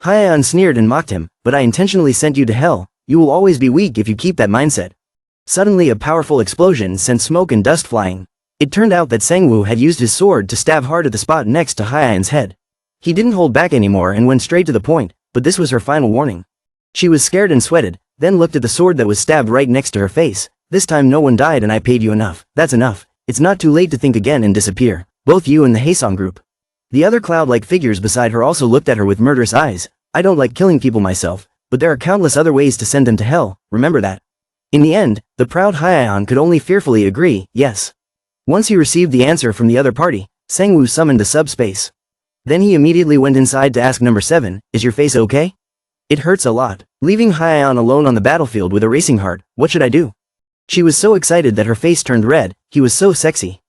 Hyeon sneered and mocked him, but I intentionally sent you to hell. You will always be weak if you keep that mindset. Suddenly a powerful explosion sent smoke and dust flying. It turned out that Sangwoo had used his sword to stab hard at the spot next to Hyeon's head. He didn't hold back anymore and went straight to the point, but this was her final warning. She was scared and sweated, then looked at the sword that was stabbed right next to her face. This time no one died and I paid you enough. That's enough. It's not too late to think again and disappear. Both you and the Haesong group. The other cloud-like figures beside her also looked at her with murderous eyes. I don't like killing people myself, but there are countless other ways to send them to hell, remember that. In the end, the proud Hyeon could only fearfully agree, yes. Once he received the answer from the other party, Sangwoo summoned the subspace. Then he immediately went inside to ask number 7, is your face okay? It hurts a lot. Leaving Hyeon alone on the battlefield with a racing heart, what should I do? She was so excited that her face turned red, he was so sexy.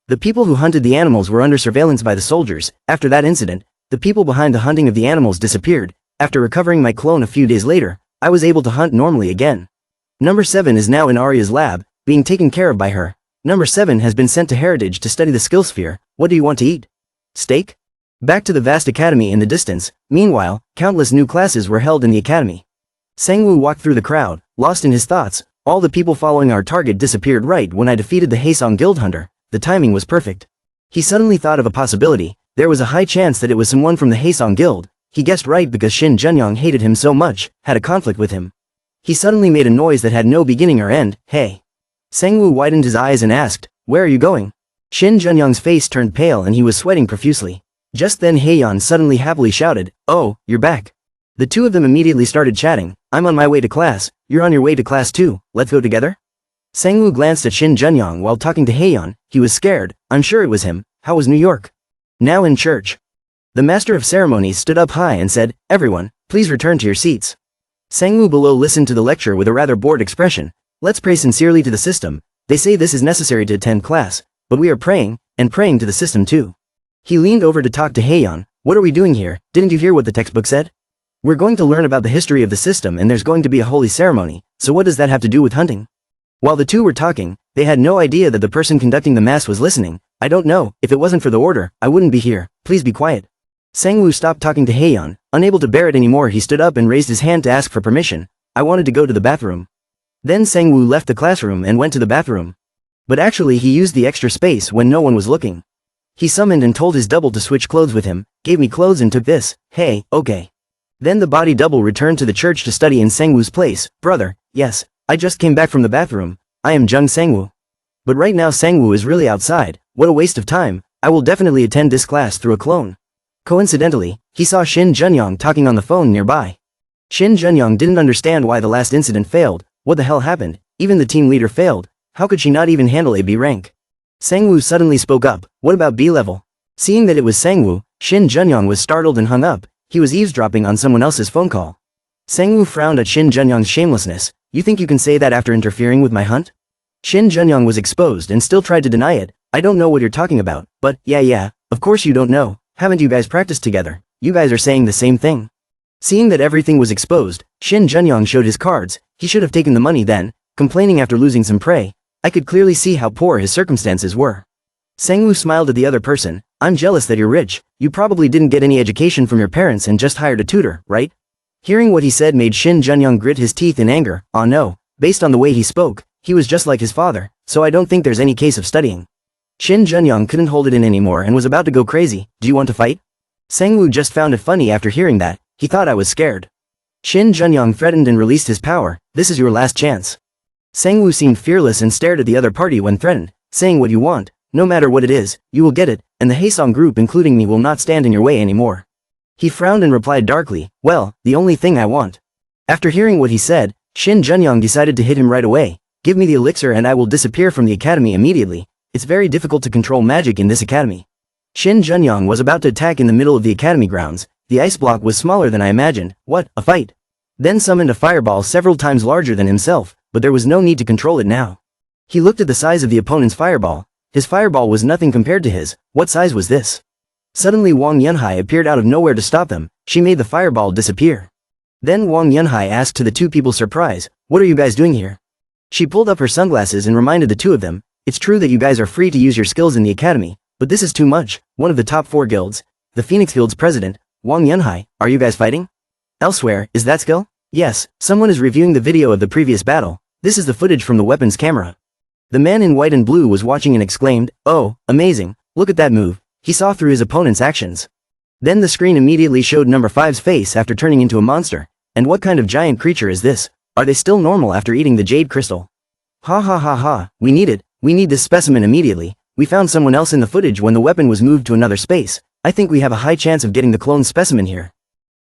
The people who hunted the animals were under surveillance by the soldiers. After that incident, the people behind the hunting of the animals disappeared. After recovering my clone a few days later, I was able to hunt normally again. Number 7 is now in Arya's lab, being taken care of by her. Number 7 has been sent to Heritage to study the skill sphere. What do you want to eat? Steak? Back to the vast academy in the distance. Meanwhile, countless new classes were held in the academy. Sangwoo walked through the crowd, lost in his thoughts. All the people following our target disappeared right when I defeated the Haesong guild hunter. The timing was perfect. He suddenly thought of a possibility. There was a high chance that it was someone from the Haesong guild. He guessed right because Shin Junyoung hated him so much, had a conflict with him. He suddenly made a noise that had no beginning or end. Hey. Sangwoo widened his eyes and asked, where are you going? Shin Junyoung's face turned pale and he was sweating profusely. Just then Haeyeon suddenly happily shouted, oh, you're back. The two of them immediately started chatting. I'm on my way to class, you're on your way to class too, let's go together? Sangwoo glanced at Shin Junyoung while talking to Haeyeon. He was scared. I'm sure it was him. How was New York? Now in church. The master of ceremonies stood up high and said, everyone, please return to your seats. Sangwoo below listened to the lecture with a rather bored expression. Let's pray sincerely to the system. They say this is necessary to attend class, but we are praying, and praying to the system too. He leaned over to talk to Haeyeon. What are we doing here? Didn't you hear what the textbook said? We're going to learn about the history of the system and there's going to be a holy ceremony, so what does that have to do with hunting? While the two were talking, they had no idea that the person conducting the mass was listening. I don't know, if it wasn't for the order, I wouldn't be here, please be quiet. Sangwoo stopped talking to Haeyeon. Unable to bear it anymore, he stood up and raised his hand to ask for permission. I wanted to go to the bathroom. Then Sangwoo left the classroom and went to the bathroom. But actually he used the extra space when no one was looking. He summoned and told his double to switch clothes with him, gave me clothes and took this. Hey, okay. Then the body double returned to the church to study in Sangwoo's place. Brother, yes, I just came back from the bathroom. I am Jung Sangwoo. But right now Sangwoo is really outside. What a waste of time. I will definitely attend this class through a clone. Coincidentally, he saw Shin Junyoung talking on the phone nearby. Shin Junyoung didn't understand why the last incident failed. What the hell happened? Even the team leader failed. How could she not even handle a B rank? Sangwoo suddenly spoke up. What about B level? Seeing that it was Sangwoo, Shin Junyoung was startled and hung up. He was eavesdropping on someone else's phone call. Sangwoo frowned at Shin Junyoung's shamelessness. You think you can say that after interfering with my hunt? Shin Junyoung was exposed and still tried to deny it. I don't know what you're talking about, but yeah, of course you don't know. Haven't you guys practiced together? You guys are saying the same thing. Seeing that everything was exposed, Shin Junyoung showed his cards. He should have taken the money then, complaining after losing some prey. I could clearly see how poor his circumstances were. Sangwoo smiled at the other person. I'm jealous that you're rich. You probably didn't get any education from your parents and just hired a tutor, right? Hearing what he said made Shin Junyoung grit his teeth in anger. Oh no, based on the way he spoke, he was just like his father, so I don't think there's any case of studying. Shin Junyoung couldn't hold it in anymore and was about to go crazy. Do you want to fight? Sangwoo just found it funny after hearing that. He thought I was scared. Shin Junyoung threatened and released his power. This is your last chance. Sangwoo seemed fearless and stared at the other party when threatened, saying what you want, no matter what it is, you will get it, and the Haesong group including me will not stand in your way anymore. He frowned and replied darkly, well, the only thing I want. After hearing what he said, Shin Junyoung decided to hit him right away. Give me the elixir and I will disappear from the academy immediately. It's very difficult to control magic in this academy. Shin Junyoung was about to attack in the middle of the academy grounds. The ice block was smaller than I imagined. What, a fight? Then summoned a fireball several times larger than himself, but there was no need to control it now. He looked at the size of the opponent's fireball. His fireball was nothing compared to his. What size was this? Suddenly Wang Yunhai appeared out of nowhere to stop them. She made the fireball disappear. Then Wang Yunhai asked to the two people's surprise, what are you guys doing here? She pulled up her sunglasses and reminded the two of them, it's true that you guys are free to use your skills in the academy, but this is too much. One of the top 4 guilds, the Phoenix Guild's president, Wang Yunhai, are you guys fighting? Elsewhere, is that skill? Yes, someone is reviewing the video of the previous battle. This is the footage from the weapons camera. The man in white and blue was watching and exclaimed, "Oh, amazing, look at that move." He saw through his opponent's actions. Then the screen immediately showed number 5's face after turning into a monster. And what kind of giant creature is this? Are they still normal after eating the jade crystal? Ha ha ha ha, we need it. We need this specimen immediately. We found someone else in the footage when the weapon was moved to another space. I think we have a high chance of getting the clone specimen here.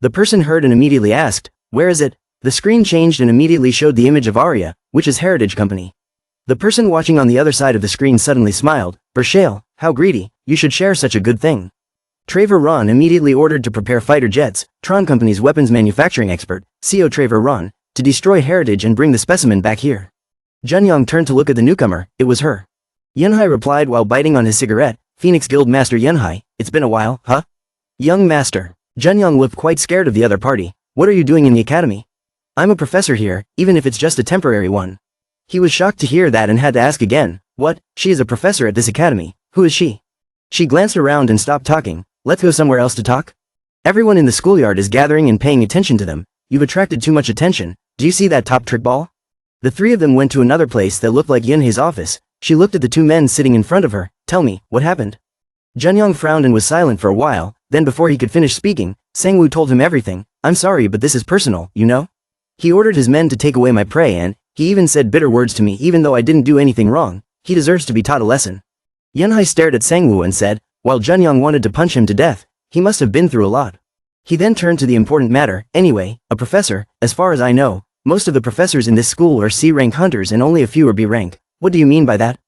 The person heard and immediately asked, "Where is it?" The screen changed and immediately showed the image of Arya, which is Heritage Company. The person watching on the other side of the screen suddenly smiled. "Bershale, how greedy, you should share such a good thing." Travor Ron immediately ordered to prepare fighter jets, Tron Company's weapons manufacturing expert, CO Travor Ron, to destroy Heritage and bring the specimen back here. Junyong turned to look at the newcomer. It was her. Yunhai replied while biting on his cigarette, "Phoenix Guild Master Yunhai, it's been a while, huh?" "Young master." Junyong looked quite scared of the other party. "What are you doing in the academy?" "I'm a professor here, even if it's just a temporary one." He was shocked to hear that and had to ask again, "What? She is a professor at this academy. Who is she?" She glanced around and stopped talking. "Let's go somewhere else to talk." Everyone in the schoolyard is gathering and paying attention to them. "You've attracted too much attention. Do you see that top trick ball?" The three of them went to another place that looked like Yunhei's office. She looked at the two men sitting in front of her. "Tell me, what happened?" Junyong frowned and was silent for a while, then before he could finish speaking, Sangwoo told him everything. "I'm sorry but this is personal, you know? He ordered his men to take away my prey and, he even said bitter words to me even though I didn't do anything wrong. He deserves to be taught a lesson." Yunhai stared at Sangwoo and said, while Junyong wanted to punch him to death, "He must have been through a lot." He then turned to the important matter. "Anyway, a professor, as far as I know, most of the professors in this school are C-rank hunters and only a few are B-rank. What do you mean by that?"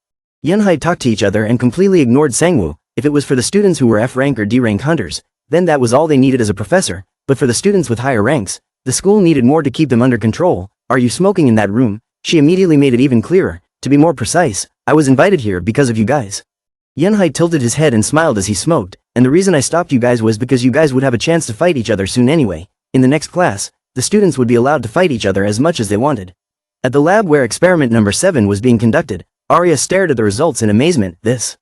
Yunhai talked to each other and completely ignored Sangwoo. If it was for the students who were F-rank or D-rank hunters, then that was all they needed as a professor, but for the students with higher ranks, the school needed more to keep them under control. "Are you smoking in that room?" She immediately made it even clearer. "To be more precise, I was invited here because of you guys." Yunhai tilted his head and smiled as he smoked, "And the reason I stopped you guys was because you guys would have a chance to fight each other soon anyway. In the next class, the students would be allowed to fight each other as much as they wanted." At the lab where experiment number 7 was being conducted, Arya stared at the results in amazement. This.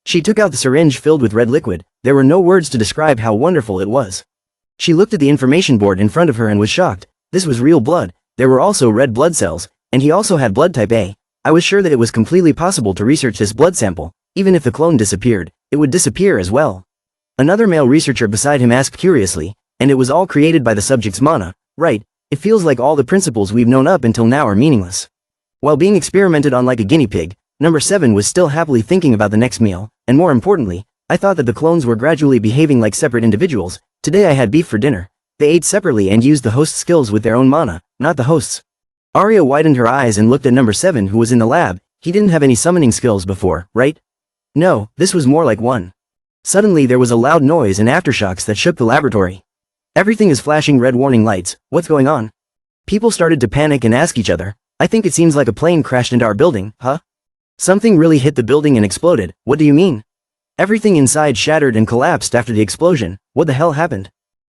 She took out the syringe filled with red liquid. There were no words to describe how wonderful it was. She looked at the information board in front of her and was shocked. This was real blood. There were also red blood cells, and he also had blood type A. I was sure that it was completely possible to research this blood sample. Even if the clone disappeared, it would disappear as well. Another male researcher beside him asked curiously, "And it was all created by the subject's mana, right? It feels like all the principles we've known up until now are meaningless." While being experimented on like a guinea pig, number 7 was still happily thinking about the next meal, and more importantly, "I thought that the clones were gradually behaving like separate individuals. Today I had beef for dinner. They ate separately and used the host's skills with their own mana, not the host's." Arya widened her eyes and looked at number 7 who was in the lab. He didn't have any summoning skills before, right? No, this was more like one. Suddenly there was a loud noise and aftershocks that shook the laboratory. Everything is flashing red warning lights. What's going on? People started to panic and ask each other, "I think it seems like a plane crashed into our building, huh? Something really hit the building and exploded. What do you mean?" Everything inside shattered and collapsed after the explosion. What the hell happened?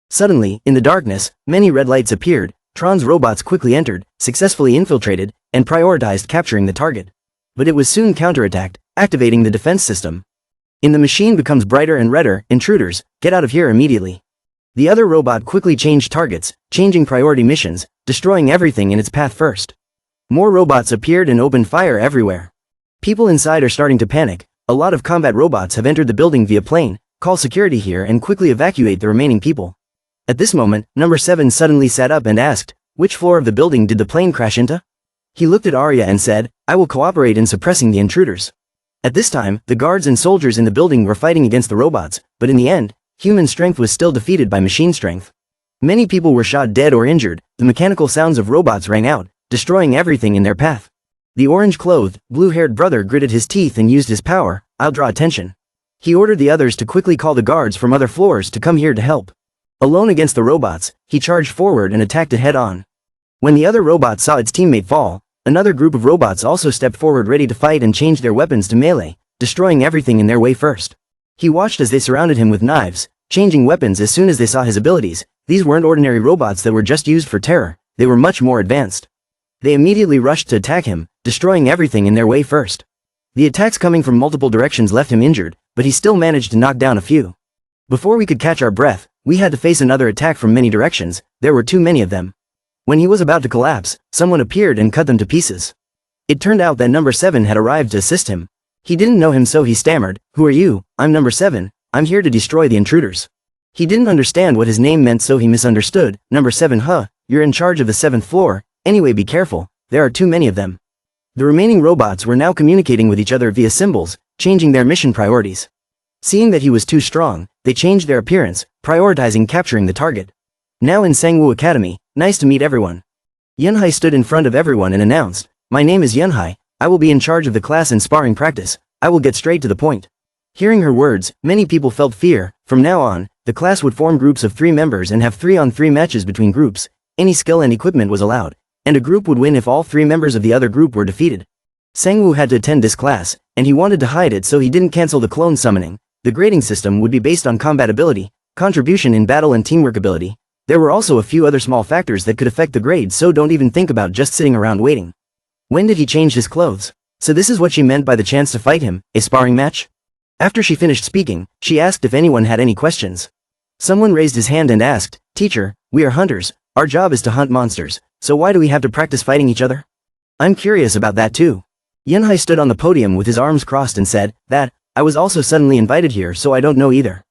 Suddenly, in the darkness, many red lights appeared. Tron's robots quickly entered, successfully infiltrated, and prioritized capturing the target. But it was soon counterattacked, activating the defense system. In the machine becomes brighter and redder. "Intruders, get out of here immediately." The other robot quickly changed targets, changing priority missions, destroying everything in its path first. More robots appeared and opened fire everywhere. People inside are starting to panic. A lot of combat robots have entered the building via plane. Call security here and quickly evacuate the remaining people. At this moment, number 7 suddenly sat up and asked, "Which floor of the building did the plane crash into?" He looked at Arya and said, "I will cooperate in suppressing the intruders." At this time, the guards and soldiers in the building were fighting against the robots, but in the end, human strength was still defeated by machine strength. Many people were shot dead or injured. The mechanical sounds of robots rang out, destroying everything in their path. The orange-clothed, blue-haired brother gritted his teeth and used his power. "I'll draw attention." He ordered the others to quickly call the guards from other floors to come here to help. Alone against the robots, he charged forward and attacked it head-on. When the other robot saw its teammate fall, another group of robots also stepped forward ready to fight and change their weapons to melee, destroying everything in their way first. He watched as they surrounded him with knives, changing weapons as soon as they saw his abilities. These weren't ordinary robots that were just used for terror, they were much more advanced. They immediately rushed to attack him, destroying everything in their way first. The attacks coming from multiple directions left him injured, but he still managed to knock down a few. Before we could catch our breath, We had to face another attack from many directions, there were too many of them. When he was about to collapse, someone appeared and cut them to pieces. It turned out that number 7 had arrived to assist him. He didn't know him, so he stammered, "Who are you? I'm number 7, I'm here to destroy the intruders." He didn't understand what his name meant, so he misunderstood. "Number 7, huh? You're in charge of the 7th floor, anyway be careful, there are too many of them." The remaining robots were now communicating with each other via symbols, changing their mission priorities. Seeing that he was too strong, they changed their appearance, prioritizing capturing the target. Now in Sangwoo Academy, nice to meet everyone. Yunhai stood in front of everyone and announced, "My name is Yunhai, I will be in charge of the class and sparring practice, I will get straight to the point." Hearing her words, many people felt fear. From now on, the class would form groups of 3 members and have 3-on-3 matches between groups. Any skill and equipment was allowed, and a group would win if all 3 members of the other group were defeated. Sangwoo had to attend this class, and he wanted to hide it, so he didn't cancel the clone summoning. The grading system would be based on combat ability, contribution in battle and teamwork ability. There were also a few other small factors that could affect the grade, so don't even think about just sitting around waiting. When did he change his clothes? So this is what she meant by the chance to fight him, a sparring match? After she finished speaking, she asked if anyone had any questions. Someone raised his hand and asked, "Teacher, we are hunters, our job is to hunt monsters, so why do we have to practice fighting each other?" "I'm curious about that too." Yunhai stood on the podium with his arms crossed and said, "That, I was also suddenly invited here, so I don't know either."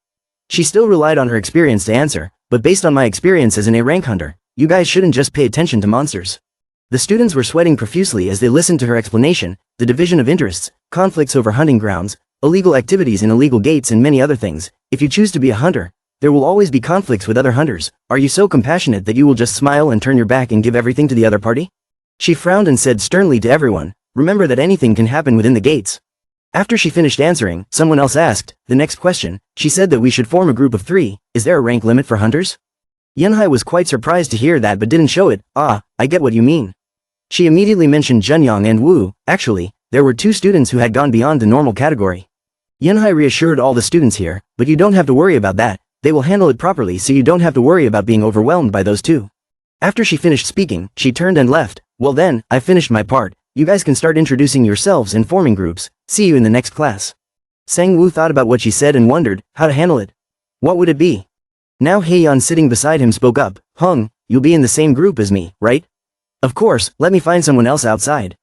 She still relied on her experience to answer, "But based on my experience as an A-rank hunter, you guys shouldn't just pay attention to monsters." The students were sweating profusely as they listened to her explanation, the division of interests, conflicts over hunting grounds, illegal activities in illegal gates and many other things. If you choose to be a hunter, there will always be conflicts with other hunters. Are you so compassionate that you will just smile and turn your back and give everything to the other party? She frowned and said sternly to everyone, "Remember that anything can happen within the gates." After she finished answering, someone else asked the next question. She said that we should form a group of 3. Is there a rank limit for hunters? Yunhai was quite surprised to hear that but didn't show it. "Ah, I get what you mean." She immediately mentioned Junyang and Wu. Actually, there were 2 students who had gone beyond the normal category. Yunhai reassured all the students here, "But you don't have to worry about that, they will handle it properly, so you don't have to worry about being overwhelmed by those 2. After she finished speaking, she turned and left. "Well then, I finished my part, you guys can start introducing yourselves and forming groups, see you in the next class." Sangwoo thought about what she said and wondered how to handle it. What would it be? Now Haeyeon sitting beside him spoke up, "Hung, you'll be in the same group as me, right?" "Of course, let me find someone else outside."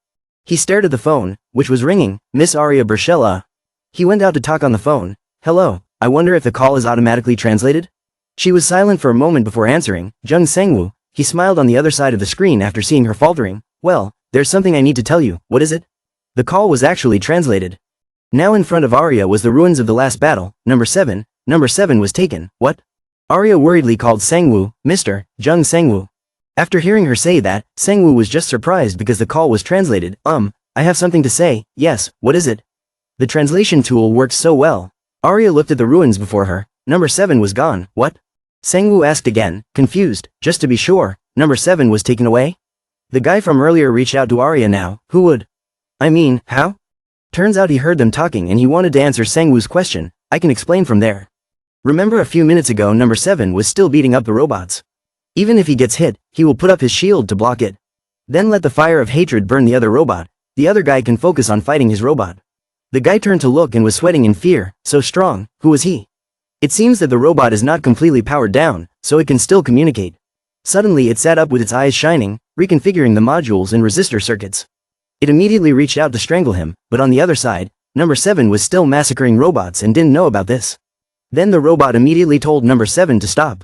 He stared at the phone, which was ringing. Miss Aria Burshella. He went out to talk on the phone. "Hello, I wonder if the call is automatically translated?" She was silent for a moment before answering. "Jung Sangwoo." He smiled on the other side of the screen after seeing her faltering. "Well, there's something I need to tell you, what is it?" The call was actually translated. Now in front of Arya was the ruins of the last battle. Number 7 was taken. What? Arya worriedly called Sangwoo, "Mr. Jung Sangwoo." After hearing her say that, Sangwoo was just surprised because the call was translated. I have something to say." "Yes, what is it?" The translation tool worked so well. Arya looked at the ruins before her. Number 7 was gone. What? Sangwoo asked again, confused. Just to be sure, number 7 was taken away? The guy from earlier reached out to Arya now. Who would? I mean, how? Turns out he heard them talking and he wanted to answer Sangwoo's question. I can explain from there. Remember a few minutes ago number 7 was still beating up the robots. Even if he gets hit, he will put up his shield to block it. Then let the fire of hatred burn the other robot. The other guy can focus on fighting his robot. The guy turned to look and was sweating in fear. So strong. Who was he? It seems that the robot is not completely powered down, so it can still communicate. Suddenly it sat up with its eyes shining, reconfiguring the modules and resistor circuits. It immediately reached out to strangle him, but on the other side, number 7 was still massacring robots and didn't know about this. Then the robot immediately told number 7 to stop.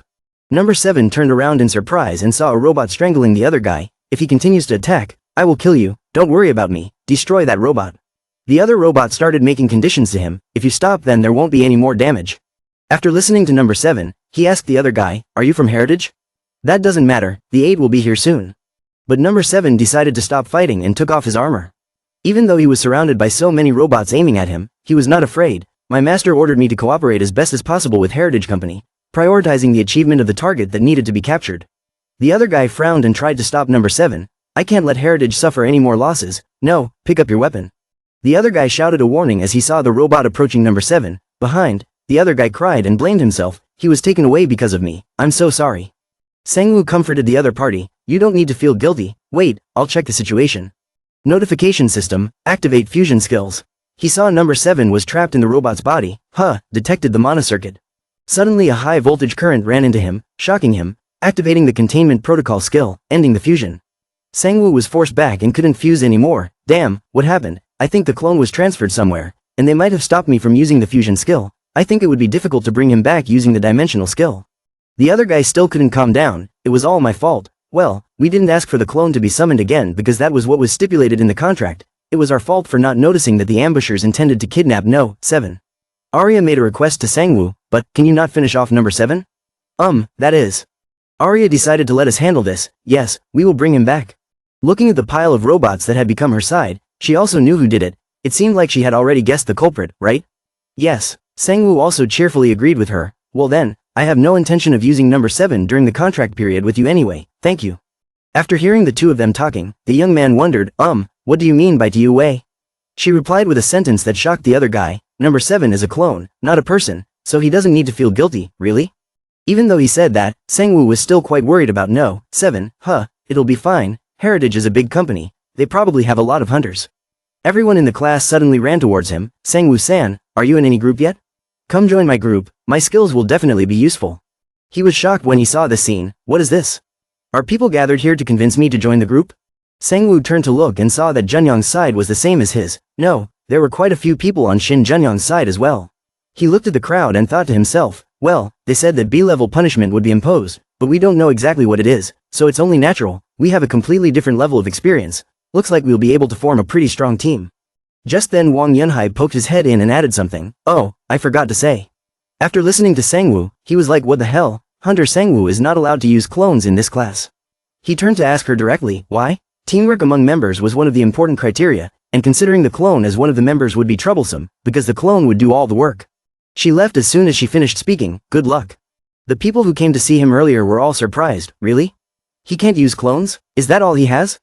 Number 7 turned around in surprise and saw a robot strangling the other guy. If he continues to attack, I will kill you, don't worry about me, destroy that robot. The other robot started making conditions to him. If you stop, then there won't be any more damage. After listening to number 7, he asked the other guy, are you from Heritage? That doesn't matter, the aid will be here soon. But number 7 decided to stop fighting and took off his armor. Even though he was surrounded by so many robots aiming at him, he was not afraid. My master ordered me to cooperate as best as possible with Heritage Company, prioritizing the achievement of the target that needed to be captured. The other guy frowned and tried to stop number 7. I can't let Heritage suffer any more losses. No, pick up your weapon. The other guy shouted a warning as he saw the robot approaching number 7. Behind, the other guy cried and blamed himself. He was taken away because of me. I'm so sorry. Sangwoo comforted the other party. You don't need to feel guilty. Wait, I'll check the situation. Notification system, activate fusion skills. He saw number 7 was trapped in the robot's body. Detected the mana circuit. Suddenly a high-voltage current ran into him, shocking him, activating the containment protocol skill, ending the fusion. Sangwoo was forced back and couldn't fuse anymore. Damn, what happened? I think the clone was transferred somewhere, and they might have stopped me from using the fusion skill. I think it would be difficult to bring him back using the dimensional skill. The other guy still couldn't calm down. It was all my fault. Well, we didn't ask for the clone to be summoned again because that was what was stipulated in the contract. It was our fault for not noticing that the ambushers intended to kidnap No. 7. Arya made a request to Sangwoo, but, can you not finish off number 7? That is. Arya decided to let us handle this. Yes, we will bring him back. Looking at the pile of robots that had become her side, she also knew who did it. It seemed like she had already guessed the culprit, right? Yes. Sangwoo also cheerfully agreed with her. Well then, I have no intention of using number 7 during the contract period with you anyway, thank you. After hearing the two of them talking, the young man wondered, what do you mean by Tiu Wei? She replied with a sentence that shocked the other guy, number 7 is a clone, not a person, so he doesn't need to feel guilty, really? Even though he said that, Sangwoo was still quite worried about No. 7, it'll be fine, Heritage is a big company, they probably have a lot of hunters. Everyone in the class suddenly ran towards him. Sangwoo-san, are you in any group yet? Come join my group, my skills will definitely be useful. He was shocked when he saw this scene. What is this? Are people gathered here to convince me to join the group? Sangwoo turned to look and saw that Junyang's side was the same as his. No, there were quite a few people on Shin Junyang's side as well. He looked at the crowd and thought to himself, well, they said that B-level punishment would be imposed, but we don't know exactly what it is, so it's only natural. We have a completely different level of experience. Looks like we'll be able to form a pretty strong team. Just then Wang Yunhai poked his head in and added something. Oh, I forgot to say. After listening to Sangwoo, he was like, what the hell? Hunter Sangwoo is not allowed to use clones in this class. He turned to ask her directly, why? Teamwork among members was one of the important criteria, and considering the clone as one of the members would be troublesome, because the clone would do all the work. She left as soon as she finished speaking. Good luck. The people who came to see him earlier were all surprised. Really? He can't use clones? Is that all he has?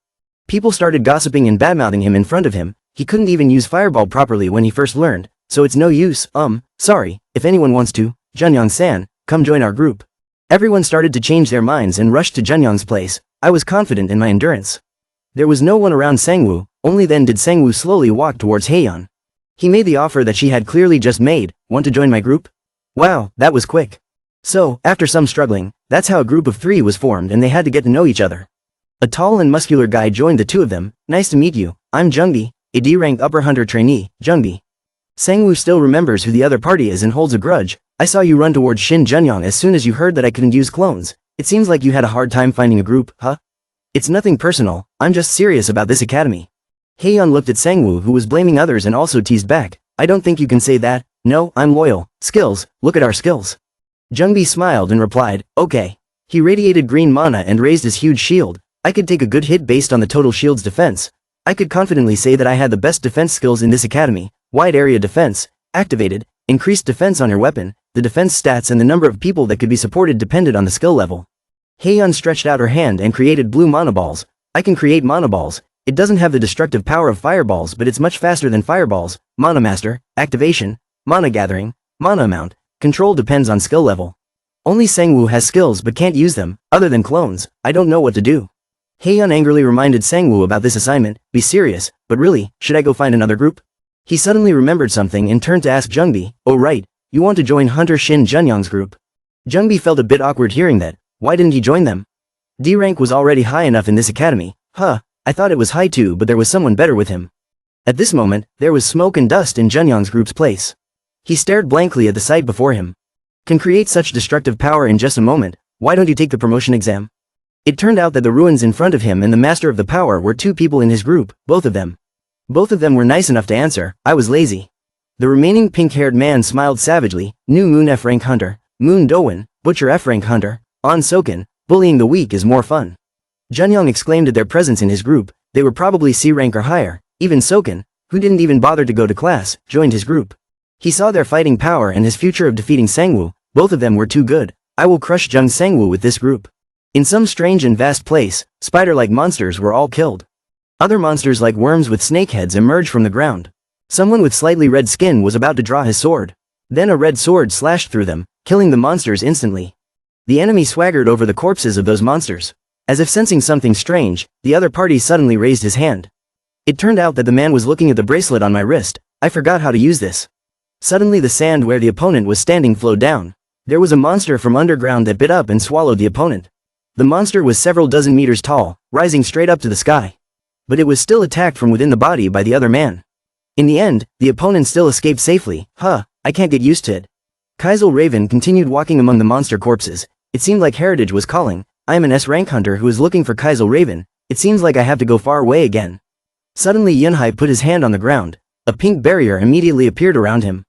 People started gossiping and badmouthing him in front of him. He couldn't even use Fireball properly when he first learned, so it's no use. Sorry, if anyone wants to, Junyang-san, come join our group. Everyone started to change their minds and rushed to Junyang's place. I was confident in my endurance. There was no one around Sangwoo, only then did Sangwoo slowly walk towards Heian. He made the offer that she had clearly just made. Want to join my group? Wow, that was quick. So, after some struggling, that's how a group of 3 was formed and they had to get to know each other. A tall and muscular guy joined the two of them. Nice to meet you, I'm Jungbi, a D-rank upper hunter trainee, Jungbi. Sangwoo still remembers who the other party is and holds a grudge. I saw you run towards Shin Junyang as soon as you heard that I couldn't use clones. It seems like you had a hard time finding a group, huh? It's nothing personal, I'm just serious about this academy. Heian looked at Sangwoo who was blaming others and also teased back. I don't think you can say that. No, I'm loyal. Skills, look at our skills. Jungbi smiled and replied, okay. He radiated green mana and raised his huge shield. I could take a good hit based on the total shield's defense. I could confidently say that I had the best defense skills in this academy. Wide area defense, activated, increased defense on your weapon, the defense stats and the number of people that could be supported depended on the skill level. Heian stretched out her hand and created blue mana balls. I can create mana balls. It doesn't have the destructive power of fireballs but it's much faster than fireballs. Mana master, activation, mana gathering, mana amount, control depends on skill level. Only Sangwoo has skills but can't use them, other than clones. I don't know what to do. Heian angrily reminded Sangwoo about this assignment. Be serious, but really, should I go find another group? He suddenly remembered something and turned to ask Jungbi, oh right, you want to join Hunter Shin Junyang's group? Jungbi felt a bit awkward hearing that. Why didn't he join them? D rank was already high enough in this academy. I thought it was high too but there was someone better with him. At this moment, there was smoke and dust in Junyang's group's place. He stared blankly at the sight before him. Can create such destructive power in just a moment, why don't you take the promotion exam? It turned out that the ruins in front of him and the master of the power were 2 people in his group, both of them. Both of them were nice enough to answer, I was lazy. The remaining pink-haired man smiled savagely. New Moon F-rank hunter, Moon Dowan, Butcher F-rank hunter, On Soken, bullying the weak is more fun. Junyang exclaimed at their presence in his group. They were probably C rank or higher. Even Soken, who didn't even bother to go to class, joined his group. He saw their fighting power and his future of defeating Sangwoo. Both of them were too good. I will crush Jung Sangwoo with this group. In some strange and vast place, spider-like monsters were all killed. Other monsters like worms with snake heads emerged from the ground. Someone with slightly red skin was about to draw his sword. Then a red sword slashed through them, killing the monsters instantly. The enemy swaggered over the corpses of those monsters. As if sensing something strange, the other party suddenly raised his hand. It turned out that the man was looking at the bracelet on my wrist. I forgot how to use this. Suddenly the sand where the opponent was standing flowed down. There was a monster from underground that bit up and swallowed the opponent. The monster was several dozen meters tall, rising straight up to the sky. But it was still attacked from within the body by the other man. In the end, the opponent still escaped safely. I can't get used to it. Kaizel Raven continued walking among the monster corpses. It seemed like Heritage was calling. I am an S-rank hunter who is looking for Kaizel Raven. It seems like I have to go far away again. Suddenly Yunhai put his hand on the ground. A pink barrier immediately appeared around him.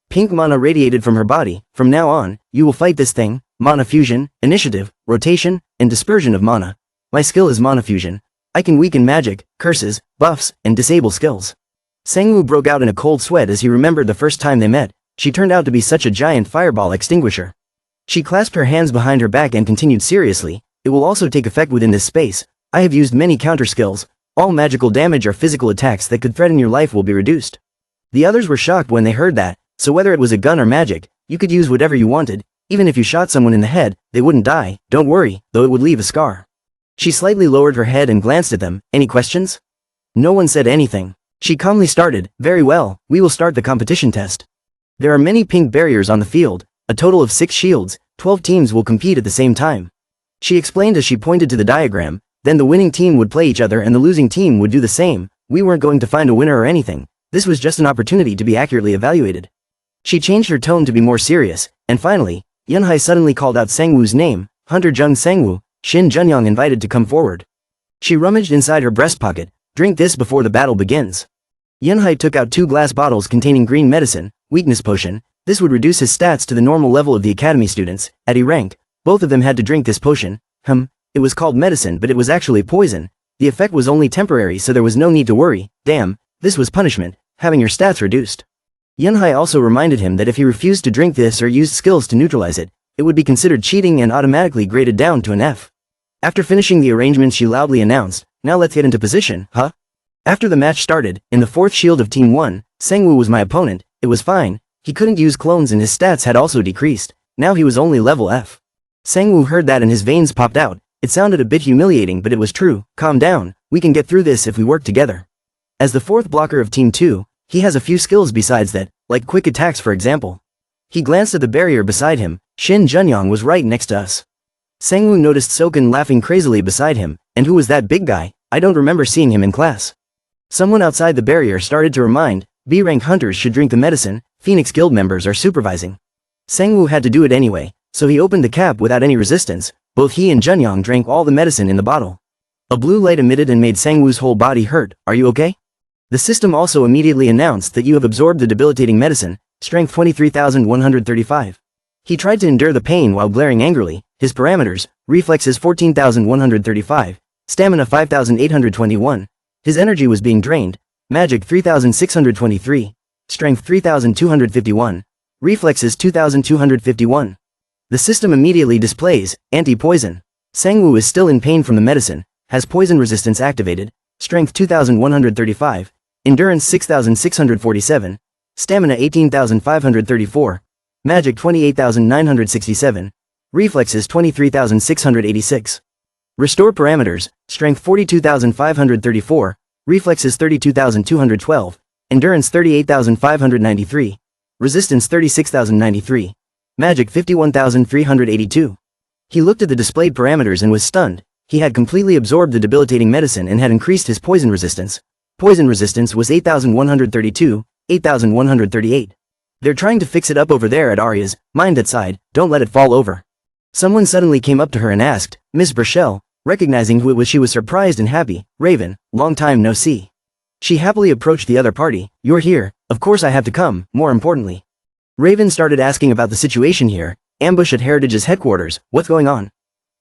Pink mana radiated from her body. From now on, you will fight this thing. Mana fusion, initiative, rotation, and dispersion of mana. My skill is mana fusion. I can weaken magic, curses, buffs, and disable skills. Sangwoo broke out in a cold sweat as he remembered the first time they met. She turned out to be such a giant fireball extinguisher. She clasped her hands behind her back and continued seriously. It will also take effect within this space. I have used many counter skills. All magical damage or physical attacks that could threaten your life will be reduced. The others were shocked when they heard that, so whether it was a gun or magic, you could use whatever you wanted. Even if you shot someone in the head, they wouldn't die, don't worry, though it would leave a scar. She slightly lowered her head and glanced at them. Any questions? No one said anything. She calmly started. Very well, we will start the competition test. There are many pink barriers on the field, a total of 6 shields, 12 teams will compete at the same time. She explained as she pointed to the diagram. Then the winning team would play each other and the losing team would do the same. We weren't going to find a winner or anything. This was just an opportunity to be accurately evaluated. She changed her tone to be more serious, and finally, Yunhai suddenly called out Sangwoo's name. Hunter Jung Sangwoo, Shin Junyang invited to come forward. She rummaged inside her breast pocket. Drink this before the battle begins. Yunhai took out 2 glass bottles containing green medicine, weakness potion. This would reduce his stats to the normal level of the academy students. At E rank, both of them had to drink this potion. It was called medicine but it was actually poison. The effect was only temporary so there was no need to worry. Damn, this was punishment, having your stats reduced. Yunhai also reminded him that if he refused to drink this or used skills to neutralize it, it would be considered cheating and automatically graded down to an F. After finishing the arrangements she loudly announced, now let's get into position, After the match started, in the 4th shield of Team 1, Sangwoo was my opponent. It was fine, he couldn't use clones and his stats had also decreased. Now he was only level F. Sangwoo heard that and his veins popped out. It sounded a bit humiliating but it was true. Calm down, we can get through this if we work together. As the 4th blocker of Team 2, he has a few skills besides that, like quick attacks for example. He glanced at the barrier beside him. Shin Junyang was right next to us. Sangwoo noticed Soken laughing crazily beside him. And who was that big guy? I don't remember seeing him in class. Someone outside the barrier started to remind, B-rank hunters should drink the medicine, Phoenix Guild members are supervising. Sangwoo had to do it anyway, so he opened the cap without any resistance. Both he and Junyang drank all the medicine in the bottle. A blue light emitted and made Sangwoo's whole body hurt. Are you okay? The system also immediately announced that you have absorbed the debilitating medicine, strength 23,135. He tried to endure the pain while glaring angrily. His parameters, reflexes 14,135, stamina 5,821. His energy was being drained. Magic 3,623, strength 3,251, reflexes 2,251. The system immediately displays anti-poison. Sangwoo is still in pain from the medicine, has poison resistance activated, strength 2,135, endurance 6,647, stamina 18,534, magic 28,967, reflexes 23,686. Restore parameters, strength 42,534, reflexes 32,212, endurance 38,593, resistance 36,093, magic 51,382. He looked at the displayed parameters and was stunned. He had completely absorbed the debilitating medicine and had increased his poison resistance. Poison resistance was 8,132, 8,138. They're trying to fix it up over there at Arya's. Mind that side, don't let it fall over. Someone suddenly came up to her and asked, Miss Burchell. Recognizing who it was, she was surprised and happy. Raven, long time no see. She happily approached the other party. You're here, of course I have to come, more importantly. Raven started asking about the situation here. Ambush at Heritage's headquarters, what's going on?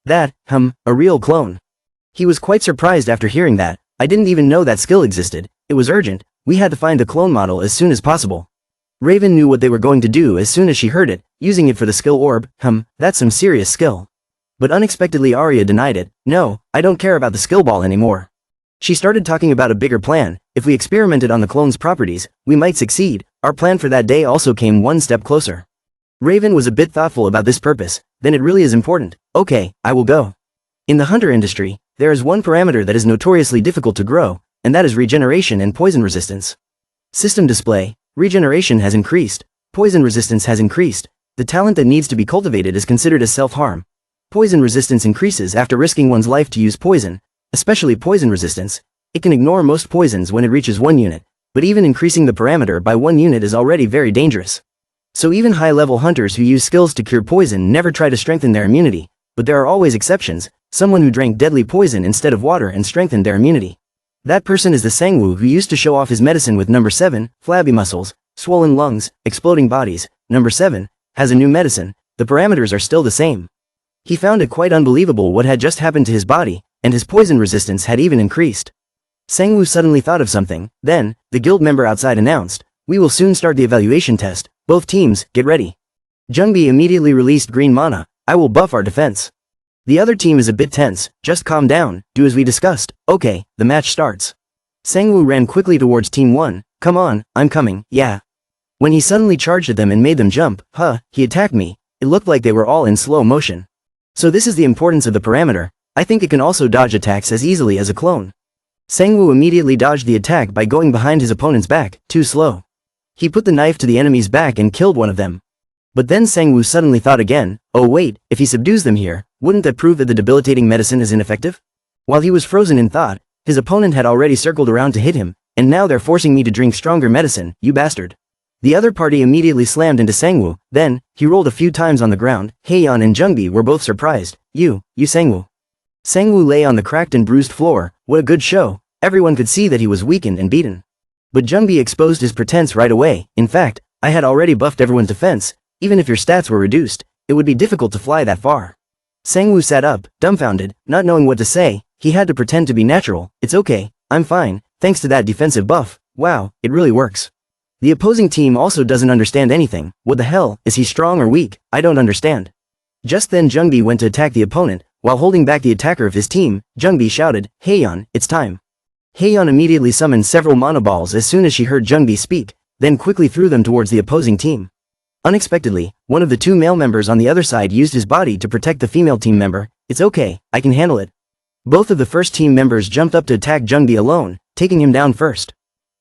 That, a real clone. He was quite surprised after hearing that. I didn't even know that skill existed. It was urgent, we had to find the clone model as soon as possible. Raven knew what they were going to do as soon as she heard it, using it for the skill orb. That's some serious skill. But unexpectedly Arya denied it. No, I don't care about the skill ball anymore. She started talking about a bigger plan. If we experimented on the clone's properties, we might succeed. Our plan for that day also came one step closer. Raven was a bit thoughtful about this purpose. Then it really is important. Okay, I will go. In the hunter industry, there is one parameter that is notoriously difficult to grow, and that is regeneration and poison resistance. System display, regeneration has increased, poison resistance has increased, The talent that needs to be cultivated is considered as self-harm. Poison resistance increases after risking one's life to use poison, especially poison resistance. It can ignore most poisons when it reaches 1 unit, but even increasing the parameter by 1 unit is already very dangerous. So even high-level hunters who use skills to cure poison never try to strengthen their immunity, but there are always exceptions, someone who drank deadly poison instead of water and strengthened their immunity. That person is the Sangwoo who used to show off his medicine with number 7, flabby muscles, swollen lungs, exploding bodies. Number 7 has a new medicine, the parameters are still the same. He found it quite unbelievable what had just happened to his body, and his poison resistance had even increased. Sangwoo suddenly thought of something, then, the guild member outside announced, "We will soon start the evaluation test, both teams, get ready." Jungbi immediately released green mana, "I will buff our defense." The other team is a bit tense, just calm down, do as we discussed, okay, the match starts. Sangwoo ran quickly towards Team 1, "Come on, I'm coming, yeah." When he suddenly charged at them and made them jump, he attacked me, it looked like they were all in slow motion. So this is the importance of the parameter, I think it can also dodge attacks as easily as a clone. Sangwoo immediately dodged the attack by going behind his opponent's back, too slow. He put the knife to the enemy's back and killed one of them. But then Sangwoo suddenly thought again, oh wait, if he subdues them here, wouldn't that prove that the debilitating medicine is ineffective? While he was frozen in thought, his opponent had already circled around to hit him, and now they're forcing me to drink stronger medicine, you bastard. The other party immediately slammed into Sangwoo, then, he rolled a few times on the ground. Haeyeon and Jungbi were both surprised. You Sangwoo. Sangwoo lay on the cracked and bruised floor, what a good show, everyone could see that he was weakened and beaten. But Jungbi exposed his pretense right away, in fact, I had already buffed everyone's defense, even if your stats were reduced, it would be difficult to fly that far. Sangwoo sat up, dumbfounded, not knowing what to say, he had to pretend to be natural, it's okay, I'm fine, thanks to that defensive buff, wow, it really works. The opposing team also doesn't understand anything, what the hell, is he strong or weak, I don't understand. Just then Jungbi went to attack the opponent, while holding back the attacker of his team, Jungbi shouted, Haeyeon, it's time. Haeyeon immediately summoned several mana balls as soon as she heard Jungbi speak, then quickly threw them towards the opposing team. Unexpectedly, one of the 2 male members on the other side used his body to protect the female team member, it's okay, I can handle it. Both of the first team members jumped up to attack Jungbi alone, taking him down first.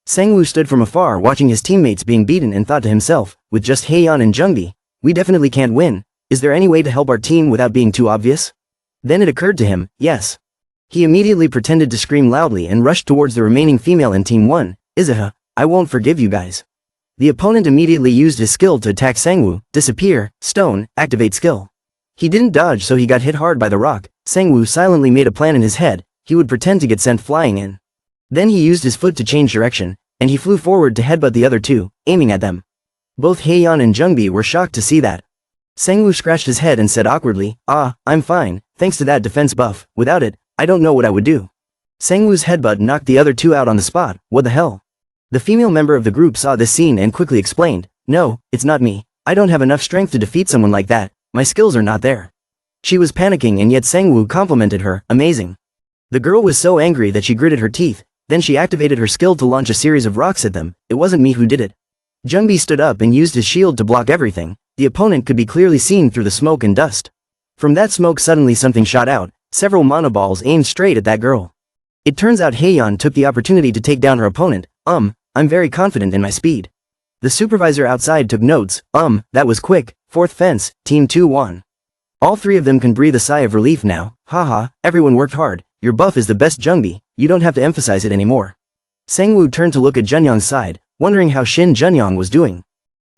Sangwoo stood from afar watching his teammates being beaten and thought to himself, with just Haeyeon and Jungbi, we definitely can't win, is there any way to help our team without being too obvious? Then it occurred to him, yes. He immediately pretended to scream loudly and rushed towards the remaining female in Team 1, Izuha, I won't forgive you guys. The opponent immediately used his skill to attack Sangwoo, disappear, stone, activate skill. He didn't dodge so he got hit hard by the rock. Sangwoo silently made a plan in his head, he would pretend to get sent flying in. Then he used his foot to change direction, and he flew forward to headbutt the other 2, aiming at them. Both Haeyeon and Jungbi were shocked to see that. Sangwoo scratched his head and said awkwardly, I'm fine, thanks to that defense buff, without it, I don't know what I would do. Sangwoo's headbutt knocked the other 2 out on the spot, what the hell? The female member of the group saw this scene and quickly explained, no, it's not me, I don't have enough strength to defeat someone like that, my skills are not there. She was panicking and yet Sangwoo complimented her, amazing. The girl was so angry that she gritted her teeth, then she activated her skill to launch a series of rocks at them, it wasn't me who did it. Jungbi stood up and used his shield to block everything, the opponent could be clearly seen through the smoke and dust. From that smoke suddenly something shot out, several mana balls aimed straight at that girl. It turns out Haeyeon took the opportunity to take down her opponent, I'm very confident in my speed. The supervisor outside took notes, that was quick, 4th fence, Team 2 won. All 3 of them can breathe a sigh of relief now, haha, everyone worked hard, your buff is the best Jungbi, you don't have to emphasize it anymore. Sangwoo turned to look at Junyong's side, wondering how Shin Junyong was doing.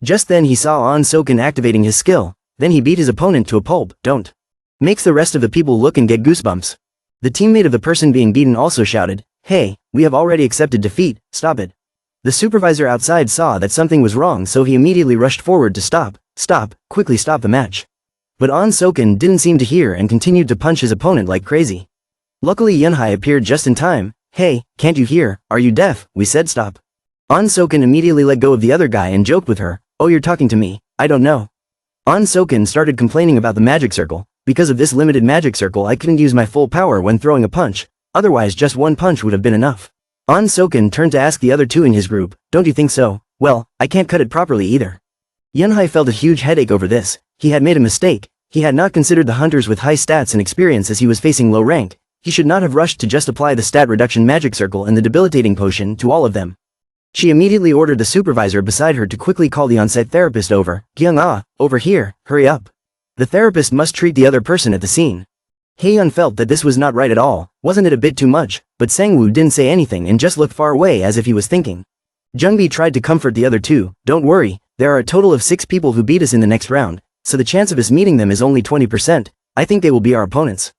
Just then he saw An Soken activating his skill, then he beat his opponent to a pulp, don't. Makes the rest of the people look and get goosebumps. The teammate of the person being beaten also shouted, hey, we have already accepted defeat, stop it. The supervisor outside saw that something was wrong so he immediately rushed forward to quickly stop the match. But An Soken didn't seem to hear and continued to punch his opponent like crazy. Luckily Yunhai appeared just in time, hey, can't you hear, are you deaf, we said stop. An Soken immediately let go of the other guy and joked with her, oh you're talking to me, I don't know. An Soken started complaining about the magic circle, because of this limited magic circle I couldn't use my full power when throwing a punch, otherwise just one punch would have been enough. An Soken turned to ask the other 2 in his group, don't you think so? Well, I can't cut it properly either. Yunhai felt a huge headache over this, he had made a mistake, he had not considered the hunters with high stats and experience as he was facing low rank, he should not have rushed to just apply the stat reduction magic circle and the debilitating potion to all of them. She immediately ordered the supervisor beside her to quickly call the on-site therapist over. Kyung-ah, over here, hurry up. The therapist must treat the other person at the scene. Haeyeon felt that this was not right at all, wasn't it a bit too much, but Sangwoo didn't say anything and just looked far away as if he was thinking. Jungbi tried to comfort the other two. Don't worry, there are a total of 6 people who beat us in the next round, so the chance of us meeting them is only 20%, I think they will be our opponents.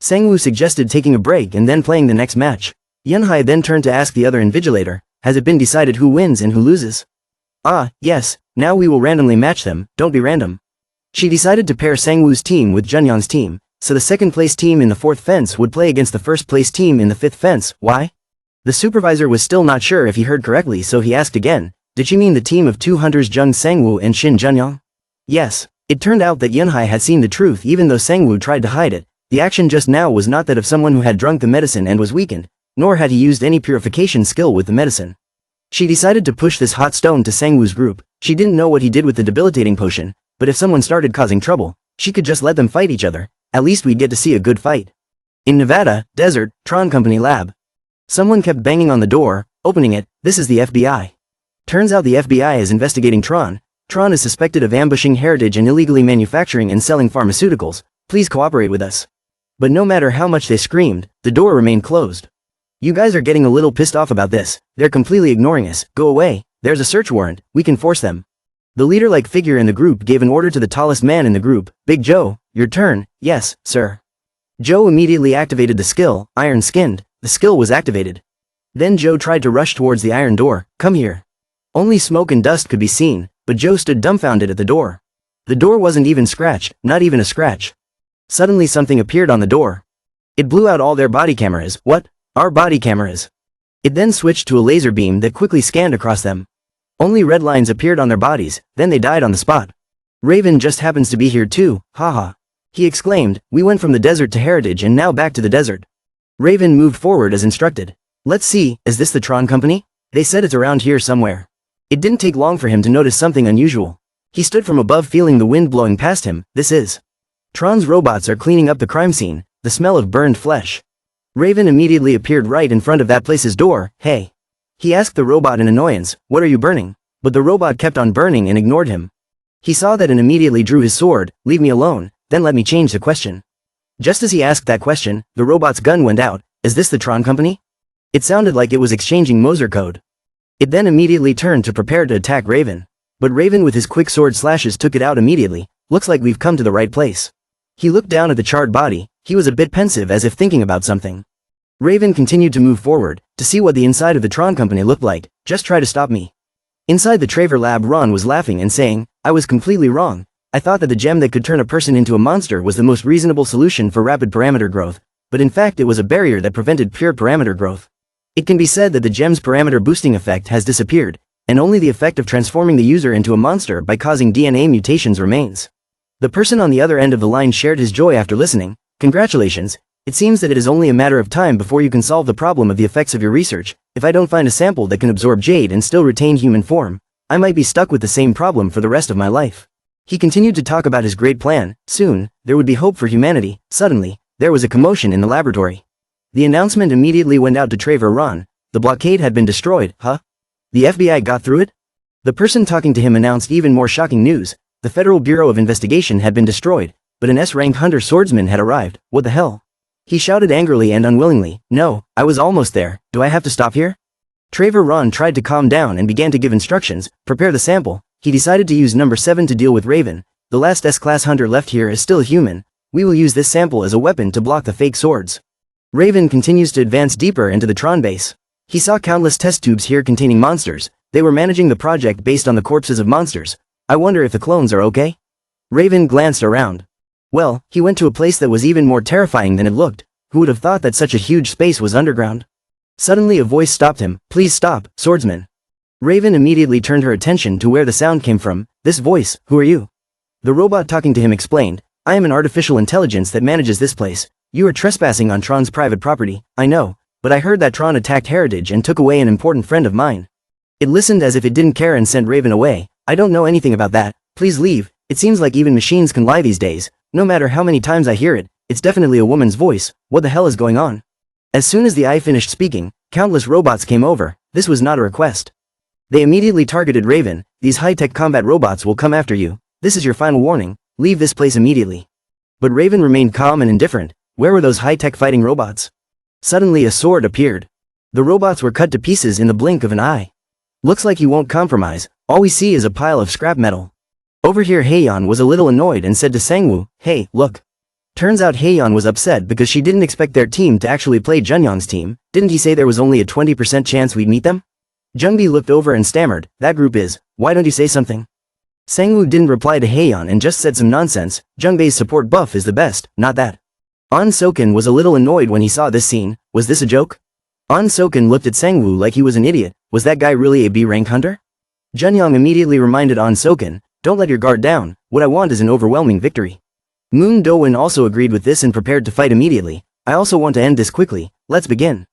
Sangwoo suggested taking a break and then playing the next match. Yunhai then turned to ask the other invigilator, has it been decided who wins and who loses? Ah, yes, now we will randomly match them, don't be random. She decided to pair Sangwoo's team with Junyoung's team, so the second place team in the 4th fence would play against the first place team in the 5th fence. Why? The supervisor was still not sure if he heard correctly, so he asked again, did she mean the team of 2 hunters Jung Sangwoo and Shin Junyoung? Yes. It turned out that Yunhai had seen the truth even though Sangwoo tried to hide it. The action just now was not that of someone who had drunk the medicine and was weakened, nor had he used any purification skill with the medicine. She decided to push this hot stone to Sangwoo's group. She didn't know what he did with the debilitating potion, but if someone started causing trouble, she could just let them fight each other. At least we'd get to see a good fight. In Nevada, desert, Tron Company lab. Someone kept banging on the door, opening it. This is the FBI. Turns out the FBI is investigating Tron. Tron is suspected of ambushing Heritage and illegally manufacturing and selling pharmaceuticals. Please cooperate with us. But no matter how much they screamed, the door remained closed. You guys are getting a little pissed off about this. They're completely ignoring us. Go away. There's a search warrant. We can force them. The leader-like figure in the group gave an order to the tallest man in the group. Big Joe, your turn. Yes, sir. Joe immediately activated the skill, Iron-Skinned. The skill was activated. Then Joe tried to rush towards the iron door. Come here. Only smoke and dust could be seen, but Joe stood dumbfounded at the door. The door wasn't even scratched, not even a scratch. Suddenly something appeared on the door. It blew out all their body cameras. What? Our body cameras. It then switched to a laser beam that quickly scanned across them. Only red lines appeared on their bodies, then they died on the spot. Raven just happens to be here too, haha. He exclaimed, we went from the desert to Heritage and now back to the desert. Raven moved forward as instructed. Let's see, is this the Tron Company? They said it's around here somewhere. It didn't take long for him to notice something unusual. He stood from above feeling the wind blowing past him. This is. Tron's robots are cleaning up the crime scene, the smell of burned flesh. Raven immediately appeared right in front of that place's door. Hey. He asked the robot in annoyance, what are you burning? But the robot kept on burning and ignored him. He saw that and immediately drew his sword. Leave me alone, then let me change the question. Just as he asked that question, the robot's gun went out. Is this the Tron Company? It sounded like it was exchanging Moser code. It then immediately turned to prepare to attack Raven. But Raven with his quick sword slashes took it out immediately. Looks like we've come to the right place. He looked down at the charred body. He was a bit pensive as if thinking about something. Raven continued to move forward, to see what the inside of the Tron Company looked like. Just try to stop me. Inside the Traver lab, Ron was laughing and saying, I was completely wrong. I thought that the gem that could turn a person into a monster was the most reasonable solution for rapid parameter growth, but in fact it was a barrier that prevented pure parameter growth. It can be said that the gem's parameter boosting effect has disappeared, and only the effect of transforming the user into a monster by causing DNA mutations remains. The person on the other end of the line shared his joy after listening. Congratulations, it seems that it is only a matter of time before you can solve the problem of the effects of your research. If I don't find a sample that can absorb jade and still retain human form, I might be stuck with the same problem for the rest of my life. He continued to talk about his great plan. Soon, there would be hope for humanity. Suddenly, there was a commotion in the laboratory. The announcement immediately went out to Traver Ron. The blockade had been destroyed, huh? The FBI got through it? The person talking to him announced even more shocking news. The Federal Bureau of Investigation had been destroyed, but an S-rank hunter swordsman had arrived. What the hell? He shouted angrily and unwillingly. No, I was almost there. Do I have to stop here? Traver Ron tried to calm down and began to give instructions. Prepare the sample. He decided to use number 7 to deal with Raven. The last S-Class hunter left here is still human. We will use this sample as a weapon to block the fake swords. Raven continues to advance deeper into the Tron base. He saw countless test tubes here containing monsters. They were managing the project based on the corpses of monsters. I wonder if the clones are okay? Raven glanced around. Well, he went to a place that was even more terrifying than it looked. Who would have thought that such a huge space was underground? Suddenly a voice stopped him. Please stop, swordsman. Raven immediately turned her attention to where the sound came from. This voice, who are you? The robot talking to him explained, I am an artificial intelligence that manages this place. You are trespassing on Tron's private property. I know, but I heard that Tron attacked Heritage and took away an important friend of mine. It listened as if it didn't care and sent Raven away. I don't know anything about that. Please leave. It seems like even machines can lie these days. No matter how many times I hear it, it's definitely a woman's voice. What the hell is going on? As soon as the AI finished speaking, countless robots came over. This was not a request. They immediately targeted Raven. These high-tech combat robots will come after you. This is your final warning. Leave this place immediately. But Raven remained calm and indifferent. Where were those high-tech fighting robots? Suddenly a sword appeared. The robots were cut to pieces in the blink of an eye. Looks like you won't compromise. All we see is a pile of scrap metal. Over here Heian was a little annoyed and said to Sangwoo, "Hey, look." Turns out Heian was upset because she didn't expect their team to actually play Junyang's team. Didn't he say there was only a 20% chance we'd meet them? Jungbi looked over and stammered, "That group is, why don't you say something?" Sangwoo didn't reply to Heian and just said some nonsense. Jungbei's support buff is the best, not that. An Soken was a little annoyed when he saw this scene. Was this a joke? An Soken looked at Sangwoo like he was an idiot. Was that guy really a B-rank hunter? Junyang immediately reminded An Soken, "Don't let your guard down. What I want is an overwhelming victory." Moon Do-won also agreed with this and prepared to fight immediately. "I also want to end this quickly. Let's begin."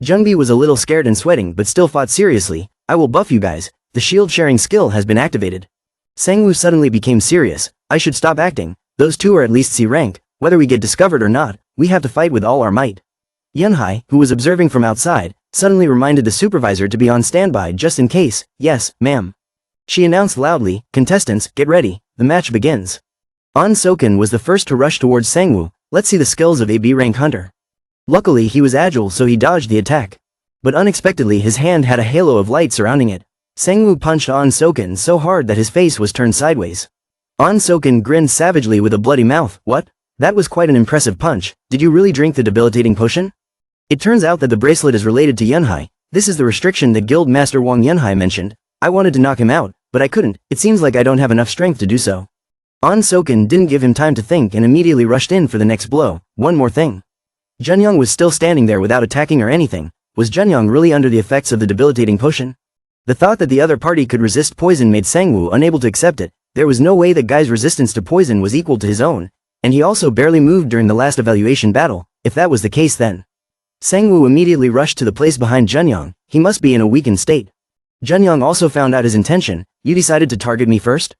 Jungbi was a little scared and sweating but still fought seriously. "I will buff you guys. The shield sharing skill has been activated." Sangwoo suddenly became serious. "I should stop acting. Those two are at least C rank. Whether we get discovered or not, we have to fight with all our might." Yunhai, who was observing from outside, suddenly reminded the supervisor to be on standby just in case. "Yes, ma'am." She announced loudly, "Contestants, get ready. The match begins." An Soken was the first to rush towards Sangwoo. "Let's see the skills of a B-rank hunter." Luckily he was agile so he dodged the attack. But unexpectedly his hand had a halo of light surrounding it. Sangwoo punched An Soken so hard that his face was turned sideways. An Soken grinned savagely with a bloody mouth. "What? That was quite an impressive punch. Did you really drink the debilitating potion?" It turns out that the bracelet is related to Yunhai. This is the restriction that Guild Master Wang Yunhai mentioned. "I wanted to knock him out, but I couldn't. It seems like I don't have enough strength to do so." An Soken didn't give him time to think and immediately rushed in for the next blow. One more thing. Junyang was still standing there without attacking or anything. Was Junyang really under the effects of the debilitating potion? The thought that the other party could resist poison made Sangwoo unable to accept it. There was no way that Guy's resistance to poison was equal to his own, and he also barely moved during the last evaluation battle. If that was the case then. Sangwoo immediately rushed to the place behind Junyang. He must be in a weakened state. Junyang also found out his intention. "You decided to target me first?"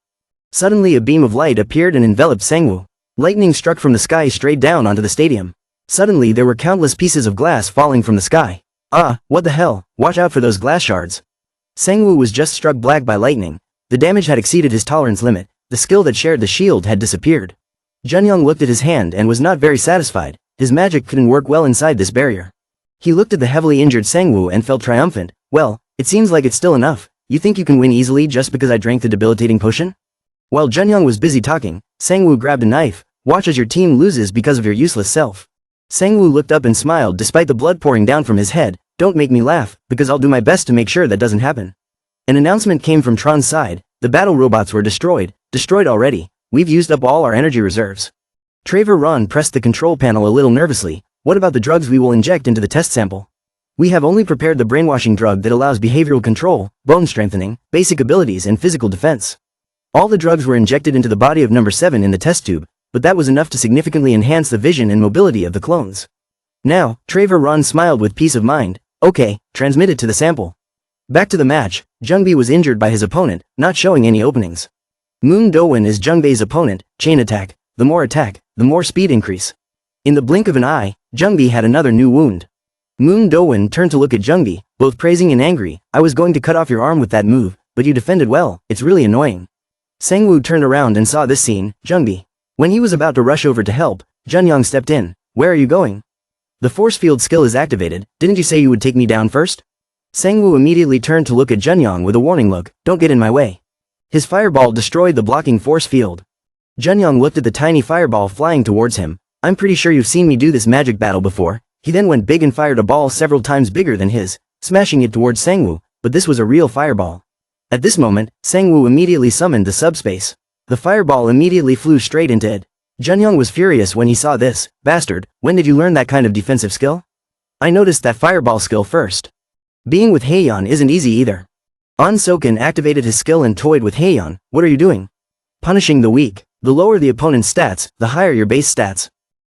Suddenly a beam of light appeared and enveloped Sangwoo. Lightning struck from the sky straight down onto the stadium. Suddenly there were countless pieces of glass falling from the sky. "Ah, what the hell, watch out for those glass shards." Sangwoo was just struck black by lightning. The damage had exceeded his tolerance limit. The skill that shared the shield had disappeared. Junyang looked at his hand and was not very satisfied. His magic couldn't work well inside this barrier. He looked at the heavily injured Sangwoo and felt triumphant. "Well, it seems like it's still enough. You think you can win easily just because I drank the debilitating potion?" While Junyang was busy talking, Sangwoo grabbed a knife. "Watch as your team loses because of your useless self." Sangwoo looked up and smiled despite the blood pouring down from his head. "Don't make me laugh, because I'll do my best to make sure that doesn't happen." An announcement came from Tron's side. "The battle robots were destroyed. Destroyed already. We've used up all our energy reserves." Travor Ron pressed the control panel a little nervously. "What about the drugs we will inject into the test sample?" "We have only prepared the brainwashing drug that allows behavioral control, bone strengthening, basic abilities and physical defense. All the drugs were injected into the body of number 7 in the test tube, but that was enough to significantly enhance the vision and mobility of the clones." Now, Travor Ron smiled with peace of mind. "Okay, transmit it to the sample." Back to the match. Jungbi was injured by his opponent, not showing any openings. Moon Do-won is Jungbei's opponent. Chain attack. The more speed increase. In the blink of an eye, Jungbi had another new wound. Moon Do-won turned to look at Jungbi, both praising and angry. "I was going to cut off your arm with that move, but you defended well. It's really annoying." Sangwoo turned around and saw this scene. Jungbi. When he was about to rush over to help, Junyang stepped in. "Where are you going?" "The force field skill is activated. Didn't you say you would take me down first?" Sangwoo immediately turned to look at Junyang with a warning look. "Don't get in my way." His fireball destroyed the blocking force field. Junyang looked at the tiny fireball flying towards him. "I'm pretty sure you've seen me do this magic battle before." He then went big and fired a ball several times bigger than his, smashing it towards Sangwoo, but this was a real fireball. At this moment, Sangwoo immediately summoned the subspace. The fireball immediately flew straight into it. Junyang was furious when he saw this. "Bastard, when did you learn that kind of defensive skill?" "I noticed that fireball skill first." Being with Heian isn't easy either. An Soken activated his skill and toyed with Heian. "What are you doing?" "Punishing the weak. The lower the opponent's stats, the higher your base stats."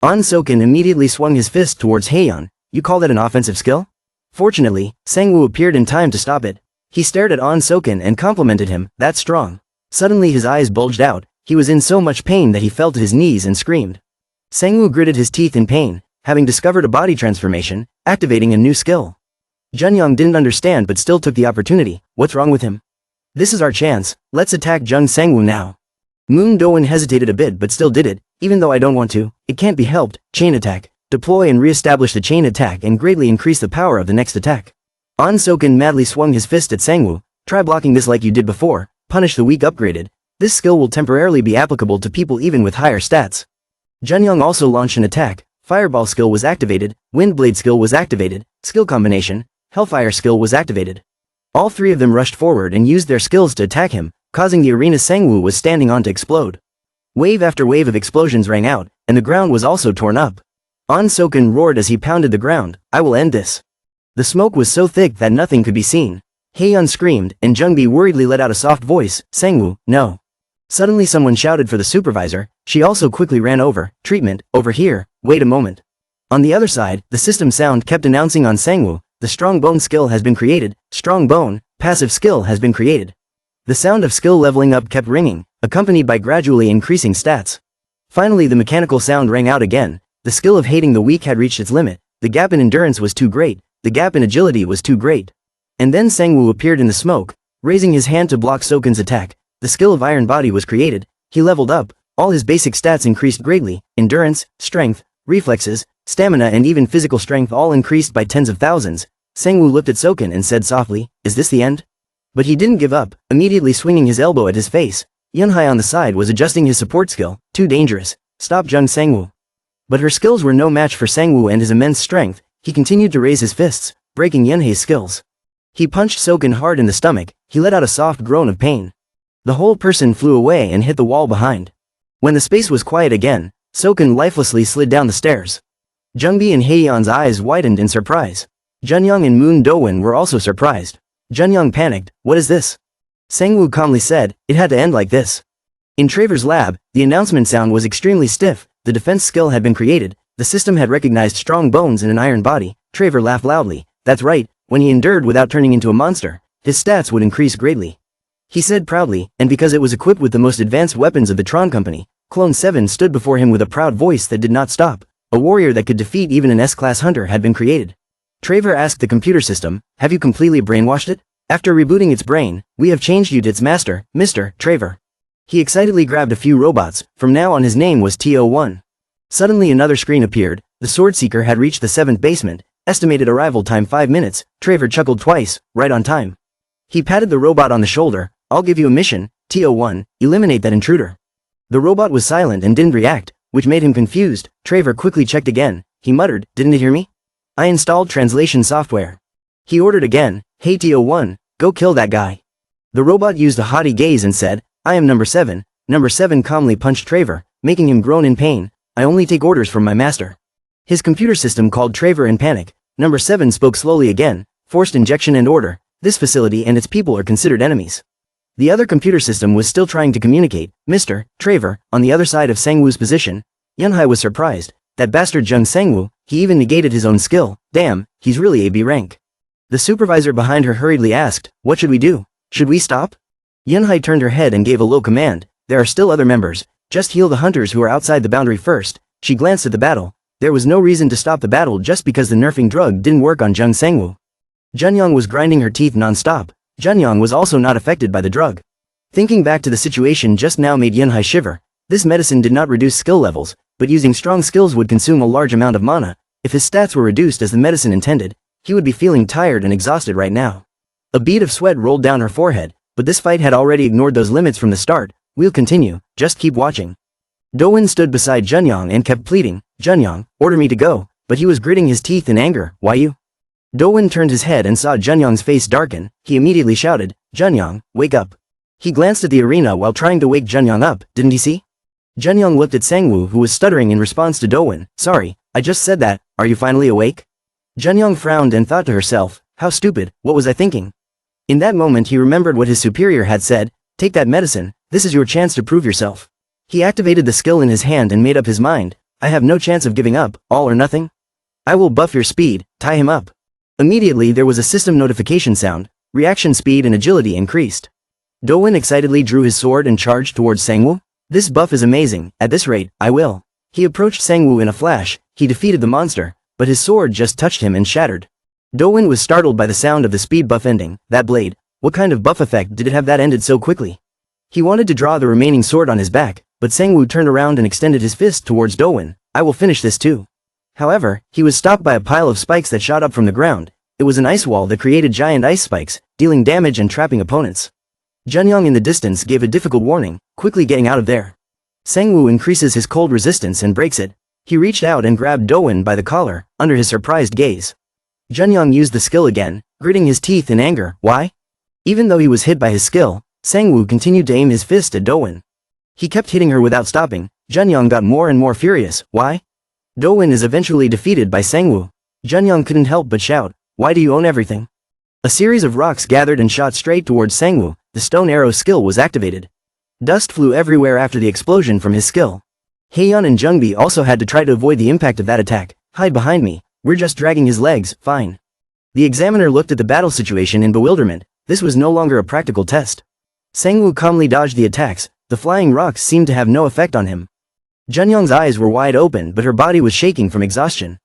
An Soken immediately swung his fist towards Heian. "You call that an offensive skill?" Fortunately, Sangwoo appeared in time to stop it. He stared at An Soken and complimented him. "That's strong." Suddenly his eyes bulged out. He was in so much pain that he fell to his knees and screamed. Sangwoo gritted his teeth in pain, having discovered a body transformation, activating a new skill. Junyoung didn't understand but still took the opportunity. What's wrong with him? This is our chance, let's attack Jung Sangwoo now. Moon Do-won hesitated a bit but still did it. Even though I don't want to, it can't be helped. Chain attack. Deploy and re-establish the chain attack and greatly increase the power of the next attack. An Soken madly swung his fist at Sangwoo. Try blocking this like you did before. Punish the weak upgraded. This skill will temporarily be applicable to people even with higher stats. Junyoung also launched an attack. Fireball skill was activated. Windblade skill was activated. Skill combination. Hellfire skill was activated. All three of them rushed forward and used their skills to attack him, causing the arena Sangwoo was standing on to explode. Wave after wave of explosions rang out, and the ground was also torn up. An Soken roared as he pounded the ground. I will end this. The smoke was so thick that nothing could be seen. Haeyeon screamed, and Jungbi worriedly let out a soft voice, Sangwoo, no. Suddenly someone shouted for the supervisor. She also quickly ran over. Treatment, over here, wait a moment. On the other side, the system sound kept announcing on Sangwoo, the strong bone skill has been created, strong bone, passive skill has been created. The sound of skill leveling up kept ringing, accompanied by gradually increasing stats. Finally the mechanical sound rang out again. The skill of hating the weak had reached its limit. The gap in endurance was too great. The gap in agility was too great. And then Sangwoo appeared in the smoke, raising his hand to block Soken's attack. The skill of Iron Body was created. He leveled up. All his basic stats increased greatly. Endurance, strength, reflexes, stamina and even physical strength all increased by tens of thousands. Sangwoo looked at Soken and said softly, is this the end? But he didn't give up, immediately swinging his elbow at his face. Yunhai on the side was adjusting his support skill. Too dangerous. Stop Jung Sangwoo. But her skills were no match for Sangwoo and his immense strength. He continued to raise his fists, breaking Yunhai's skills. He punched Soken hard in the stomach. He let out a soft groan of pain. The whole person flew away and hit the wall behind. When the space was quiet again, Soken lifelessly slid down the stairs. Jungbi and Haeyeon's eyes widened in surprise. Junyoung and Moon Do-won were also surprised. Junyoung panicked, what is this? Sangwoo calmly said, it had to end like this. In Traver's lab, the announcement sound was extremely stiff. The defense skill had been created. The system had recognized strong bones in an iron body. Traver laughed loudly. That's right, when he endured without turning into a monster, his stats would increase greatly. He said proudly, and because it was equipped with the most advanced weapons of the Tron Company, Clone 7 stood before him with a proud voice that did not stop. A warrior that could defeat even an S-class hunter had been created. Traver asked the computer system, have you completely brainwashed it? After rebooting its brain, we have changed you to its master, Mr. Traver. He excitedly grabbed a few robots. From now on his name was T01. Suddenly another screen appeared. The sword seeker had reached the 7th basement. Estimated arrival time 5 minutes. Traver chuckled twice, right on time. He patted the robot on the shoulder. I'll give you a mission, T01, eliminate that intruder. The robot was silent and didn't react, which made him confused. Traver quickly checked again. He muttered, didn't it hear me? I installed translation software. He ordered again, hey T01, go kill that guy. The robot used a haughty gaze and said, I am number 7. Number 7 calmly punched Traver, making him groan in pain. I only take orders from my master. His computer system called Traver in panic. Number 7 spoke slowly again, forced injection and order. This facility and its people are considered enemies. The other computer system was still trying to communicate. Mr. Traver, on the other side of Sangwoo's position. Yunhai was surprised. That bastard Jung Sangwoo, he even negated his own skill. Damn, he's really a B rank. The supervisor behind her hurriedly asked, what should we do? Should we stop? Yunhai turned her head and gave a low command. There are still other members. Just heal the hunters who are outside the boundary first. She glanced at the battle. There was no reason to stop the battle just because the nerfing drug didn't work on Jung Sangwoo. Junyoung was grinding her teeth non-stop. Junyoung was also not affected by the drug. Thinking back to the situation just now made Yunhai shiver. This medicine did not reduce skill levels, but using strong skills would consume a large amount of mana. If his stats were reduced as the medicine intended, he would be feeling tired and exhausted right now. A bead of sweat rolled down her forehead, but this fight had already ignored those limits from the start. We'll continue, just keep watching. Do-won stood beside Junyoung and kept pleading, Junyoung, order me to go, but he was gritting his teeth in anger. Why you? Do-won turned his head and saw Junyoung's face darken. He immediately shouted, Junyoung, wake up. He glanced at the arena while trying to wake Junyoung up, didn't he see? Junyoung looked at Sangwoo who was stuttering in response to Do-won. Sorry, I just said that, are you finally awake? Junyoung frowned and thought to herself, how stupid, what was I thinking? In that moment he remembered what his superior had said, take that medicine, this is your chance to prove yourself. He activated the skill in his hand and made up his mind, I have no chance of giving up, all or nothing. I will buff your speed, tie him up. Immediately there was a system notification sound, reaction speed and agility increased. Do-won excitedly drew his sword and charged towards Sangwoo. This buff is amazing, at this rate, I will. He approached Sangwoo in a flash, he defeated the monster, but his sword just touched him and shattered. Dowen was startled by the sound of the speed buff ending. That blade, what kind of buff effect did it have that ended so quickly? He wanted to draw the remaining sword on his back, but Sangwoo turned around and extended his fist towards Dowen. I will finish this too. However, he was stopped by a pile of spikes that shot up from the ground. It was an ice wall that created giant ice spikes, dealing damage and trapping opponents. Junyong in the distance gave a difficult warning, quickly getting out of there. Sangwoo increases his cold resistance and breaks it. He reached out and grabbed Dowen by the collar, under his surprised gaze. Junyong used the skill again, gritting his teeth in anger. Why? Even though he was hit by his skill, Sangwoo continued to aim his fist at Dowen. He kept hitting her without stopping. Junyong got more and more furious. Why? Dowen is eventually defeated by Sangwoo. Junyong couldn't help but shout, why do you own everything? A series of rocks gathered and shot straight towards Sangwoo. The stone arrow skill was activated. Dust flew everywhere after the explosion from his skill. Haeyeon and Jungbi also had to try to avoid the impact of that attack. Hide behind me, we're just dragging his legs, fine. The examiner looked at the battle situation in bewilderment. This was no longer a practical test. Sangwoo calmly dodged the attacks. The flying rocks seemed to have no effect on him. Junyong's eyes were wide open but her body was shaking from exhaustion.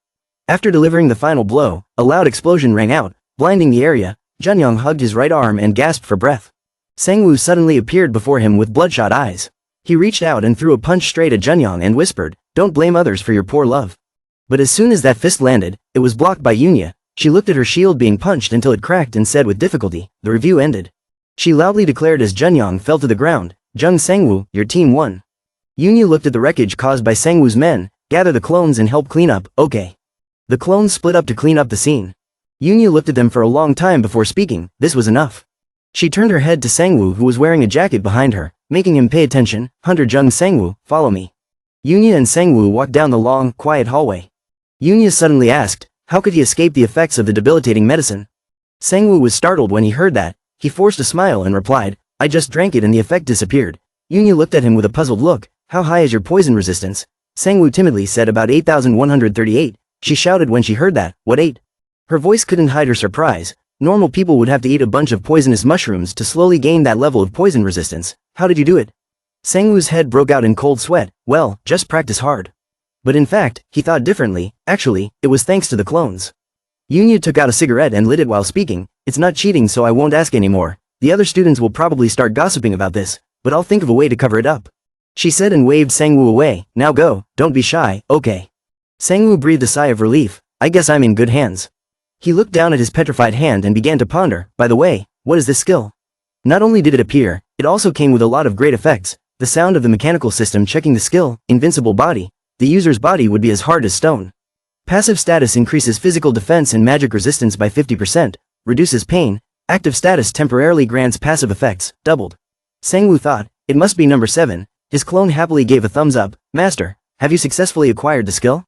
After delivering the final blow, a loud explosion rang out, blinding the area. Junyong hugged his right arm and gasped for breath. Sangwoo suddenly appeared before him with bloodshot eyes. He reached out and threw a punch straight at Junyong and whispered, don't blame others for your poor love. But as soon as that fist landed, it was blocked by Yunya. She looked at her shield being punched until it cracked and said with difficulty, the review ended. She loudly declared as Junyong fell to the ground, Jung Sangwoo, your team won. Yunya looked at the wreckage caused by Sangwoo's men, gather the clones and help clean up, okay. The clones split up to clean up the scene. Yunya looked at them for a long time before speaking, this was enough. She turned her head to Sangwoo who was wearing a jacket behind her, making him pay attention. Hunter Jung Sangwoo, follow me. Yunya and Sangwoo walked down the long, quiet hallway. Yunya suddenly asked, how could he escape the effects of the debilitating medicine? Sangwoo was startled when he heard that. He forced a smile and replied, I just drank it and the effect disappeared. Yunya looked at him with a puzzled look. How high is your poison resistance? Sangwoo timidly said about 8,138. She shouted when she heard that, what 8? Her voice couldn't hide her surprise. Normal people would have to eat a bunch of poisonous mushrooms to slowly gain that level of poison resistance. How did you do it? Sangwoo's head broke out in cold sweat. Well, just practice hard. But in fact, he thought differently. Actually, it was thanks to the clones. Yunya took out a cigarette and lit it while speaking. It's not cheating so I won't ask anymore. The other students will probably start gossiping about this, but I'll think of a way to cover it up. She said and waved Sangwoo away. Now go, don't be shy, okay. Sangwoo breathed a sigh of relief. I guess I'm in good hands. He looked down at his petrified hand and began to ponder. By the way, what is this skill? Not only did it appear, it also came with a lot of great effects. The sound of the mechanical system checking the skill, invincible body. The user's body would be as hard as stone. Passive status increases physical defense and magic resistance by 50%, reduces pain. Active status temporarily grants passive effects, doubled. Sangwoo thought, it must be number 7. His clone happily gave a thumbs up. Master, have you successfully acquired the skill?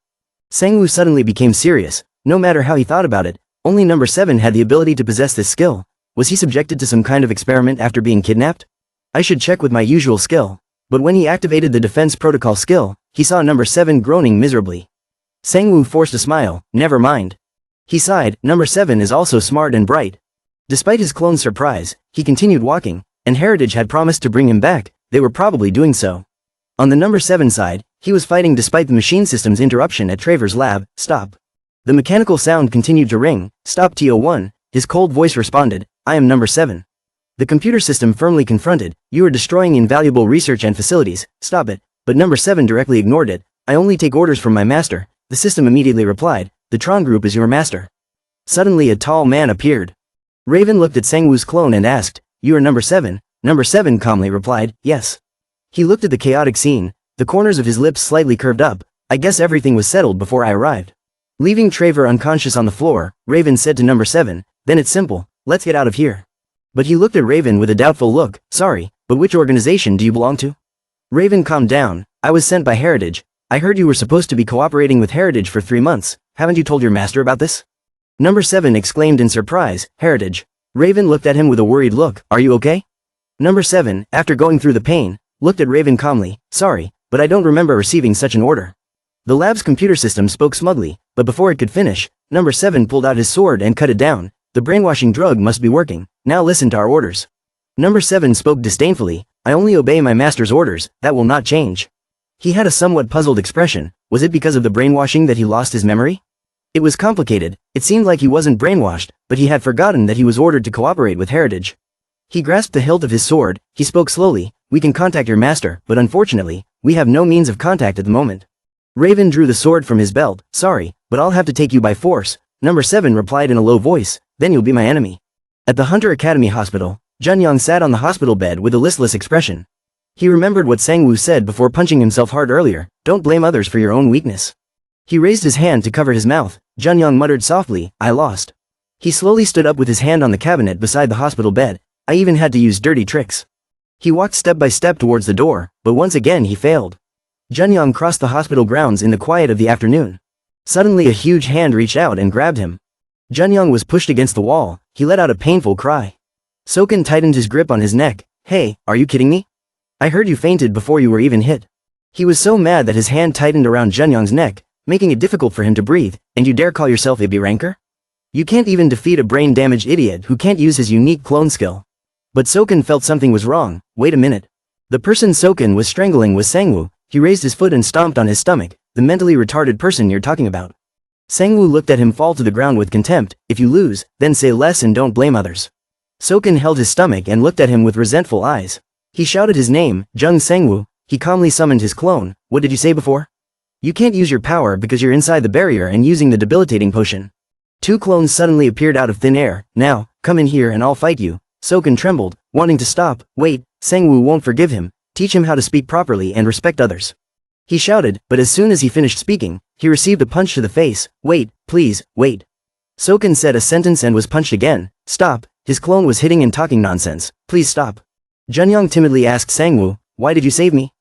Sangwoo suddenly became serious. No matter how he thought about it, only number 7 had the ability to possess this skill. Was he subjected to some kind of experiment after being kidnapped? I should check with my usual skill. But when he activated the defense protocol skill, he saw number 7 groaning miserably. Sangwoo forced a smile. Never mind. He sighed. Number 7 is also smart and bright. Despite his clone's surprise, he continued walking, and Heritage had promised to bring him back. They were probably doing so. On the number 7 side, he was fighting despite the machine system's interruption at Traver's lab. Stop. The mechanical sound continued to ring. Stop TO1, his cold voice responded. I am number 7. The computer system firmly confronted. You are destroying invaluable research and facilities. Stop it. But number 7 directly ignored it. I only take orders from my master. The system immediately replied. The Tron Group is your master. Suddenly a tall man appeared. Raven looked at Sangwoo's clone and asked, you are number 7? Number 7 calmly replied, yes. He looked at the chaotic scene. The corners of his lips slightly curved up. I guess everything was settled before I arrived. Leaving Traver unconscious on the floor, Raven said to number 7, then it's simple, let's get out of here. But he looked at Raven with a doubtful look. Sorry, but which organization do you belong to? Raven calmed down. I was sent by Heritage. I heard you were supposed to be cooperating with Heritage for 3 months. Haven't you told your master about this? Number 7 exclaimed in surprise. Heritage. Raven looked at him with a worried look. Are you okay? Number 7, after going through the pain, looked at Raven calmly. Sorry, but I don't remember receiving such an order. The lab's computer system spoke smugly, but before it could finish, number 7 pulled out his sword and cut it down. The brainwashing drug must be working. Now listen to our orders. Number 7 spoke disdainfully. I only obey my master's orders. That will not change. He had a somewhat puzzled expression. Was it because of the brainwashing that he lost his memory? It was complicated. It seemed like he wasn't brainwashed, but he had forgotten that he was ordered to cooperate with Heritage. He grasped the hilt of his sword. He spoke slowly. We can contact your master, but unfortunately, we have no means of contact at the moment. Raven drew the sword from his belt. Sorry, but I'll have to take you by force. Number 7 replied in a low voice. Then you'll be my enemy. At the Hunter Academy hospital, Junyang sat on the hospital bed with a listless expression. He remembered what Sangwoo said before punching himself hard earlier. Don't blame others for your own weakness. He raised his hand to cover his mouth. Junyang muttered softly, I lost. He slowly stood up with his hand on the cabinet beside the hospital bed. I even had to use dirty tricks. He walked step by step towards the door, but once again he failed. Junyang crossed the hospital grounds in the quiet of the afternoon. Suddenly a huge hand reached out and grabbed him. Junyang was pushed against the wall. He let out a painful cry. Soken tightened his grip on his neck. Hey, are you kidding me? I heard you fainted before you were even hit. He was so mad that his hand tightened around Junyang's neck, making it difficult for him to breathe. And you dare call yourself a B-ranker? You can't even defeat a brain-damaged idiot who can't use his unique clone skill. But Soken felt something was wrong. Wait a minute. The person Soken was strangling was Sangwoo. He raised his foot and stomped on his stomach. The mentally retarded person you're talking about. Sangwoo looked at him fall to the ground with contempt. If you lose, then say less and don't blame others. Soken held his stomach and looked at him with resentful eyes. He shouted his name, Jung Sangwoo. He calmly summoned his clone. What did you say before? You can't use your power because you're inside the barrier and using the debilitating potion. 2 clones suddenly appeared out of thin air. Now, come in here and I'll fight you. Soken trembled, wanting to stop. Wait, Sangwoo won't forgive him. Teach him how to speak properly and respect others. He shouted, but as soon as he finished speaking, he received a punch to the face. Wait, please, wait. Soken said a sentence and was punched again. Stop, his clone was hitting and talking nonsense. Please stop. Junyang timidly asked Sangwoo, why did you save me?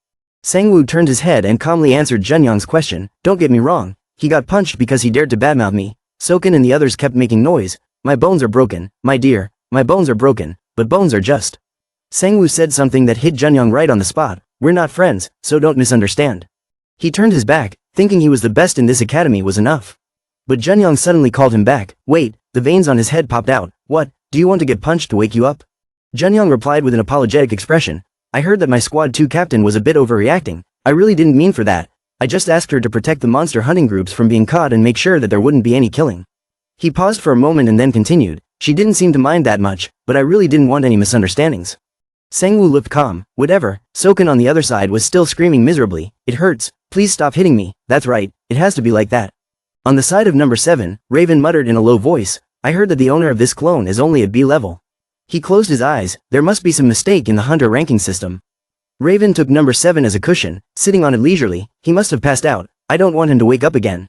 Sangwoo turned his head and calmly answered Junyang's question. Don't get me wrong, he got punched because he dared to badmouth me. Soken and the others kept making noise. My bones are broken, my dear, my bones are broken, but bones are just. Sangwoo said something that hit Junyang right on the spot. We're not friends, so don't misunderstand. He turned his back, thinking he was the best in this academy was enough. But Junyang suddenly called him back. Wait, the veins on his head popped out. What, do you want to get punched to wake you up? Junyang replied with an apologetic expression. I heard that my squad 2 captain was a bit overreacting. I really didn't mean for that. I just asked her to protect the monster hunting groups from being caught and make sure that there wouldn't be any killing. He paused for a moment and then continued. She didn't seem to mind that much, but I really didn't want any misunderstandings. Sangwoo looked calm. Whatever. Soken on the other side was still screaming miserably. It hurts. Please stop hitting me. That's right. It has to be like that. On the side of number 7, Raven muttered in a low voice. I heard that the owner of this clone is only at B level. He closed his eyes. There must be some mistake in the hunter ranking system. Raven took number 7 as a cushion, sitting on it leisurely. He must have passed out. I don't want him to wake up again.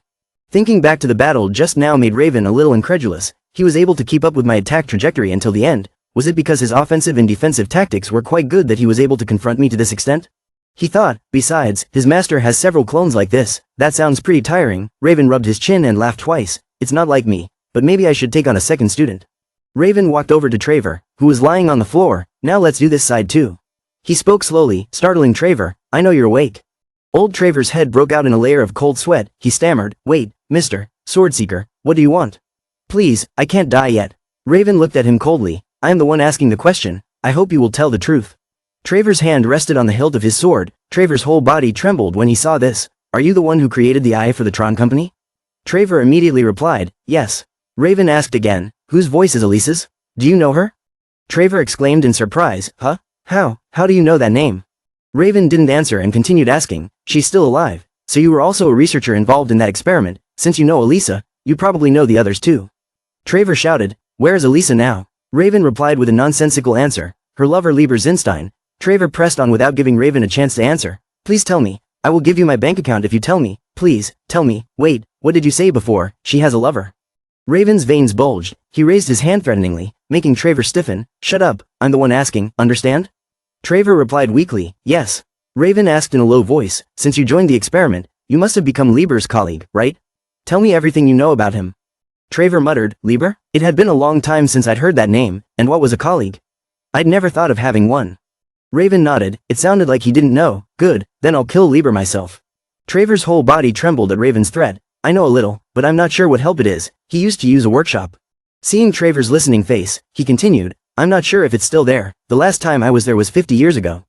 Thinking back to the battle just now made Raven a little incredulous. He was able to keep up with my attack trajectory until the end. Was it because his offensive and defensive tactics were quite good that he was able to confront me to this extent? He thought. Besides, his master has several clones like this. That sounds pretty tiring. Raven rubbed his chin and laughed twice. It's not like me, but maybe I should take on a second student. Raven walked over to Travor, who was lying on the floor. Now let's do this side too. He spoke slowly, startling Travor. I know you're awake. Old Travor's head broke out in a layer of cold sweat. He stammered. Wait, Mr. Swordseeker, what do you want? Please, I can't die yet. Raven looked at him coldly. I am the one asking the question. I hope you will tell the truth. Travor's hand rested on the hilt of his sword. Travor's whole body trembled when he saw this. Are you the one who created the eye for the Tron Company? Travor immediately replied, yes. Raven asked again, whose voice is Elisa's? Do you know her? Travor exclaimed in surprise, huh? How do you know that name? Raven didn't answer and continued asking, she's still alive, so you were also a researcher involved in that experiment. Since you know Elisa, you probably know the others too. Travor shouted, where is Elisa now? Raven replied with a nonsensical answer, her lover Lieber Zinstein. Travor pressed on without giving Raven a chance to answer. Please tell me. I will give you my bank account if you tell me. Please, tell me. Wait, what did you say before? She has a lover. Raven's veins bulged. He raised his hand threateningly, making Travor stiffen. Shut up, I'm the one asking, understand? Travor replied weakly, yes. Raven asked in a low voice, since you joined the experiment, you must have become Lieber's colleague, right? Tell me everything you know about him. Travor muttered, Lieber? It had been a long time since I'd heard that name, and what was a colleague? I'd never thought of having one. Raven nodded. It sounded like he didn't know. Good, then I'll kill Lieber myself. Travor's whole body trembled at Raven's threat. I know a little, but I'm not sure what help it is. He used to use a workshop. Seeing Travor's listening face, he continued, I'm not sure if it's still there. The last time I was there was 50 years ago.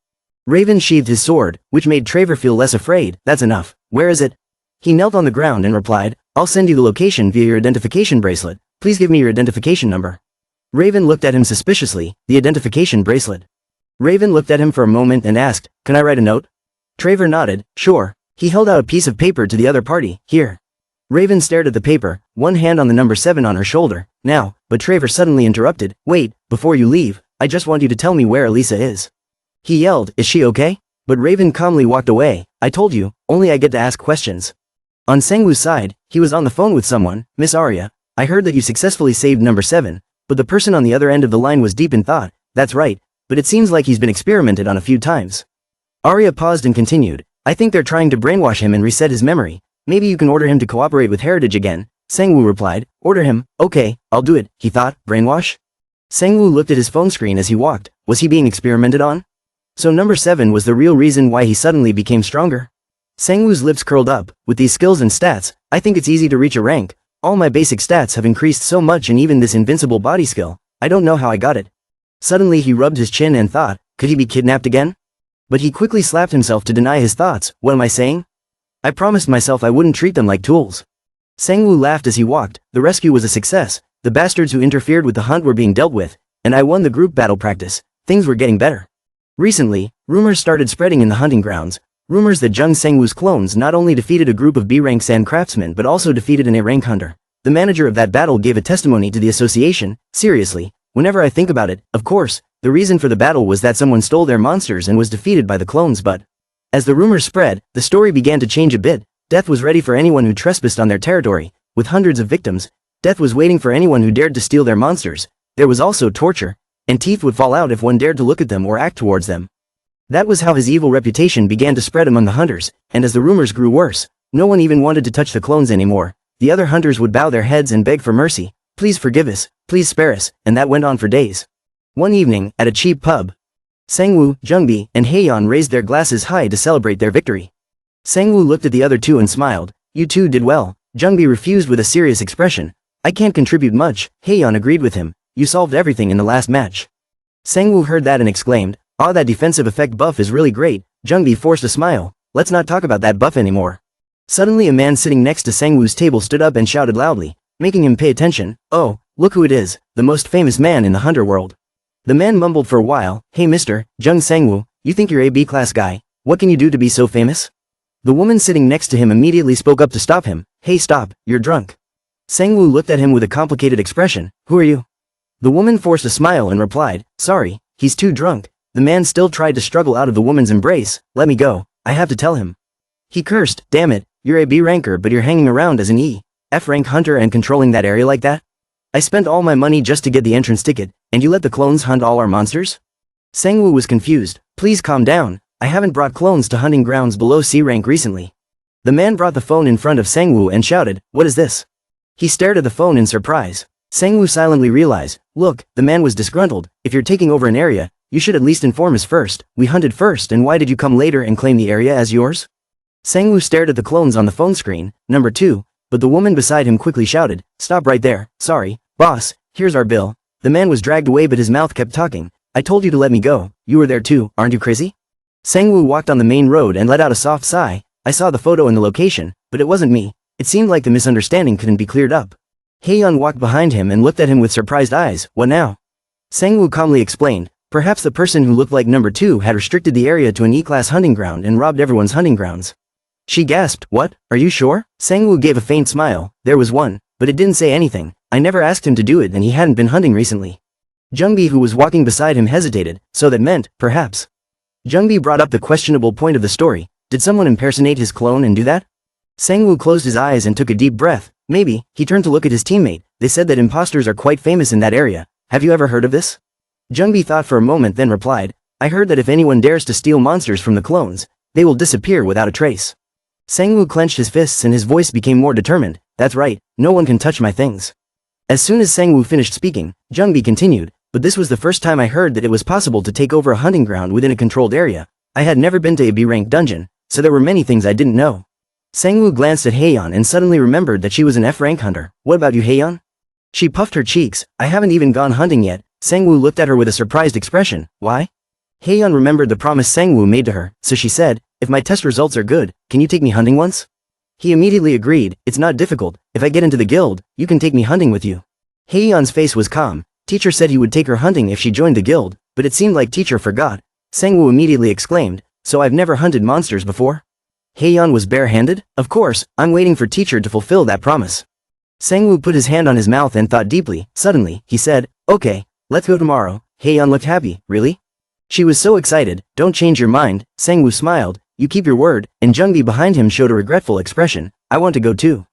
Raven sheathed his sword, which made Travor feel less afraid. That's enough. Where is it? He knelt on the ground and replied, I'll send you the location via your identification bracelet. Please give me your identification number. Raven looked at him suspiciously. The identification bracelet. Raven looked at him for a moment and asked, "Can I write a note?" Travor nodded, "Sure." He held out a piece of paper to the other party. "Here." Raven stared at the paper, one hand on the number 7 on her shoulder. "Now," but Travor suddenly interrupted, "Wait, before you leave, I just want you to tell me where Elisa is." He yelled, "Is she okay?" But Raven calmly walked away. "I told you, only I get to ask questions." On Sangwoo's side, he was on the phone with someone. "Miss Arya, I heard that you successfully saved number 7, but the person on the other end of the line was deep in thought." "That's right, but it seems like he's been experimented on a few times." Arya paused and continued, "I think they're trying to brainwash him and reset his memory. Maybe you can order him to cooperate with Heritage again." Sangwoo replied, "Order him, okay, I'll do it." He thought, brainwash? Sangwoo looked at his phone screen as he walked. Was he being experimented on? So number 7 was the real reason why he suddenly became stronger? Sangwoo's lips curled up. "With these skills and stats, I think it's easy to reach a rank. All my basic stats have increased so much, and even this invincible body skill, I don't know how I got it." Suddenly he rubbed his chin and thought, could he be kidnapped again? But he quickly slapped himself to deny his thoughts. "What am I saying? I promised myself I wouldn't treat them like tools." Sangwoo laughed as he walked. "The rescue was a success. The bastards who interfered with the hunt were being dealt with, and I won the group battle practice. Things were getting better." Recently, rumors started spreading in the hunting grounds. Rumors that Jung Sangwoo's clones not only defeated a group of B-rank sand craftsmen but also defeated an A-rank hunter. The manager of that battle gave a testimony to the association. "Seriously, whenever I think about it, of course, the reason for the battle was that someone stole their monsters and was defeated by the clones, but..." As the rumors spread, the story began to change a bit. Death was ready for anyone who trespassed on their territory. With hundreds of victims, death was waiting for anyone who dared to steal their monsters. There was also torture, and teeth would fall out if one dared to look at them or act towards them. That was how his evil reputation began to spread among the hunters, and as the rumors grew worse, no one even wanted to touch the clones anymore. The other hunters would bow their heads and beg for mercy. "Please forgive us, please spare us," and that went on for days. One evening, at a cheap pub, Sangwoo, Jungbi, and Haeyeon raised their glasses high to celebrate their victory. Sangwoo looked at the other two and smiled. "You two did well." Jungbi refused with a serious expression. "I can't contribute much." Haeyeon agreed with him. "You solved everything in the last match." Sangwoo heard that and exclaimed, "Ah, that defensive effect buff is really great." Jungbi forced a smile. "Let's not talk about that buff anymore." Suddenly a man sitting next to Sangwoo's table stood up and shouted loudly, making him pay attention. "Oh, look who it is, the most famous man in the hunter world." The man mumbled for a while. "Hey Mr. Jung Sangwoo, you think you're a B-class guy? What can you do to be so famous?" The woman sitting next to him immediately spoke up to stop him. "Hey stop, you're drunk." Sangwoo looked at him with a complicated expression. "Who are you?" The woman forced a smile and replied, "Sorry, he's too drunk." The man still tried to struggle out of the woman's embrace. "Let me go, I have to tell him." He cursed, "Damn it, you're a B-ranker but you're hanging around as an E-F-rank hunter and controlling that area like that? I spent all my money just to get the entrance ticket, and you let the clones hunt all our monsters?" Sangwoo was confused. "Please calm down, I haven't brought clones to hunting grounds below C-rank recently." The man brought the phone in front of Sangwoo and shouted, "What is this?" He stared at the phone in surprise. Sangwoo silently realized, look, the man was disgruntled. "If you're taking over an area, you should at least inform us first. We hunted first, and why did you come later and claim the area as yours?" Sangwoo stared at the clones on the phone screen. "Number 2, but the woman beside him quickly shouted, "Stop right there, sorry, boss, here's our bill." The man was dragged away but his mouth kept talking. "I told you to let me go. You were there too, aren't you crazy?" Sangwoo walked on the main road and let out a soft sigh. "I saw the photo and the location, but it wasn't me." It seemed like the misunderstanding couldn't be cleared up. Haeyeon walked behind him and looked at him with surprised eyes. "What now?" Sangwoo calmly explained, "Perhaps the person who looked like number 2 had restricted the area to an E-class hunting ground and robbed everyone's hunting grounds." She gasped, "What? Are you sure?" Sangwoo gave a faint smile. "There was one, but it didn't say anything. I never asked him to do it and he hadn't been hunting recently." Jungbi, who was walking beside him, hesitated. "So that meant, perhaps." Jungbi brought up the questionable point of the story. Did someone impersonate his clone and do that? Sangwoo closed his eyes and took a deep breath. "Maybe." He turned to look at his teammate. "They said that imposters are quite famous in that area. Have you ever heard of this?" Jungbi thought for a moment then replied, "I heard that if anyone dares to steal monsters from the clones, they will disappear without a trace." Sangwoo clenched his fists and his voice became more determined. "That's right, no one can touch my things." As soon as Sangwoo finished speaking, Jungbi continued, "But this was the first time I heard that it was possible to take over a hunting ground within a controlled area. I had never been to a B-rank dungeon, so there were many things I didn't know." Sangwoo glanced at Haeyeon and suddenly remembered that she was an F-rank hunter. "What about you, Haeyeon?" She puffed her cheeks. "I haven't even gone hunting yet." Sangwoo looked at her with a surprised expression. "Why?" Haeyeon remembered the promise Sangwoo made to her, so she said, "If my test results are good, can you take me hunting once?" He immediately agreed, it's not difficult, if I get into the guild, you can take me hunting with you. Haeyeon's face was calm. Teacher said he would take her hunting if she joined the guild, but it seemed like teacher forgot. Sangwoo immediately exclaimed, so I've never hunted monsters before? Haeyeon was bare-handed? Of course, I'm waiting for teacher to fulfill that promise. Sangwoo put his hand on his mouth and thought deeply. Suddenly, he said, okay, let's go tomorrow. Haeyeon looked happy. Really? She was so excited. Don't change your mind. Sangwoo smiled. You keep your word, and Jungbi behind him showed a regretful expression. I want to go too.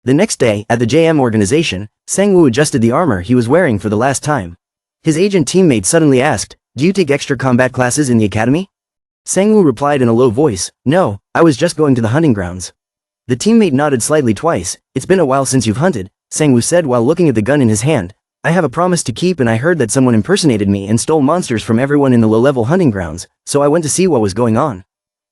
The next day, at the JM organization, Sangwoo adjusted the armor he was wearing for the last time. His agent teammate suddenly asked, do you take extra combat classes in the academy? Sangwoo replied in a low voice, no, I was just going to the hunting grounds. The teammate nodded slightly twice. It's been a while since you've hunted, Sangwoo said while looking at the gun in his hand. I have a promise to keep and I heard that someone impersonated me and stole monsters from everyone in the low-level hunting grounds, so I went to see what was going on.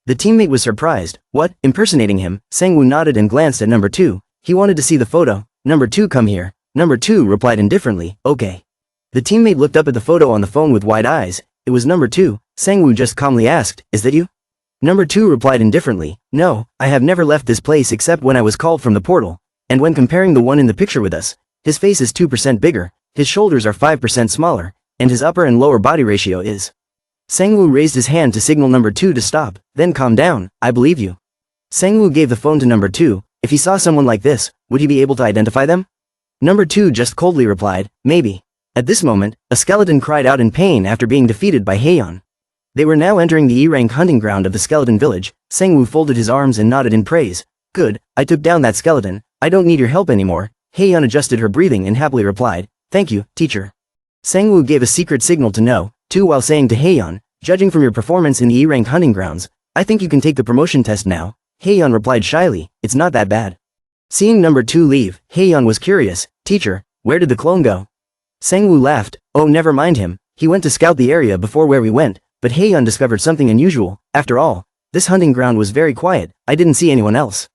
The teammate was surprised. What, impersonating him? Sangwoo nodded and glanced at number 2. He wanted to see the photo. Number 2, come here. Number 2 replied indifferently, okay. The teammate looked up at the photo on the phone with wide eyes. It was number 2. Sangwoo just calmly asked, is that you? Number 2 replied indifferently, no, I have never left this place except when I was called from the portal. And when comparing the one in the picture with us, his face is 2% bigger, his shoulders are 5% smaller, and his upper and lower body ratio is. Sangwoo raised his hand to signal number 2 to stop, then calm down, I believe you. Sangwoo gave the phone to number 2. If he saw someone like this, would he be able to identify them? Number 2 just coldly replied, maybe. At this moment, a skeleton cried out in pain after being defeated by Haeyeon. They were now entering the E-rank hunting ground of the skeleton village. Sangwoo folded his arms and nodded in praise. Good, I took down that skeleton, I don't need your help anymore. Haeyeon adjusted her breathing and happily replied, thank you, teacher. Sangwoo gave a secret signal to No. 2 while saying to Haeyeon, judging from your performance in the E-rank hunting grounds, I think you can take the promotion test now. Haeyeon replied shyly, it's not that bad. Seeing number 2 leave, Haeyeon was curious, teacher, where did the clone go? Sangwoo laughed, oh never mind him, he went to scout the area before where we went, but Haeyeon discovered something unusual. After all, this hunting ground was very quiet, I didn't see anyone else.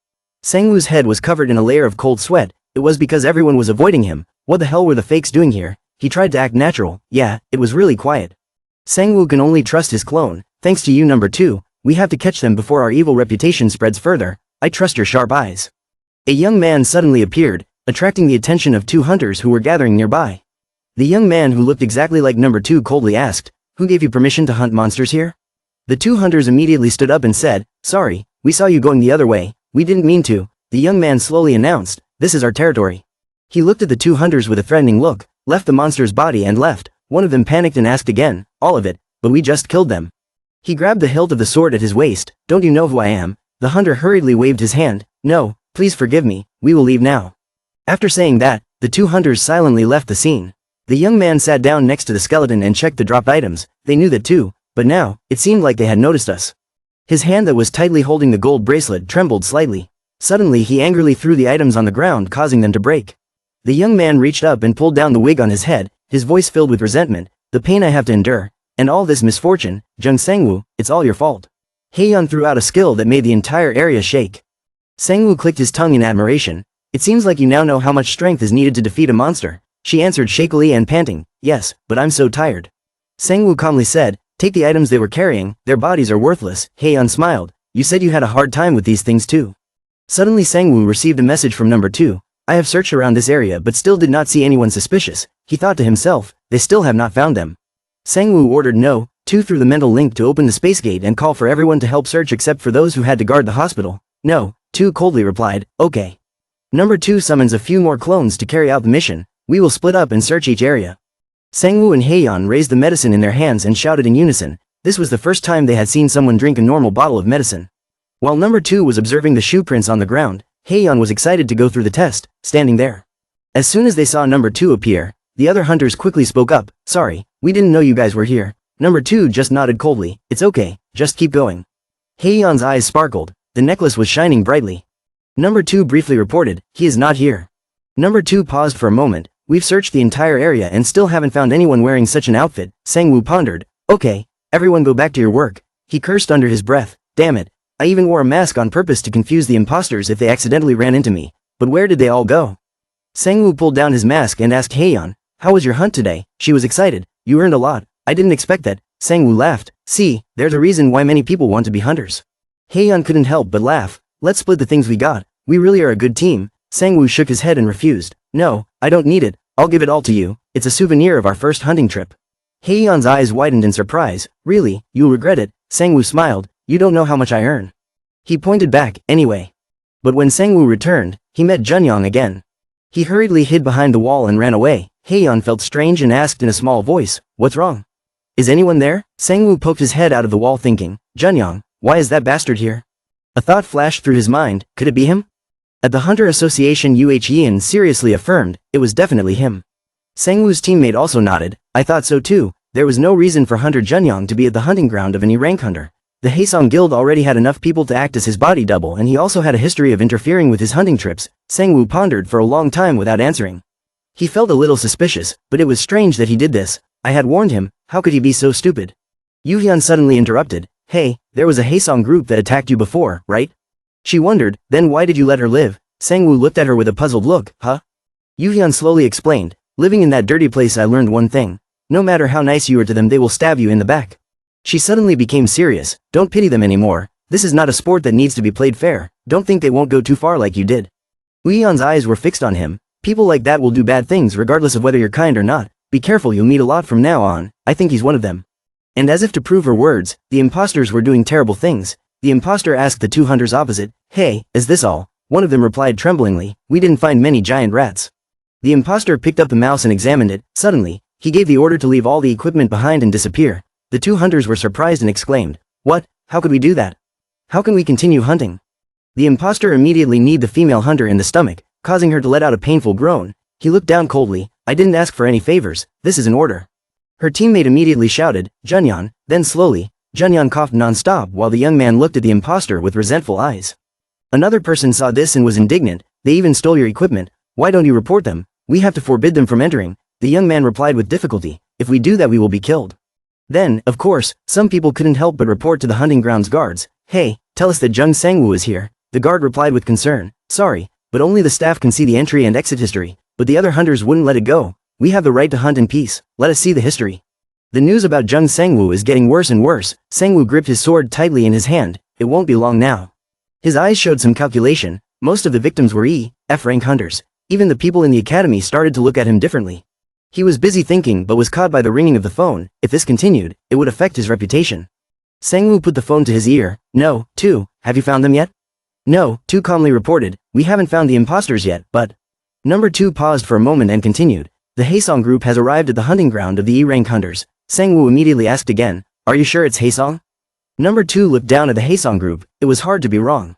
Sangwoo's head was covered in a layer of cold sweat. It was because everyone was avoiding him. What the hell were the fakes doing here? He tried to act natural. Yeah, it was really quiet. Sangwoo can only trust his clone. Thanks to you number 2, we have to catch them before our evil reputation spreads further. I trust your sharp eyes. A young man suddenly appeared, attracting the attention of 2 hunters who were gathering nearby. The young man who looked exactly like number 2 coldly asked, who gave you permission to hunt monsters here? The 2 hunters immediately stood up and said, sorry, we saw you going the other way, we didn't mean to. The young man slowly announced, this is our territory. He looked at the 2 hunters with a threatening look, left the monster's body and left. One of them panicked and asked again, all of it, but we just killed them. He grabbed the hilt of the sword at his waist, don't you know who I am? The hunter hurriedly waved his hand, no, please forgive me, we will leave now. After saying that, the 2 hunters silently left the scene. The young man sat down next to the skeleton and checked the dropped items. They knew that too, but now, it seemed like they had noticed us. His hand that was tightly holding the gold bracelet trembled slightly. Suddenly he angrily threw the items on the ground, causing them to break. The young man reached up and pulled down the wig on his head, his voice filled with resentment. The pain I have to endure, and all this misfortune, Jung Sangwoo, it's all your fault. Haeyeon threw out a skill that made the entire area shake. Sangwoo clicked his tongue in admiration. It seems like you now know how much strength is needed to defeat a monster. She answered shakily and panting, yes, but I'm so tired. Sangwoo calmly said, take the items they were carrying, their bodies are worthless. Haeyeon smiled, you said you had a hard time with these things too. Suddenly Sangwoo received a message from number 2. I have searched around this area but still did not see anyone suspicious. He thought to himself, they still have not found them. Sangwoo ordered No. 2 through the mental link to open the space gate and call for everyone to help search except for those who had to guard the hospital. No. 2 coldly replied, okay. Number 2 summons a few more clones to carry out the mission. We will split up and search each area. Sangwoo and Haeyeon raised the medicine in their hands and shouted in unison. This was the first time they had seen someone drink a normal bottle of medicine. While number 2 was observing the shoe prints on the ground, Haeyeon was excited to go through the test, standing there. As soon as they saw number 2 appear, the other hunters quickly spoke up, sorry, we didn't know you guys were here. Number 2 just nodded coldly, it's okay, just keep going. Haeyeon's eyes sparkled, the necklace was shining brightly. Number 2 briefly reported, he is not here. Number 2 paused for a moment, we've searched the entire area and still haven't found anyone wearing such an outfit. Sangwoo pondered, okay, everyone go back to your work. He cursed under his breath, damn it, I even wore a mask on purpose to confuse the imposters if they accidentally ran into me, but where did they all go? Sangwoo pulled down his mask and asked Haeyeon, how was your hunt today? She was excited, you earned a lot, I didn't expect that. Sangwoo laughed, see, there's a reason why many people want to be hunters. Haeyeon couldn't help but laugh, let's split the things we got, We really are a good team. Sangwoo shook his head and refused. No, I don't need it, I'll give it all to you, it's a souvenir of our first hunting trip. Haeyeon's eyes widened in surprise. Really, you'll regret it, Sangwoo smiled, you don't know how much I earn. He pointed back, anyway. But when Sangwoo returned, he met Junyoung again. He hurriedly hid behind the wall and ran away. Haeyeon felt strange and asked in a small voice, what's wrong? Is anyone there? Sangwoo poked his head out of the wall thinking, Junyoung, why is that bastard here? A thought flashed through his mind, could it be him? At the Hunter Association Yeon seriously affirmed, it was definitely him. Sangwoo's teammate also nodded, I thought so too, there was no reason for Hunter Junyoung to be at the hunting ground of an E-rank hunter. The Haesong Guild already had enough people to act as his body double and he also had a history of interfering with his hunting trips. Sangwoo pondered for a long time without answering. He felt a little suspicious, but it was strange that he did this. I had warned him, how could he be so stupid? Yuhyun suddenly interrupted, hey, there was a Haesong group that attacked you before, right? She wondered, then why did you let her live? Sangwoo looked at her with a puzzled look, huh? Yuhyun slowly explained, living in that dirty place I learned one thing. No matter how nice you are to them they will stab you in the back. She suddenly became serious, don't pity them anymore, this is not a sport that needs to be played fair, don't think they won't go too far like you did. Yuhyun's eyes were fixed on him, people like that will do bad things regardless of whether you're kind or not, be careful you'll meet a lot from now on, I think he's one of them. And as if to prove her words, the imposters were doing terrible things. The imposter asked the two hunters opposite, hey, is this all? One of them replied tremblingly, we didn't find many giant rats. The imposter picked up the mouse and examined it. Suddenly, he gave the order to leave all the equipment behind and disappear. The two hunters were surprised and exclaimed, what, how could we do that? How can we continue hunting? The imposter immediately kneed the female hunter in the stomach, causing her to let out a painful groan. He looked down coldly, I didn't ask for any favors, this is an order. Her teammate immediately shouted, Junyeon, then slowly, Junyeon coughed non-stop while the young man looked at the imposter with resentful eyes. Another person saw this and was indignant, they even stole your equipment, why don't you report them? We have to forbid them from entering. The young man replied with difficulty, if we do that we will be killed. Then, of course, some people couldn't help but report to the hunting grounds guards, hey, tell us that Jung Sangwoo is here. The guard replied with concern, sorry, but only the staff can see the entry and exit history, but the other hunters wouldn't let it go. We have the right to hunt in peace, let us see the history. The news about Jung Sangwoo is getting worse and worse. Sangwoo gripped his sword tightly in his hand, it won't be long now. His eyes showed some calculation, most of the victims were E.F. rank hunters. Even the people in the academy started to look at him differently. He was busy thinking but was caught by the ringing of the phone, if this continued, it would affect his reputation. Sangwoo put the phone to his ear, no, 2, have you found them yet? No, 2 calmly reported, we haven't found the imposters yet, but... Number 2 paused for a moment and continued, the Haesong group has arrived at the hunting ground of the E-rank hunters. Sangwoo immediately asked again, are you sure it's Haesong? Number 2 looked down at the Haesong group, it was hard to be wrong.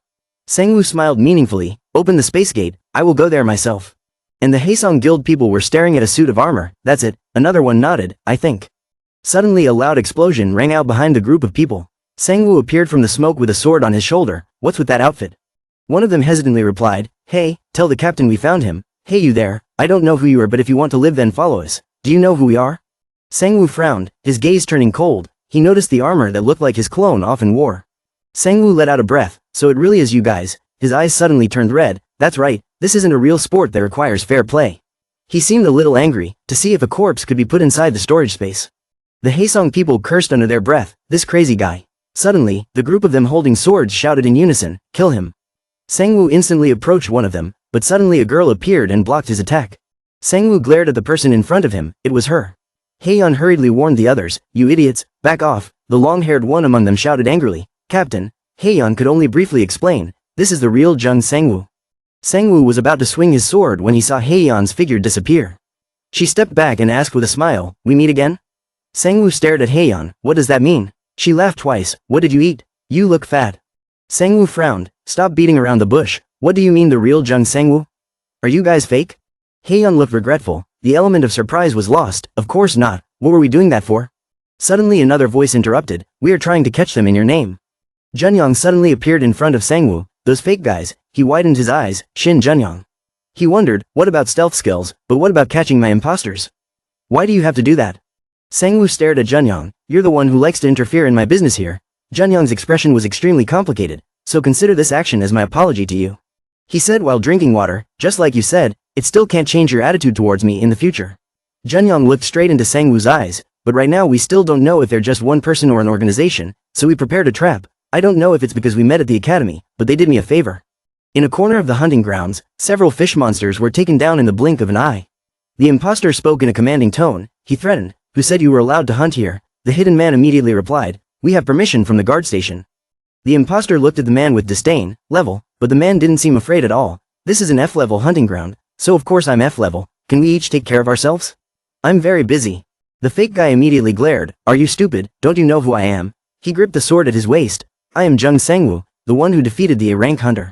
Sangwoo smiled meaningfully, open the space gate, I will go there myself. And the Haesong Guild people were staring at a suit of armor, that's it, another one nodded, I think. Suddenly a loud explosion rang out behind the group of people. Sangwoo appeared from the smoke with a sword on his shoulder, what's with that outfit? One of them hesitantly replied, hey, tell the captain we found him, hey you there, I don't know who you are but if you want to live then follow us, do you know who we are? Sangwoo frowned, his gaze turning cold, he noticed the armor that looked like his clone often wore. Sangwoo let out a breath, so it really is you guys, his eyes suddenly turned red, that's right, this isn't a real sport that requires fair play. He seemed a little angry, to see if a corpse could be put inside the storage space. The Haesong people cursed under their breath, this crazy guy. Suddenly, the group of them holding swords shouted in unison, kill him. Sangwoo instantly approached one of them, but suddenly a girl appeared and blocked his attack. Sangwoo glared at the person in front of him, it was her. Haeyeon hurriedly warned the others, you idiots, back off, the long-haired one among them shouted angrily, Captain. Haeyeon could only briefly explain, this is the real Jung Sangwoo. Sangwoo was about to swing his sword when he saw Haeyeon's figure disappear. She stepped back and asked with a smile, we meet again? Sangwoo stared at Haeyeon, what does that mean? She laughed twice, what did you eat? You look fat. Sangwoo frowned, stop beating around the bush, what do you mean the real Jung Sangwoo? Are you guys fake? Haeyeon looked regretful, the element of surprise was lost, of course not, what were we doing that for? Suddenly another voice interrupted, we are trying to catch them in your name. Junyoung suddenly appeared in front of Sangwoo, those fake guys, he widened his eyes, Shin Junyoung. He wondered, what about stealth skills, but what about catching my imposters? Why do you have to do that? Sangwoo stared at Junyoung, you're the one who likes to interfere in my business here. Junyoung's expression was extremely complicated, so consider this action as my apology to you. He said while drinking water, just like you said, it still can't change your attitude towards me in the future. Junyoung looked straight into Sangwoo's eyes, but right now we still don't know if they're just one person or an organization, so we prepared a trap. I don't know if it's because we met at the academy, but they did me a favor. In a corner of the hunting grounds, several fish monsters were taken down in the blink of an eye. The impostor spoke in a commanding tone. He threatened, "Who said you were allowed to hunt here?" The hidden man immediately replied, "We have permission from the guard station." The impostor looked at the man with disdain, level, but the man didn't seem afraid at all. "This is an F-level hunting ground, so of course I'm F-level. Can we each take care of ourselves? I'm very busy." The fake guy immediately glared, "Are you stupid? Don't you know who I am?" He gripped the sword at his waist. "I am Jung Sangwoo, the one who defeated the A-rank hunter."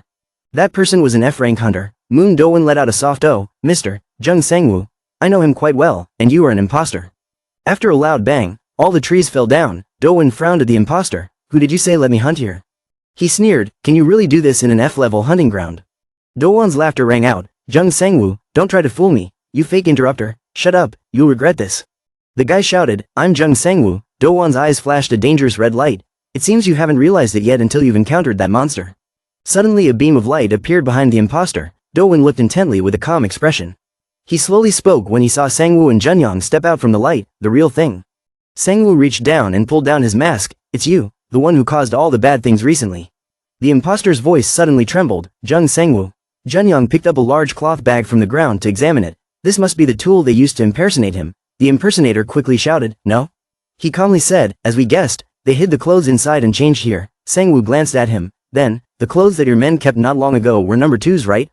That person was an F-rank hunter. Moon Do-won let out a soft "Oh, Mr. Jung Sangwoo. I know him quite well, and you are an imposter." After a loud bang, all the trees fell down. Do-won frowned at the imposter. "Who did you say let me hunt here?" He sneered, "Can you really do this in an F-level hunting ground?" Do-won's laughter rang out. "Jung Sangwoo, don't try to fool me, you fake interrupter. Shut up, you'll regret this." The guy shouted, "I'm Jung Sangwoo." Do-won's eyes flashed a dangerous red light. "It seems you haven't realized it yet until you've encountered that monster." Suddenly a beam of light appeared behind the imposter. Do-won looked intently with a calm expression. He slowly spoke when he saw Sangwoo and Junyang step out from the light, the real thing. Sangwoo reached down and pulled down his mask. "It's you, the one who caused all the bad things recently." The imposter's voice suddenly trembled. "Jung Sangwoo." Junyang picked up a large cloth bag from the ground to examine it. This must be the tool they used to impersonate him. The impersonator quickly shouted, "No?" He calmly said, "As we guessed, they hid the clothes inside and changed here." Sangwoo glanced at him. "Then, the clothes that your men kept not long ago were number 2's, right?"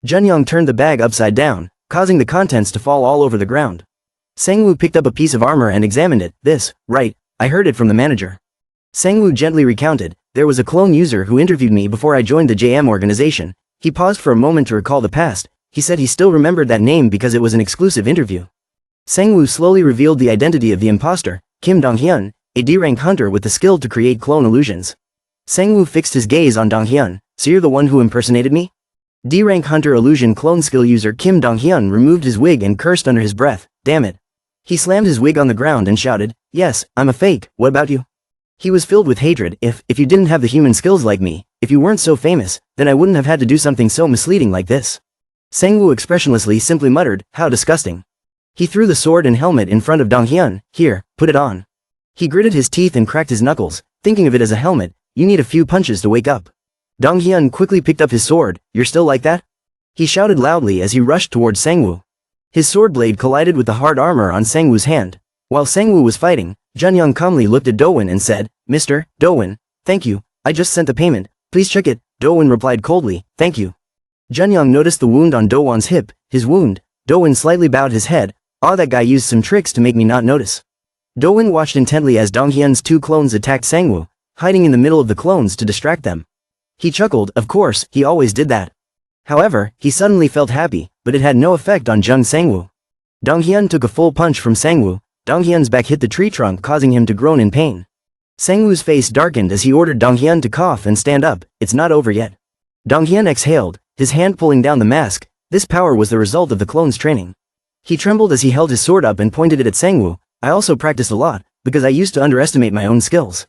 Junyang turned the bag upside down, causing the contents to fall all over the ground. Sangwoo picked up a piece of armor and examined it. "This, right, I heard it from the manager." Sangwoo gently recounted, "There was a clone user who interviewed me before I joined the JM organization." He paused for a moment to recall the past. He said he still remembered that name because it was an exclusive interview. Sangwoo slowly revealed the identity of the imposter, Kim Donghyun, a D-rank hunter with the skill to create clone illusions. Sangwoo fixed his gaze on Donghyun. "So you're the one who impersonated me?" D-rank hunter illusion clone skill user Kim Donghyun removed his wig and cursed under his breath, "Damn it." He slammed his wig on the ground and shouted, "Yes, I'm a fake, what about you?" He was filled with hatred. If you didn't have the human skills like me, if you weren't so famous, then I wouldn't have had to do something so misleading like this." Sangwoo expressionlessly simply muttered, "How disgusting." He threw the sword and helmet in front of Donghyun. "Here, put it on." He gritted his teeth and cracked his knuckles. Thinking of it as a helmet, you need a few punches to wake up. Donghyun quickly picked up his sword. "You're still like that?" He shouted loudly as he rushed towards Sangwoo. His sword blade collided with the hard armor on Sangwoo's hand. While Sangwoo was fighting, Junyang calmly looked at Do-won and said, "Mr. Do-won, thank you, I just sent the payment, please check it." Do-won replied coldly, "Thank you." Junyang noticed the wound on Do-won's hip. His wound. Do-won slightly bowed his head. "Ah, that guy used some tricks to make me not notice." Do-won watched intently as Donghyun's 2 clones attacked Sangwoo, hiding in the middle of the clones to distract them. He chuckled. Of course, he always did that. However, he suddenly felt happy, but it had no effect on Jung Sangwoo. Donghyun took a full punch from Sangwoo. Donghyun's back hit the tree trunk, causing him to groan in pain. Sangwoo's face darkened as he ordered Donghyun to cough and stand up. "It's not over yet." Donghyun exhaled, his hand pulling down the mask. This power was the result of the clone's training. He trembled as he held his sword up and pointed it at Sangwoo. "I also practiced a lot, because I used to underestimate my own skills."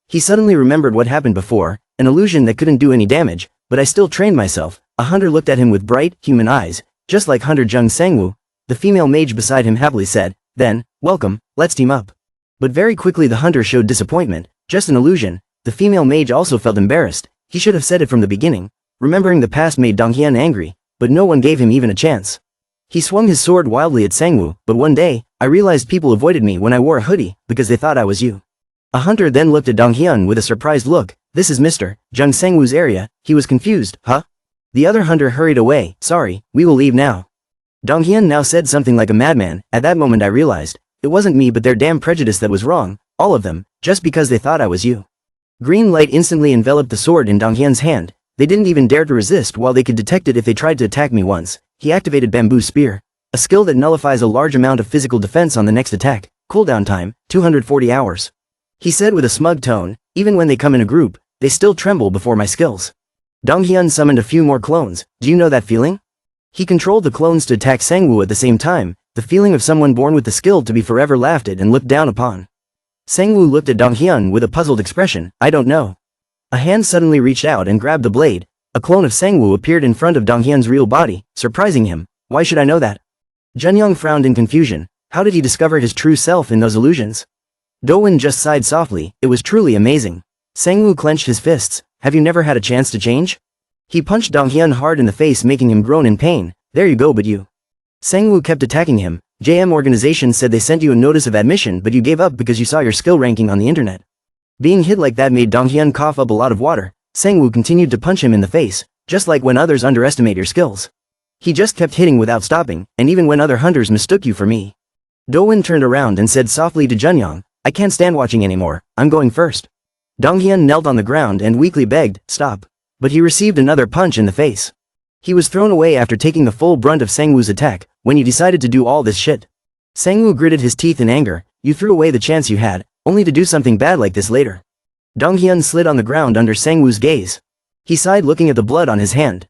He suddenly remembered what happened before, an illusion that couldn't do any damage, "but I still trained myself." A hunter looked at him with bright, human eyes, just like Hunter Jung Sangwoo. The female mage beside him happily said, "Then, welcome, let's team up." But very quickly the hunter showed disappointment. "Just an illusion." The female mage also felt embarrassed. He should have said it from the beginning. Remembering the past made Donghyun angry, but no one gave him even a chance. He swung his sword wildly at Sangwoo. "But one day, I realized people avoided me when I wore a hoodie, because they thought I was you." A hunter then looked at Donghyun with a surprised look. "This is Mr. Jung Sangwoo's area." He was confused. "Huh?" The other hunter hurried away. "Sorry, we will leave now." Donghyun now said something like a madman. "At that moment I realized, it wasn't me but their damn prejudice that was wrong, all of them, just because they thought I was you." Green light instantly enveloped the sword in Donghyun's hand. They didn't even dare to resist while they could detect it if they tried to attack me once. He activated Bamboo Spear, a skill that nullifies a large amount of physical defense on the next attack. Cooldown time, 240 hours. He said with a smug tone, "Even when they come in a group, they still tremble before my skills." Donghyun summoned a few more clones. "Do you know that feeling?" He controlled the clones to attack Sangwoo at the same time, the feeling of someone born with the skill to be forever laughed at and looked down upon. Sangwoo looked at Donghyun with a puzzled expression. "I don't know." A hand suddenly reached out and grabbed the blade. A clone of Sangwoo appeared in front of Donghyun's real body, surprising him. "Why should I know that?" Junyang frowned in confusion. How did he discover his true self in those illusions? Do-won just sighed softly. It was truly amazing. Sangwoo clenched his fists. "Have you never had a chance to change?" He punched Dong Hyun hard in the face, making him groan in pain. There you go, but you. Sang-woo kept attacking him. JM organization said they sent you a notice of admission, but you gave up because you saw your skill ranking on the internet. Being hit like that made Dong Hyun cough up a lot of water. Sang-woo continued to punch him in the face, just like when others underestimate your skills. He just kept hitting without stopping, and even when other hunters mistook you for me. Do-won turned around and said softly to Junyoung, I can't stand watching anymore, I'm going first. Dong Hyun knelt on the ground and weakly begged, stop. But he received another punch in the face. He was thrown away after taking the full brunt of Sang-woo's attack. When you decided to do all this shit. Sang-woo gritted his teeth in anger. You threw away the chance you had, only to do something bad like this later. Dong Hyun slid on the ground under Sang-woo's gaze. He sighed looking at the blood on his hand.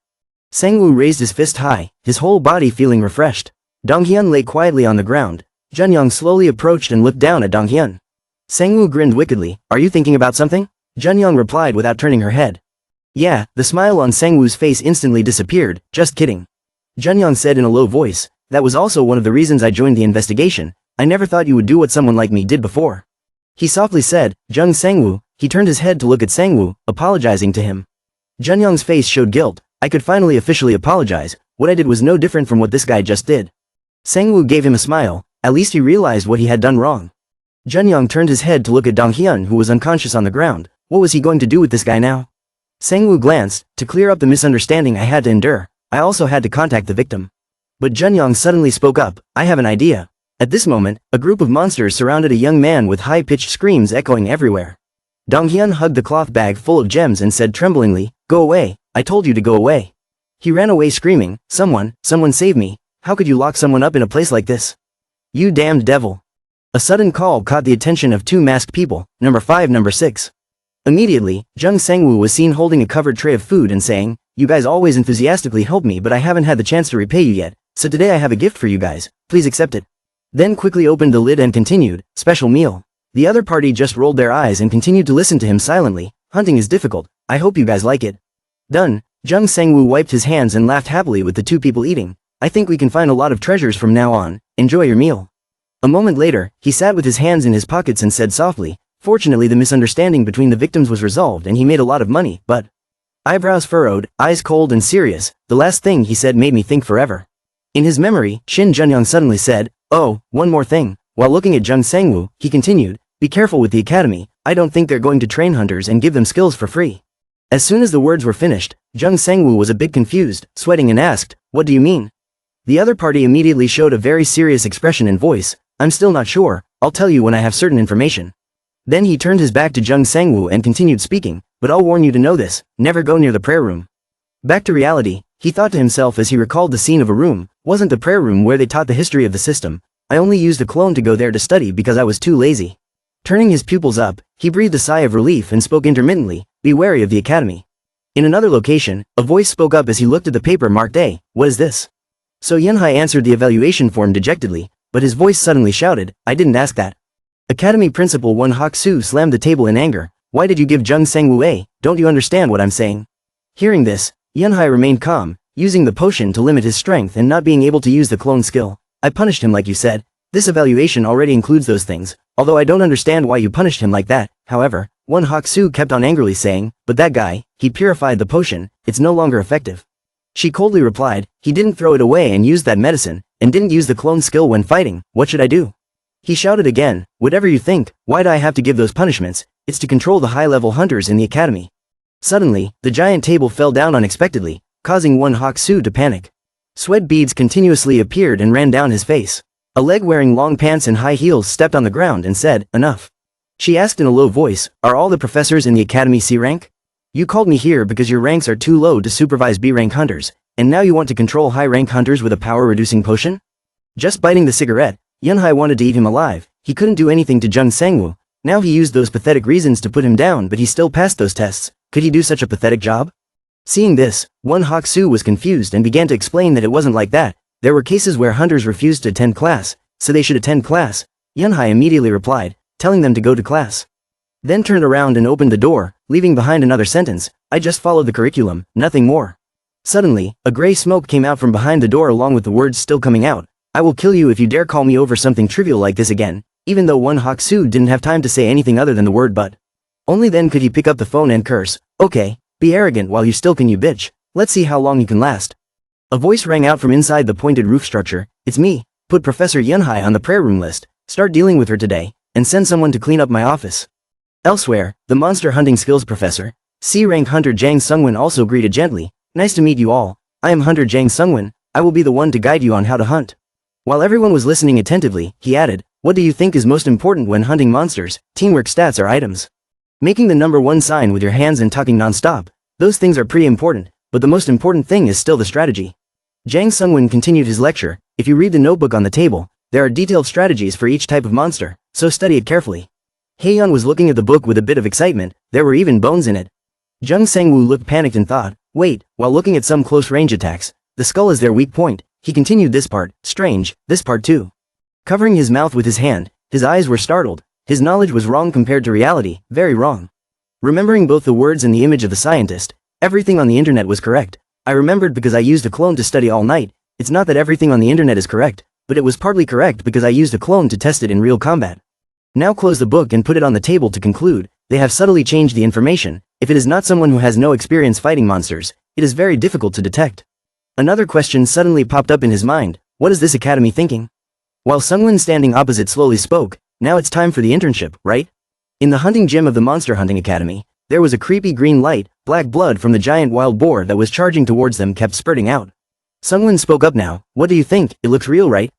Sang-woo raised his fist high, his whole body feeling refreshed. Dong Hyun lay quietly on the ground. Junyoung slowly approached and looked down at Dong Hyun. Sang-woo grinned wickedly. Are you thinking about something? Junyoung replied without turning her head. Yeah, the smile on Sang-woo's face instantly disappeared. Just kidding. Junyoung said in a low voice. That was also one of the reasons I joined the investigation. I never thought you would do what someone like me did before. He softly said, Jung Sang-woo. He turned his head to look at Sang-woo, apologizing to him. Junyoung's face showed guilt. I could finally officially apologize. What I did was no different from what this guy just did. Sang-woo gave him a smile. At least he realized what he had done wrong. Junyoung turned his head to look at Dong Hyun, who was unconscious on the ground. What was he going to do with this guy now? Sang-woo glanced. To clear up the misunderstanding I had to endure, I also had to contact the victim. But Junyoung suddenly spoke up, I have an idea. At this moment, a group of monsters surrounded a young man with high-pitched screams echoing everywhere. Dong Hyun hugged the cloth bag full of gems and said tremblingly, Go away, I told you to go away. He ran away screaming, someone save me. How could you lock someone up in a place like this? You damned devil. A sudden call caught the attention of two masked people, number 5, number 6. Immediately, Jung Sang-woo was seen holding a covered tray of food and saying, You guys always enthusiastically help me, but I haven't had the chance to repay you yet. So today I have a gift for you guys, please accept it. Then quickly opened the lid and continued, special meal. The other party just rolled their eyes and continued to listen to him silently. Hunting is difficult, I hope you guys like it. Done. Jung Sang-woo wiped his hands and laughed happily with the two people eating. I think we can find a lot of treasures from now on, enjoy your meal. A moment later, he sat with his hands in his pockets and said softly, Fortunately the misunderstanding between the victims was resolved and he made a lot of money, but... Eyebrows furrowed, eyes cold and serious, the last thing he said made me think forever. In his memory, Shin Junyoung suddenly said, Oh, one more thing. While looking at Jung Sang-woo, he continued, Be careful with the academy, I don't think they're going to train hunters and give them skills for free. As soon as the words were finished, Jung Sang-woo was a bit confused, sweating and asked, What do you mean? The other party immediately showed a very serious expression and voice, I'm still not sure, I'll tell you when I have certain information. Then he turned his back to Jung Sang-woo and continued speaking, But I'll warn you to know this, never go near the prayer room. Back to reality, he thought to himself as he recalled the scene of a room, wasn't the prayer room where they taught the history of the system. I only used a clone to go there to study because I was too lazy. Turning his pupils up, he breathed a sigh of relief and spoke intermittently, Be wary of the academy. In another location, a voice spoke up as he looked at the paper marked A, What is this? So Yunhai answered the evaluation form dejectedly, but his voice suddenly shouted, I didn't ask that. Academy Principal Won Hak-soo slammed the table in anger, Why did you give Jung Sang-woo A? Don't you understand what I'm saying? Hearing this, Yunhai remained calm, using the potion to limit his strength and not being able to use the clone skill. I punished him like you said. This evaluation already includes those things, although I don't understand why you punished him like that. However, Won Hak-soo kept on angrily saying, But that guy, he purified the potion, it's no longer effective. She coldly replied, He didn't throw it away and used that medicine, and didn't use the clone skill when fighting, what should I do? He shouted again, Whatever you think, why do I have to give those punishments? It's to control the high-level hunters in the academy. Suddenly, the giant table fell down unexpectedly, causing Won Hak-soo to panic. Sweat beads continuously appeared and ran down his face. A leg wearing long pants and high heels stepped on the ground and said, Enough. She asked in a low voice, Are all the professors in the academy C rank? You called me here because your ranks are too low to supervise B rank hunters, and now you want to control high rank hunters with a power-reducing potion? Just biting the cigarette, Yunhai wanted to eat him alive. He couldn't do anything to Jung Sang-woo. Now he used those pathetic reasons to put him down, but he still passed those tests. Could he do such a pathetic job? Seeing this, Won Hak-soo was confused and began to explain that it wasn't like that. There were cases where hunters refused to attend class, so they should attend class. Yunhai immediately replied, telling them to go to class. Then turned around and opened the door, leaving behind another sentence, I just followed the curriculum, nothing more. Suddenly, a gray smoke came out from behind the door along with the words still coming out, I will kill you if you dare call me over something trivial like this again, even though Won Hak-soo didn't have time to say anything other than the word but. Only then could he pick up the phone and curse, Okay, be arrogant while you still can you bitch, Let's see how long you can last. A voice rang out from inside the pointed roof structure. It's me. Put Professor Yunhai on the prayer room list, start dealing with her today, and send someone to clean up my office. Elsewhere, the monster hunting skills professor, C-rank Hunter Jang Sungwon also greeted gently. Nice to meet you all. I am Hunter Jang Sungwon. I will be the one to guide you on how to hunt. While everyone was listening attentively, he added, what do you think is most important when hunting monsters? Teamwork, stats, or items? Making the number 1 sign with your hands and talking non-stop. Those things are pretty important, but the most important thing is still the strategy. Jang Sungwon continued his lecture. If you read the notebook on the table, there are detailed strategies for each type of monster, so study it carefully. Haeyeon was looking at the book with a bit of excitement. There were even bones in it. Jung Sangwoo looked panicked and thought, wait, while looking at some close-range attacks, the skull is their weak point. He continued, this part, strange, this part too. Covering his mouth with his hand, his eyes were startled. His knowledge was wrong compared to reality, very wrong. Remembering both the words and the image of the scientist, everything on the internet was correct. I remembered because I used a clone to study all night. It's not that everything on the internet is correct, but it was partly correct because I used a clone to test it in real combat. Now close the book and put it on the table to conclude. They have subtly changed the information. If it is not someone who has no experience fighting monsters, it is very difficult to detect. Another question suddenly popped up in his mind. What is this academy thinking? While Sungwon standing opposite slowly spoke, now it's time for the internship, right? In the hunting gym of the Monster Hunting Academy, there was a creepy green light. Black blood from the giant wild boar that was charging towards them kept spurting out. Sungwon spoke up now. What do you think? It looks real, right?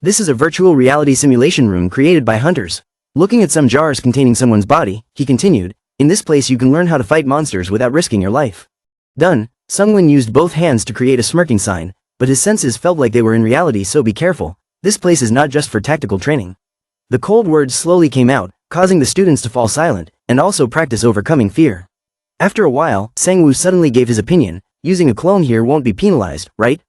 This is a virtual reality simulation room created by hunters. Looking at some jars containing someone's body, he continued, in this place you can learn how to fight monsters without risking your life. Done. Sungwon used both hands to create a smirking sign, but his senses felt like they were in reality, so be careful. This place is not just for tactical training. The cold words slowly came out, causing the students to fall silent, and also practice overcoming fear. After a while, Sangwoo suddenly gave his opinion, using a clone here won't be penalized, right?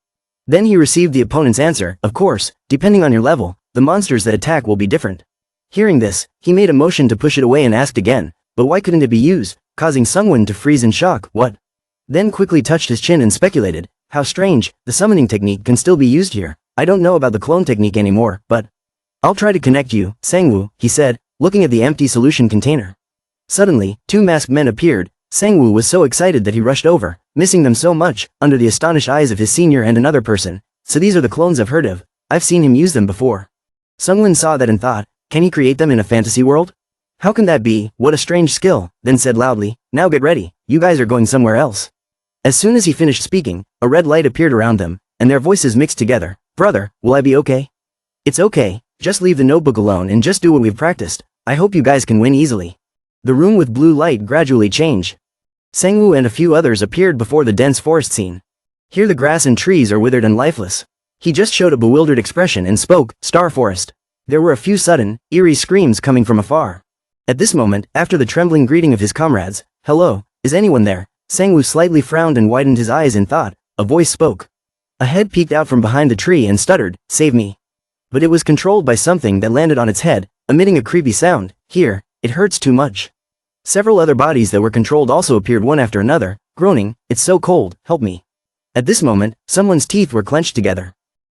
Then he received the opponent's answer, of course, depending on your level, the monsters that attack will be different. Hearing this, he made a motion to push it away and asked again, but why couldn't it be used, causing Sungwon to freeze in shock, what? Then quickly touched his chin and speculated, how strange, the summoning technique can still be used here. I don't know about the clone technique anymore, but I'll try to connect you, Sangwoo, he said, looking at the empty solution container. Suddenly, 2 masked men appeared. Sangwoo was so excited that he rushed over, missing them so much, under the astonished eyes of his senior and another person. So these are the clones I've heard of. I've seen him use them before. Sungwon saw that and thought, can he create them in a fantasy world? How can that be? What a strange skill, then said loudly, now get ready, you guys are going somewhere else. As soon as he finished speaking, a red light appeared around them, and their voices mixed together. Brother, will I be okay? It's okay, just leave the notebook alone and just do what we've practiced. I hope you guys can win easily. The room with blue light gradually changed. Sangwoo and a few others appeared before the dense forest scene. Here the grass and trees are withered and lifeless. He just showed a bewildered expression and spoke, Star Forest. There were a few sudden, eerie screams coming from afar. At this moment, after the trembling greeting of his comrades, hello, is anyone there? Sangwoo slightly frowned and widened his eyes in thought. A voice spoke. A head peeked out from behind the tree and stuttered, save me. But it was controlled by something that landed on its head, emitting a creepy sound. Here, it hurts too much. Several other bodies that were controlled also appeared one after another, groaning, it's so cold, help me. At this moment, someone's teeth were clenched together.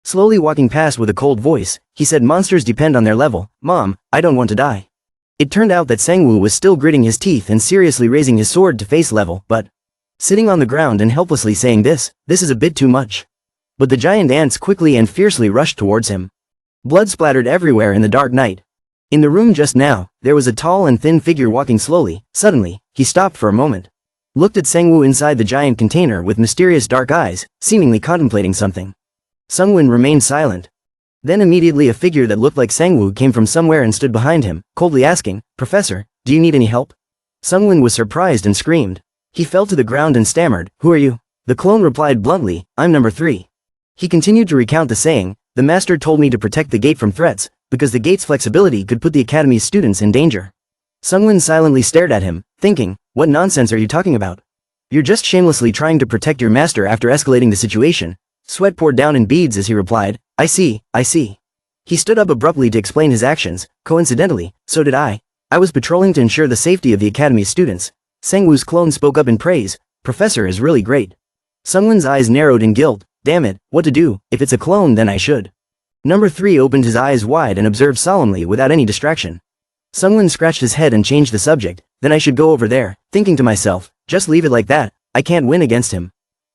Slowly walking past with a cold voice, he said monsters depend on their level. Mom, I don't want to die. It turned out that Sangwoo was still gritting his teeth and seriously raising his sword to face level, but sitting on the ground and helplessly saying this is a bit too much. But the giant ants quickly and fiercely rushed towards him. Blood splattered everywhere in the dark night. In the room just now, there was a tall and thin figure walking slowly. Suddenly, he stopped for a moment. Looked at Sangwoo inside the giant container with mysterious dark eyes, seemingly contemplating something. Sungwon remained silent. Then immediately a figure that looked like Sangwoo came from somewhere and stood behind him, coldly asking, Professor, do you need any help? Sungwon was surprised and screamed. He fell to the ground and stammered, who are you? The clone replied bluntly, I'm number 3. He continued to recount the saying, the master told me to protect the gate from threats, because the gate's flexibility could put the academy's students in danger. Sungwon silently stared at him, thinking, what nonsense are you talking about? You're just shamelessly trying to protect your master after escalating the situation. Sweat poured down in beads as he replied, I see. He stood up abruptly to explain his actions. Coincidentally, so did I. I was patrolling to ensure the safety of the academy's students. Sangwoo's clone spoke up in praise, Professor is really great. Sungwon's eyes narrowed in guilt, damn it, what to do, if it's a clone then I should. Number 3 opened his eyes wide and observed solemnly without any distraction. Sungwon scratched his head and changed the subject, then I should go over there, thinking to myself, just leave it like that, I can't win against him.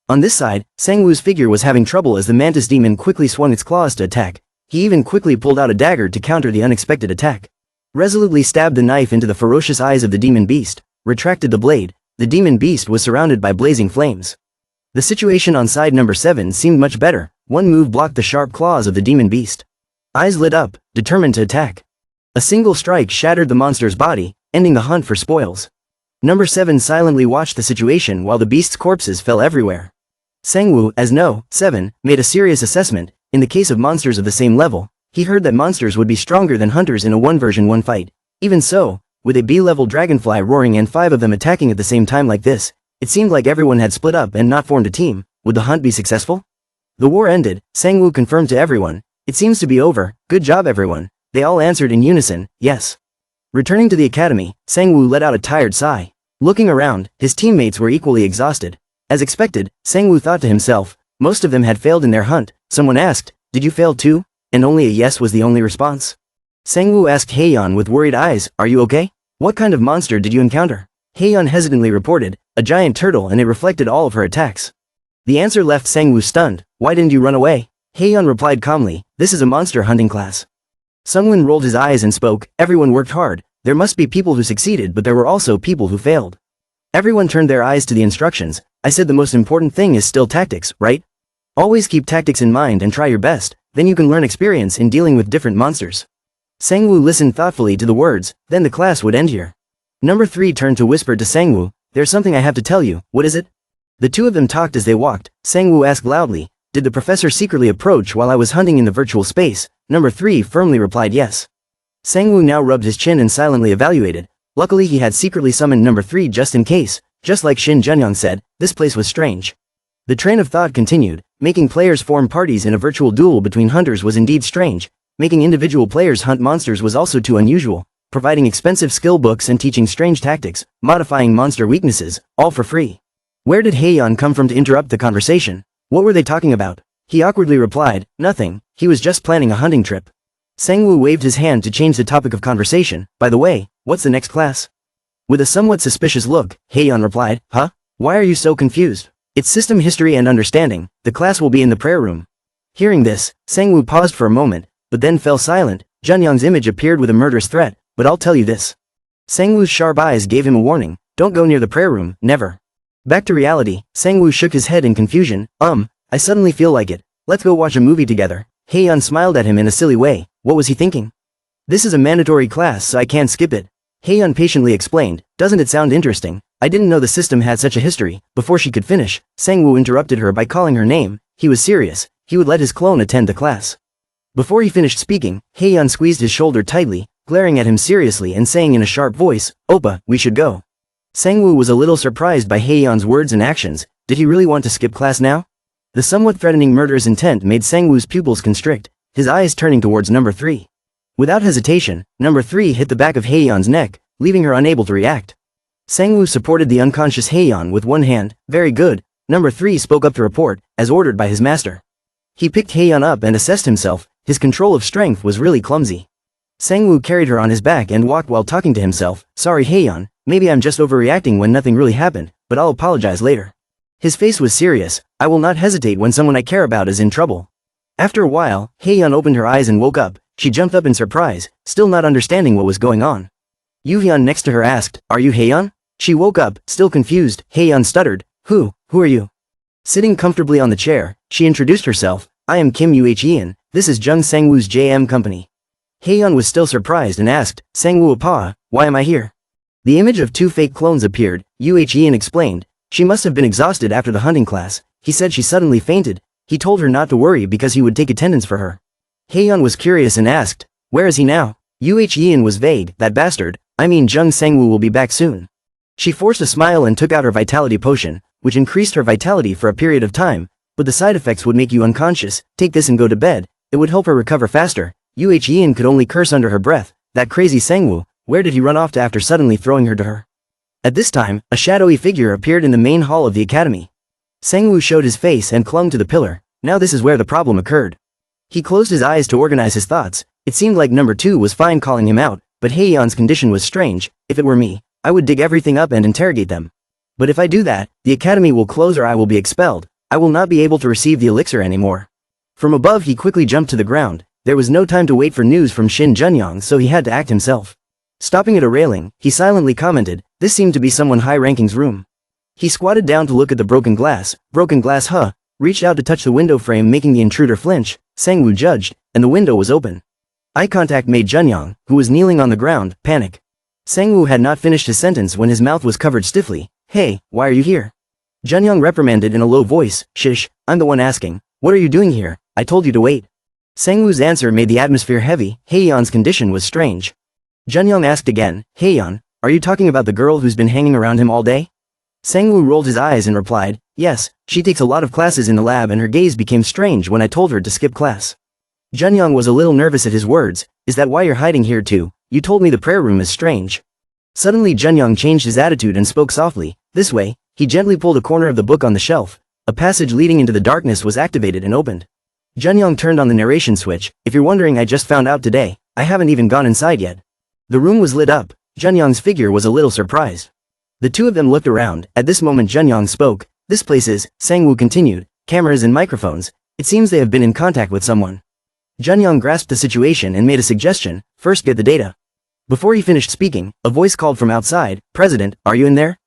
On this side, Sangwoo's figure was having trouble as the mantis demon quickly swung its claws to attack. He even quickly pulled out a dagger to counter the unexpected attack. Resolutely stabbed the knife into the ferocious eyes of the demon beast, retracted the blade. The demon beast was surrounded by blazing flames. The situation on side number 7 seemed much better. One move blocked the sharp claws of the demon beast. Eyes lit up, determined to attack. A single strike shattered the monster's body, ending the hunt for spoils. Number 7 silently watched the situation while the beast's corpses fell everywhere. Sangwoo, as No. 7, made a serious assessment. In the case of monsters of the same level, he heard that monsters would be stronger than hunters in a 1v1 fight. Even so, with a B-level dragonfly roaring and 5 of them attacking at the same time like this, it seemed like everyone had split up and not formed a team. Would the hunt be successful? The war ended. Sangwoo confirmed to everyone, "It seems to be over, good job everyone." They all answered in unison, yes. Returning to the academy, Sangwoo let out a tired sigh. Looking around, his teammates were equally exhausted. As expected, Sangwoo thought to himself, most of them had failed in their hunt. Someone asked, "Did you fail too?" And only a yes was the only response. Sangwoo asked Haeyeon with worried eyes, "Are you okay? What kind of monster did you encounter?" Haeyeon hesitantly reported, "A giant turtle, and it reflected all of her attacks." The answer left Sangwoo stunned. "Why didn't you run away?" Haeyeon replied calmly, "This is a monster hunting class." Sungwon rolled his eyes and spoke, "Everyone worked hard. There must be people who succeeded, but there were also people who failed." Everyone turned their eyes to the instructions. "I said the most important thing is still tactics, right? Always keep tactics in mind and try your best, then you can learn experience in dealing with different monsters." Sangwoo listened thoughtfully to the words, then the class would end here. Number 3 turned to whisper to Sangwoo, "There's something I have to tell you, what is it?" The two of them talked as they walked. Sangwoo asked loudly, "Did the professor secretly approach while I was hunting in the virtual space?" Number 3 firmly replied yes. Sangwoo now rubbed his chin and silently evaluated. Luckily he had secretly summoned number 3 just in case. Just like Shin Junyoung said, this place was strange. The train of thought continued. Making players form parties in a virtual duel between hunters was indeed strange. Making individual players hunt monsters was also too unusual. Providing expensive skill books and teaching strange tactics, modifying monster weaknesses, all for free. Where did Haeyeon come from to interrupt the conversation? What were they talking about? He awkwardly replied, "Nothing, he was just planning a hunting trip." Sangwoo waved his hand to change the topic of conversation. "By the way, what's the next class?" With a somewhat suspicious look, Haeyeon replied, "Huh? Why are you so confused?" "It's system history and understanding. The class will be in the prayer room." Hearing this, Sangwoo paused for a moment, but then fell silent. Junyoung's image appeared with a murderous threat, "But I'll tell you this." Sangwoo's sharp eyes gave him a warning, "Don't go near the prayer room, never." Back to reality, Sangwoo shook his head in confusion, I suddenly feel like it. Let's go watch a movie together." Haeyeon smiled at him in a silly way. What was he thinking? "This is a mandatory class so I can't skip it." Haeyeon patiently explained, "Doesn't it sound interesting? I didn't know the system had such a history." Before she could finish, Sangwoo interrupted her by calling her name. He was serious. He would let his clone attend the class. Before he finished speaking, Haeyeon squeezed his shoulder tightly, glaring at him seriously and saying in a sharp voice, "Oppa, we should go." Sangwoo was a little surprised by Haeyeon's words and actions. Did he really want to skip class now? The somewhat threatening murderous intent made Sangwoo's pupils constrict, his eyes turning towards number 3. Without hesitation, number 3 hit the back of Haeyeon's neck, leaving her unable to react. Sangwoo supported the unconscious Haeyeon with one hand. "Very good." Number 3 spoke up to report, as ordered by his master. He picked Haeyeon up and assessed himself. His control of strength was really clumsy. Sangwoo carried her on his back and walked while talking to himself. "Sorry Haeyeon, maybe I'm just overreacting when nothing really happened, but I'll apologize later." His face was serious. "I will not hesitate when someone I care about is in trouble." After a while, Haeyeon opened her eyes and woke up. She jumped up in surprise, still not understanding what was going on. Yuhyun next to her asked, "Are you Haeyeon?" She woke up, still confused. Haeyeon stuttered, Who are you?" Sitting comfortably on the chair, she introduced herself. "I am Kim Yuhyeon, this is Jung Sangwoo's JM company." Haeyeon was still surprised and asked, "Sangwoo Appa, why am I here?" The image of 2 fake clones appeared. Yuhyeon explained, "She must have been exhausted after the hunting class. He said she suddenly fainted. He told her not to worry because he would take attendance for her." Haeyeon was curious and asked, "Where is he now?" Yuhyeon was vague, "That bastard, I mean Jung Sangwoo will be back soon." She forced a smile and took out her vitality potion, which increased her vitality for a period of time, but the side effects would make you unconscious. "Take this and go to bed, it would help her recover faster." Yuhyeon could only curse under her breath. That crazy Sangwoo, where did he run off to after suddenly throwing her to her? At this time, a shadowy figure appeared in the main hall of the academy. Sangwoo showed his face and clung to the pillar. Now this is where the problem occurred. He closed his eyes to organize his thoughts. It seemed like number 2 was fine calling him out, but Haeyeon's condition was strange. If it were me, I would dig everything up and interrogate them. But if I do that, the academy will close or I will be expelled. I will not be able to receive the elixir anymore. From above he quickly jumped to the ground. There was no time to wait for news from Shin Junyong, so he had to act himself. Stopping at a railing, he silently commented, this seemed to be someone high-ranking's room. He squatted down to look at the broken glass, reached out to touch the window frame, making the intruder flinch. Sangwoo judged, and the window was open. Eye contact made Junyong, who was kneeling on the ground, panic. Sangwoo had not finished his sentence when his mouth was covered stiffly. Hey, why are you here? Junyong reprimanded in a low voice, shish, I'm the one asking. What are you doing here? I told you to wait. Sangwoo's answer made the atmosphere heavy. Haeyeon's condition was strange. Junyong asked again, Haeyeon, are you talking about the girl who's been hanging around him all day? Sangwoo rolled his eyes and replied, yes, she takes a lot of classes in the lab and her gaze became strange when I told her to skip class. Junyong was a little nervous at his words, is that why you're hiding here too? You told me the prayer room is strange. Suddenly Junyong changed his attitude and spoke softly, this way. He gently pulled a corner of the book on the shelf. A passage leading into the darkness was activated and opened. Junyong turned on the narration switch, if you're wondering, I just found out today, I haven't even gone inside yet. The room was lit up. Junyong's figure was a little surprised. The two of them looked around. At this moment Junyong spoke, this place is, Sangwoo continued, cameras and microphones, it seems they have been in contact with someone. Junyong grasped the situation and made a suggestion, first get the data. Before he finished speaking, a voice called from outside, President, are you in there?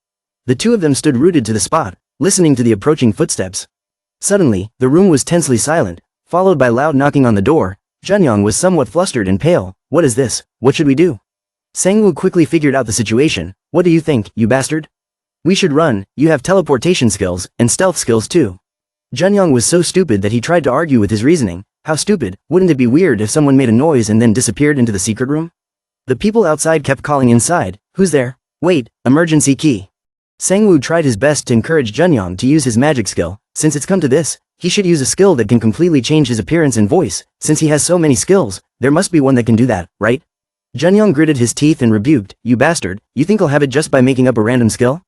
The two of them stood rooted to the spot, listening to the approaching footsteps. Suddenly, the room was tensely silent, followed by loud knocking on the door. Junyong was somewhat flustered and pale. What is this? What should we do? Sangwoo quickly figured out the situation. What do you think, you bastard? We should run, you have teleportation skills, and stealth skills too. Junyong was so stupid that he tried to argue with his reasoning. How stupid, wouldn't it be weird if someone made a noise and then disappeared into the secret room? The people outside kept calling inside, who's there? Wait, emergency key. Sangwoo tried his best to encourage Junyong to use his magic skill. Since it's come to this, he should use a skill that can completely change his appearance and voice. Since he has so many skills, there must be one that can do that, right? Junyong gritted his teeth and rebuked, you bastard, you think I'll have it just by making up a random skill?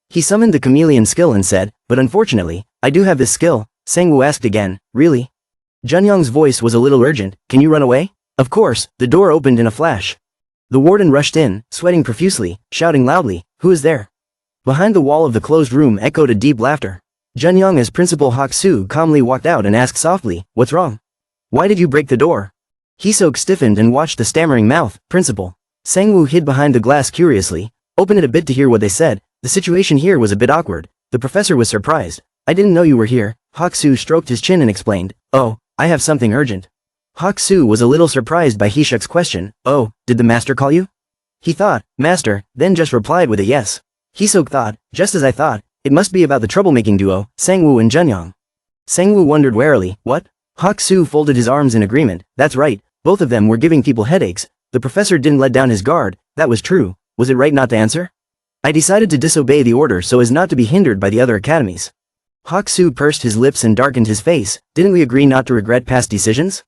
He summoned the chameleon skill and said, but unfortunately, I do have this skill. Sangwoo asked again, really? Junyong's voice was a little urgent, can you run away? Of course, the door opened in a flash. The warden rushed in, sweating profusely, shouting loudly, who is there? Behind the wall of the closed room echoed a deep laughter. Junyong as Principal Hak-soo calmly walked out and asked softly, what's wrong? Why did you break the door? Hisok stiffened and watched the stammering mouth, Principal. Sangwoo hid behind the glass curiously, opened it a bit to hear what they said. The situation here was a bit awkward. The professor was surprised. I didn't know you were here. Hak-soo stroked his chin and explained, oh, I have something urgent. Hak-soo was a little surprised by Hisok's question, oh, did the master call you? He thought, master, then just replied with a yes. Hisok thought, just as I thought, it must be about the troublemaking duo, Sangwoo and Junyong. Sangwoo wondered warily, what? Hak-soo folded his arms in agreement, that's right, both of them were giving people headaches. The professor didn't let down his guard, that was true. Was it right not to answer? I decided to disobey the order so as not to be hindered by the other academies. Hak-soo pursed his lips and darkened his face, didn't we agree not to regret past decisions?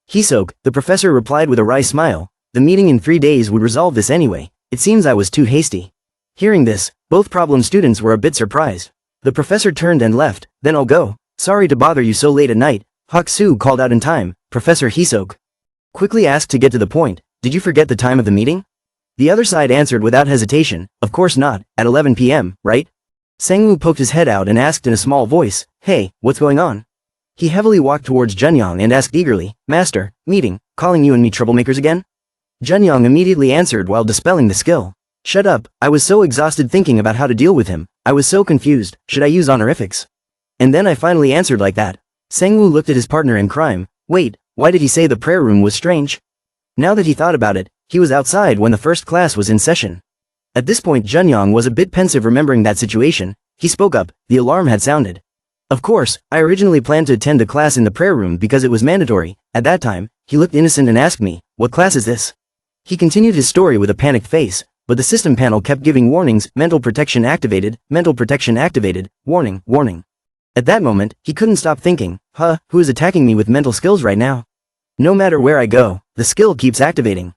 Hisok, the professor replied with a wry smile, the meeting in 3 days would resolve this anyway, it seems I was too hasty. Hearing this, both problem students were a bit surprised. The professor turned and left, then I'll go, sorry to bother you so late at night. Hak-soo called out in time, Professor Hisok. Quickly asked to get to the point, did you forget the time of the meeting? The other side answered without hesitation, of course not, at 11 p.m., right? Sangwoo poked his head out and asked in a small voice, hey, what's going on? He heavily walked towards Junyong and asked eagerly, Master, meeting, calling you and me troublemakers again? Junyong immediately answered while dispelling the skill. Shut up, I was so exhausted thinking about how to deal with him, I was so confused, should I use honorifics? And then I finally answered like that. Sangwoo looked at his partner in crime, wait, why did he say the prayer room was strange? Now that he thought about it, he was outside when the first class was in session. At this point Junyong was a bit pensive remembering that situation. He spoke up, the alarm had sounded. Of course, I originally planned to attend the class in the prayer room because it was mandatory. At that time, he looked innocent and asked me, what class is this? He continued his story with a panicked face, but the system panel kept giving warnings, mental protection activated, warning, warning. At that moment, he couldn't stop thinking, who is attacking me with mental skills right now? No matter where I go, the skill keeps activating.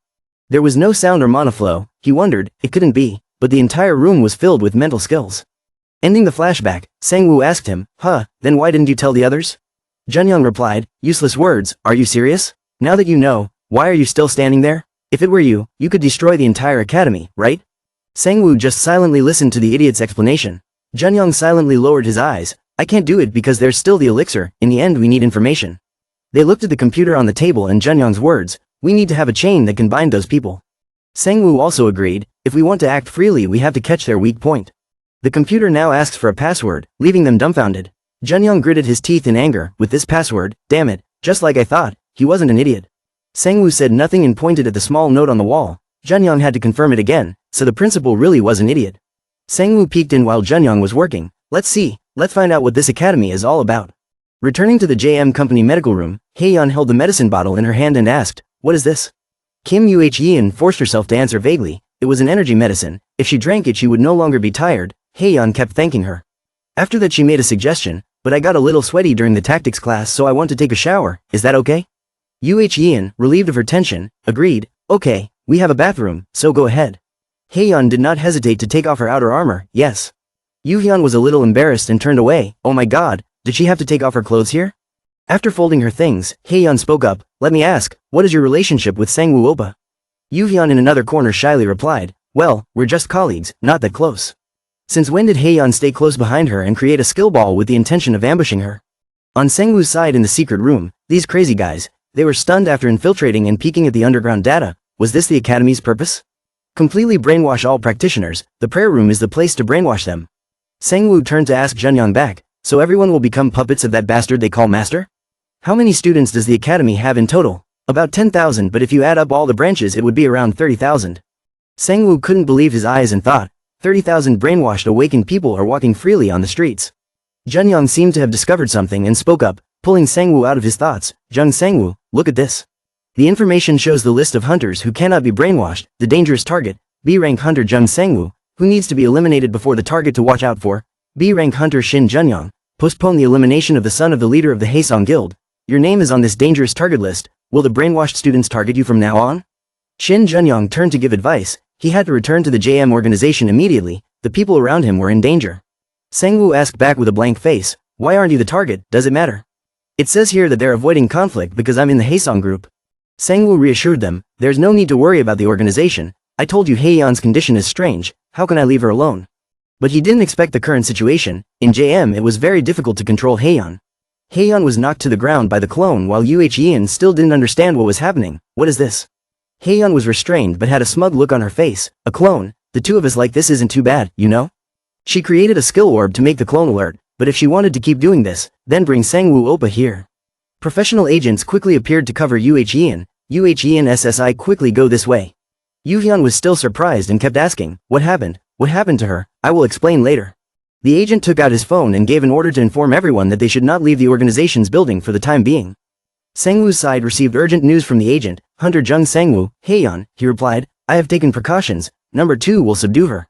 There was no sound or monoflow, he wondered, it couldn't be, but the entire room was filled with mental skills. Ending the flashback, Sangwoo asked him, then why didn't you tell the others? Junyong replied, useless words, are you serious? Now that you know, why are you still standing there? If it were you, you could destroy the entire academy, right? Sangwoo just silently listened to the idiot's explanation. Junyong silently lowered his eyes, I can't do it because there's still the elixir, in the end we need information. They looked at the computer on the table and Junyang's words, we need to have a chain that can bind those people. Sangwoo also agreed, if we want to act freely we have to catch their weak point. The computer now asks for a password, leaving them dumbfounded. Junyang gritted his teeth in anger, with this password, damn it, just like I thought, he wasn't an idiot. Sangwoo said nothing and pointed at the small note on the wall. Junyang had to confirm it again, so the principal really was an idiot. Sangwoo peeked in while Junyang was working. Let's find out what this academy is all about. Returning to the JM Company medical room, Haeyeon held the medicine bottle in her hand and asked, what is this? Kim Yeon forced herself to answer vaguely, it was an energy medicine, if she drank it she would no longer be tired. Haeyeon kept thanking her. After that she made a suggestion, but I got a little sweaty during the tactics class so I want to take a shower, is that okay? Yeon, relieved of her tension, agreed, okay, we have a bathroom, so go ahead. Haeyeon did not hesitate to take off her outer armor, yes. Yuhyun was a little embarrassed and turned away, oh my god, did she have to take off her clothes here? After folding her things, Haeyeon spoke up, let me ask, what is your relationship with Sangwoo Oppa? Yuhyun in another corner shyly replied, well, we're just colleagues, not that close. Since when did Haeyeon stay close behind her and create a skill ball with the intention of ambushing her? On Sangwoo's side in the secret room, these crazy guys, they were stunned after infiltrating and peeking at the underground data, was this the academy's purpose? Completely brainwash all practitioners, the prayer room is the place to brainwash them. Sangwoo turned to ask Junyang back, so everyone will become puppets of that bastard they call master? How many students does the academy have in total? About 10,000, but if you add up all the branches it would be around 30,000. Sangwoo couldn't believe his eyes and thought, 30,000 brainwashed awakened people are walking freely on the streets. Junyang seemed to have discovered something and spoke up, pulling Sangwoo out of his thoughts. Jung Sangwoo, look at this. The information shows the list of hunters who cannot be brainwashed, the dangerous target, B-rank hunter Jung Sangwoo, who needs to be eliminated before the target to watch out for, B-rank hunter Shin Junyang, postpone the elimination of the son of the leader of the Haesong Guild. Your name is on this dangerous target list, will the brainwashed students target you from now on? Shin Junyang turned to give advice, he had to return to the JM organization immediately, the people around him were in danger. Sangwoo asked back with a blank face, why aren't you the target, does it matter? It says here that they're avoiding conflict because I'm in the Haesong group. Sangwoo reassured them, there's no need to worry about the organization, I told you Haeyeon's condition is strange, how can I leave her alone? But he didn't expect the current situation, in JM it was very difficult to control Haeyeon. Haeyeon was knocked to the ground by the clone while Yeon still didn't understand what was happening, what is this? Haeyeon was restrained but had a smug look on her face, a clone, the two of us like this isn't too bad, you know? She created a skill orb to make the clone alert, but if she wanted to keep doing this, then bring Sangwoo Oppa here. Professional agents quickly appeared to cover Yeon SSI quickly go this way. Yuhyun was still surprised and kept asking, what happened to her, I will explain later. The agent took out his phone and gave an order to inform everyone that they should not leave the organization's building for the time being. Sangwoo's side received urgent news from the agent, Hunter Jung Sangwoo, Haeyeon, he replied, I have taken precautions, number 2 will subdue her.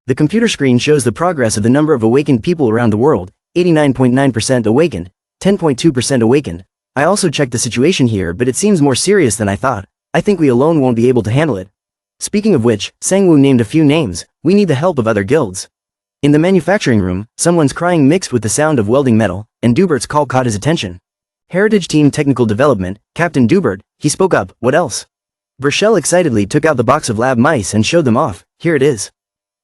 The computer screen shows the progress of the number of awakened people around the world, 89.9% awakened, 10.2% awakened. I also checked the situation here but it seems more serious than I thought, I think we alone won't be able to handle it. Speaking of which, Sangwoo named a few names, we need the help of other guilds. In the manufacturing room, someone's crying mixed with the sound of welding metal, and Dubert's call caught his attention. Heritage Team Technical Development, Captain Dubert, he spoke up, what else? Burchell excitedly took out the box of lab mice and showed them off, here it is.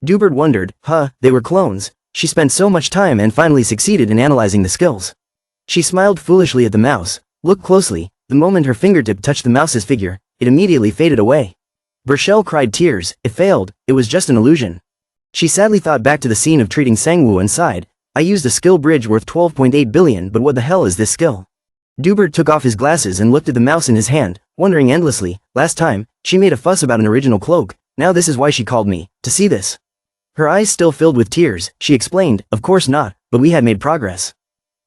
Dubert wondered, they were clones, she spent so much time and finally succeeded in analyzing the skills. She smiled foolishly at the mouse, looked closely, the moment her fingertip touched the mouse's figure, it immediately faded away. Burchell cried tears, it failed, it was just an illusion. She sadly thought back to the scene of treating Sangwoo and sighed, I used a skill bridge worth 12.8 billion but what the hell is this skill? Dubert took off his glasses and looked at the mouse in his hand, wondering endlessly, last time, she made a fuss about an original cloak, now this is why she called me, to see this. Her eyes still filled with tears, she explained, of course not, but we had made progress.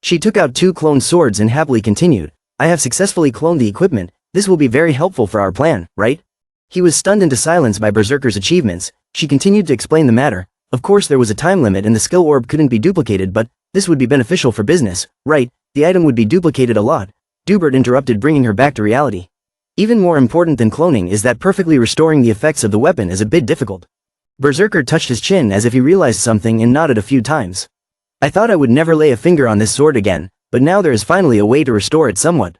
She took out 2 cloned swords and happily continued, I have successfully cloned the equipment, this will be very helpful for our plan, right? He was stunned into silence by Berserker's achievements, she continued to explain the matter, of course there was a time limit and the skill orb couldn't be duplicated but, this would be beneficial for business, right, the item would be duplicated a lot. Dubert interrupted bringing her back to reality. Even more important than cloning is that perfectly restoring the effects of the weapon is a bit difficult. Berserker touched his chin as if he realized something and nodded a few times. I thought I would never lay a finger on this sword again, but now there is finally a way to restore it somewhat.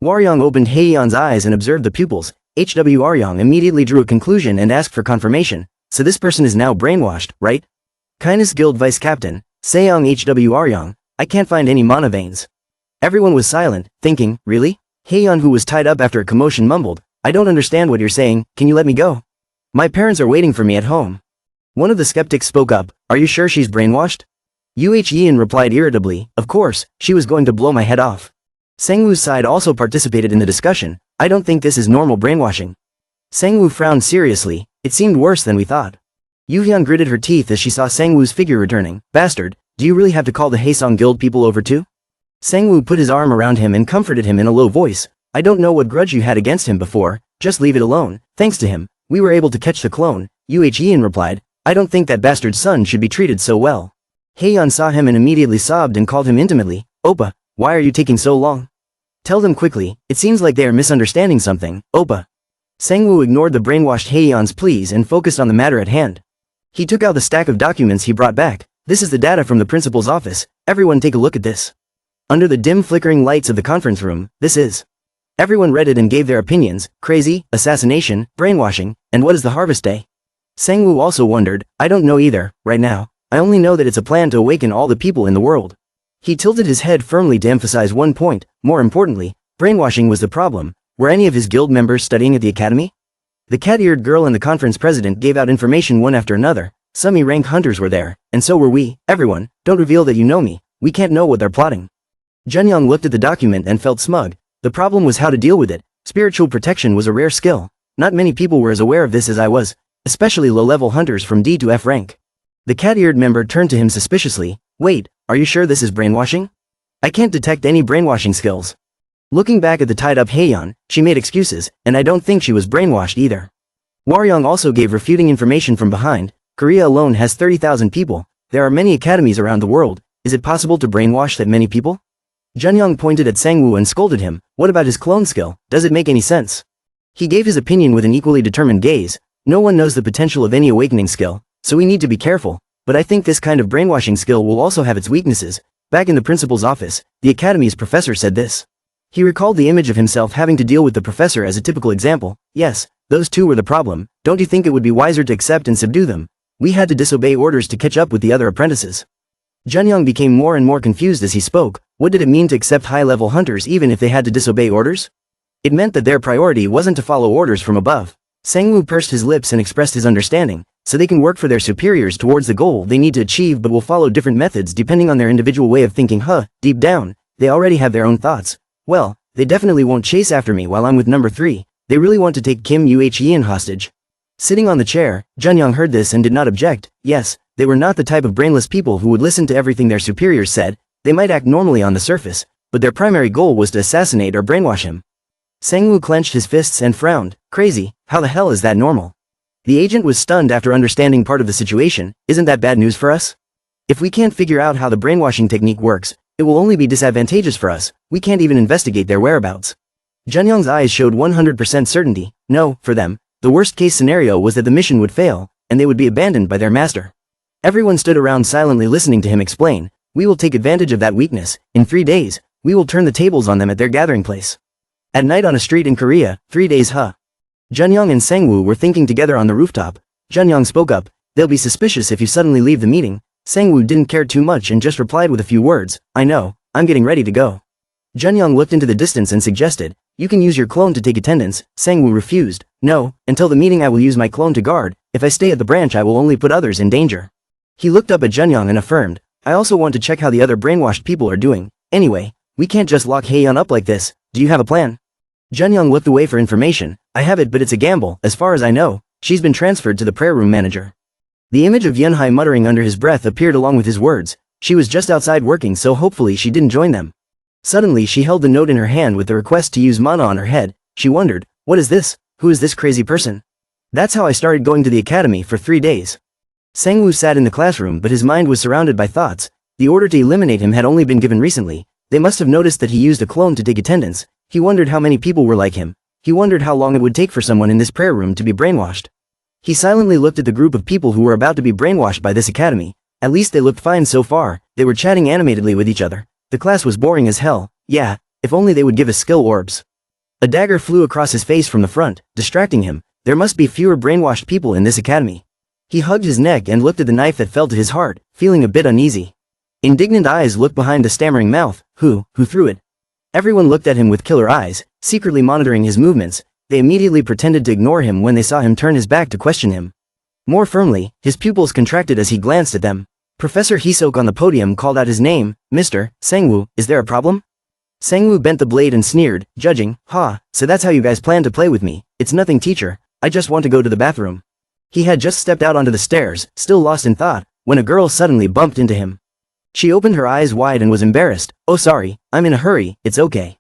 Waryong opened Haeyeon's eyes and observed the pupils. HW Waryong immediately drew a conclusion and asked for confirmation, so this person is now brainwashed, right? Kindness Guild Vice Captain, Seong HW Waryong, I can't find any mana veins. Everyone was silent, thinking, really? Haeyeon, who was tied up after a commotion, mumbled, I don't understand what you're saying, can you let me go? My parents are waiting for me at home. One of the skeptics spoke up, are you sure she's brainwashed? Yeon replied irritably, of course, she was going to blow my head off. Sangwoo's side also participated in the discussion, I don't think this is normal brainwashing. Sangwoo frowned seriously, it seemed worse than we thought. Yuhyun gritted her teeth as she saw Sangwoo's figure returning, bastard, do you really have to call the Haesong Guild people over too? Sangwoo put his arm around him and comforted him in a low voice, I don't know what grudge you had against him before, just leave it alone, thanks to him, we were able to catch the clone, Yeon replied, I don't think that bastard's son should be treated so well. Haeyeon saw him and immediately sobbed and called him intimately, Oppa, why are you taking so long? Tell them quickly, it seems like they are misunderstanding something, Oppa. Sangwoo ignored the brainwashed Haeyeon's pleas and focused on the matter at hand. He took out the stack of documents he brought back, this is the data from the principal's office, everyone take a look at this. Under the dim flickering lights of the conference room, this is. Everyone read it and gave their opinions, crazy, assassination, brainwashing, and what is the harvest day? Sangwoo also wondered, I don't know either, right now, I only know that it's a plan to awaken all the people in the world. He tilted his head firmly to emphasize one point, more importantly, brainwashing was the problem, were any of his guild members studying at the academy? The cat-eared girl and the conference president gave out information one after another, some E-rank hunters were there, and so were we, everyone, don't reveal that you know me, we can't know what they're plotting. Junyoung looked at the document and felt smug, the problem was how to deal with it, spiritual protection was a rare skill, not many people were as aware of this as I was, especially low-level hunters from D to F rank. The cat-eared member turned to him suspiciously, wait, are you sure this is brainwashing? I can't detect any brainwashing skills. Looking back at the tied-up Haeyeon, she made excuses, and I don't think she was brainwashed either. Waryoung also gave refuting information from behind, Korea alone has 30,000 people, there are many academies around the world, is it possible to brainwash that many people? Junyoung pointed at Sangwoo and scolded him, what about his clone skill, does it make any sense? He gave his opinion with an equally determined gaze, no one knows the potential of any awakening skill, so we need to be careful, but I think this kind of brainwashing skill will also have its weaknesses. Back in the principal's office, the academy's professor said this. He recalled the image of himself having to deal with the professor as a typical example, yes, those two were the problem, don't you think it would be wiser to accept and subdue them? We had to disobey orders to catch up with the other apprentices. Junyoung became more and more confused as he spoke, what did it mean to accept high-level hunters even if they had to disobey orders? It meant that their priority wasn't to follow orders from above. Sangwoo pursed his lips and expressed his understanding, so they can work for their superiors towards the goal they need to achieve but will follow different methods depending on their individual way of thinking. Deep down, they already have their own thoughts. Well, they definitely won't chase after me while I'm with number 3, they really want to take Kim Yeon hostage. Sitting on the chair, Junyoung heard this and did not object, yes, they were not the type of brainless people who would listen to everything their superiors said, they might act normally on the surface, but their primary goal was to assassinate or brainwash him. Sangwoo clenched his fists and frowned, crazy, how the hell is that normal? The agent was stunned after understanding part of the situation, isn't that bad news for us? If we can't figure out how the brainwashing technique works, it will only be disadvantageous for us, we can't even investigate their whereabouts. Junyoung's eyes showed 100% certainty, no, for them, the worst case scenario was that the mission would fail, and they would be abandoned by their master. Everyone stood around silently listening to him explain, we will take advantage of that weakness, in 3 days, we will turn the tables on them at their gathering place. At night on a street in Korea, 3 days. Junyoung and Sangwoo were thinking together on the rooftop. Junyoung spoke up, they'll be suspicious if you suddenly leave the meeting. Sangwoo didn't care too much and just replied with a few words, I know, I'm getting ready to go. Junyoung looked into the distance and suggested, you can use your clone to take attendance. Sangwoo refused, no, until the meeting I will use my clone to guard, if I stay at the branch I will only put others in danger. He looked up at Junyoung and affirmed, I also want to check how the other brainwashed people are doing, anyway, we can't just lock Haeyeon up like this, do you have a plan? Junyoung looked away for information, I have it but it's a gamble, as far as I know, she's been transferred to the prayer room manager. The image of Yunhai muttering under his breath appeared along with his words, she was just outside working so hopefully she didn't join them. Suddenly she held the note in her hand with the request to use mana on her head, she wondered, what is this, who is this crazy person? That's how I started going to the academy for 3 days. Sangwoo sat in the classroom but his mind was surrounded by thoughts, the order to eliminate him had only been given recently, they must have noticed that he used a clone to take attendance, he wondered how many people were like him, he wondered how long it would take for someone in this prayer room to be brainwashed. He silently looked at the group of people who were about to be brainwashed by this academy, at least they looked fine so far, they were chatting animatedly with each other, the class was boring as hell, yeah, if only they would give us skill orbs. A dagger flew across his face from the front, distracting him, there must be fewer brainwashed people in this academy. He hugged his neck and looked at the knife that fell to his heart, feeling a bit uneasy. Indignant eyes looked behind the stammering mouth. Who threw it? Everyone looked at him with killer eyes, secretly monitoring his movements. They immediately pretended to ignore him when they saw him turn his back to question him. More firmly, his pupils contracted as he glanced at them. Professor Hisok on the podium called out his name. Mr. Sangwoo, is there a problem? Sangwoo bent the blade and sneered, judging. So that's how you guys plan to play with me. It's nothing, teacher. I just want to go to the bathroom. He had just stepped out onto the stairs, still lost in thought, when a girl suddenly bumped into him. She opened her eyes wide and was embarrassed. Oh sorry, I'm in a hurry, it's okay.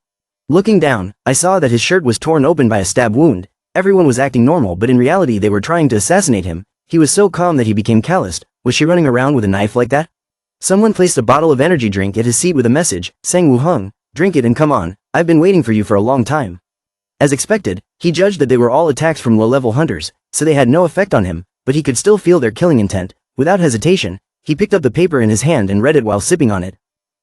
Looking down, I saw that his shirt was torn open by a stab wound. Everyone was acting normal, but in reality they were trying to assassinate him. He was so calm that he became calloused. Was she running around with a knife like that? Someone placed a bottle of energy drink at his seat with a message. Sangwoo hung. Drink it and come on, I've been waiting for you for a long time. As expected, he judged that they were all attacks from low-level hunters, so they had no effect on him, but he could still feel their killing intent. Without hesitation, he picked up the paper in his hand and read it while sipping on it.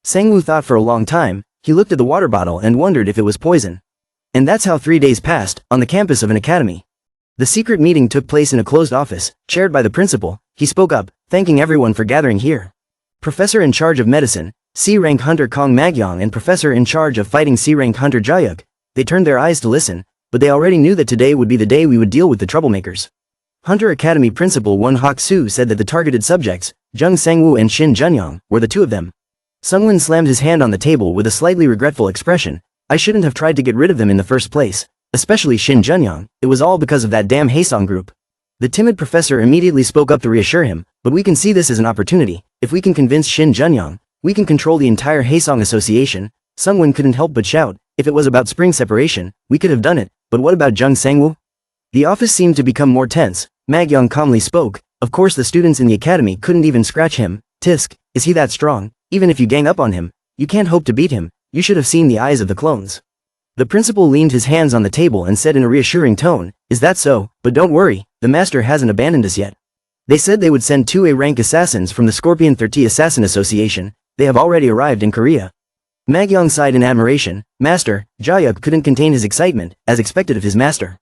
Sangwoo thought for a long time. He looked at the water bottle and wondered if it was poison. And that's how 3 days passed, on the campus of an academy. The secret meeting took place in a closed office, chaired by the principal. He spoke up, thanking everyone for gathering here. Professor in charge of medicine, C-rank hunter Kong Magyong, and professor in charge of fighting C-rank hunter Jayuk. They turned their eyes to listen, but they already knew that today would be the day we would deal with the troublemakers. Hunter Academy Principal Won Hak-soo said that the targeted subjects, Jung Sangwoo and Shin Junyoung, were the two of them. Sungwon slammed his hand on the table with a slightly regretful expression. I shouldn't have tried to get rid of them in the first place, especially Shin Junyoung. It was all because of that damn Haesong group. The timid professor immediately spoke up to reassure him, but we can see this as an opportunity. If we can convince Shin Junyoung, we can control the entire Haesong association. Sungwon couldn't help but shout. If it was about spring separation, we could have done it, but what about Jung Sangwoo? The office seemed to become more tense. Magyong calmly spoke. Of course the students in the academy couldn't even scratch him. Tisk, is he that strong? Even if you gang up on him, you can't hope to beat him. You should have seen the eyes of the clones. The principal leaned his hands on the table and said in a reassuring tone, is that so? But don't worry, the master hasn't abandoned us yet. They said they would send 2 A-rank assassins from the Scorpion 30 Assassin Association. They have already arrived in Korea. Magyong sighed in admiration. Master, Jayuk couldn't contain his excitement, as expected of his master.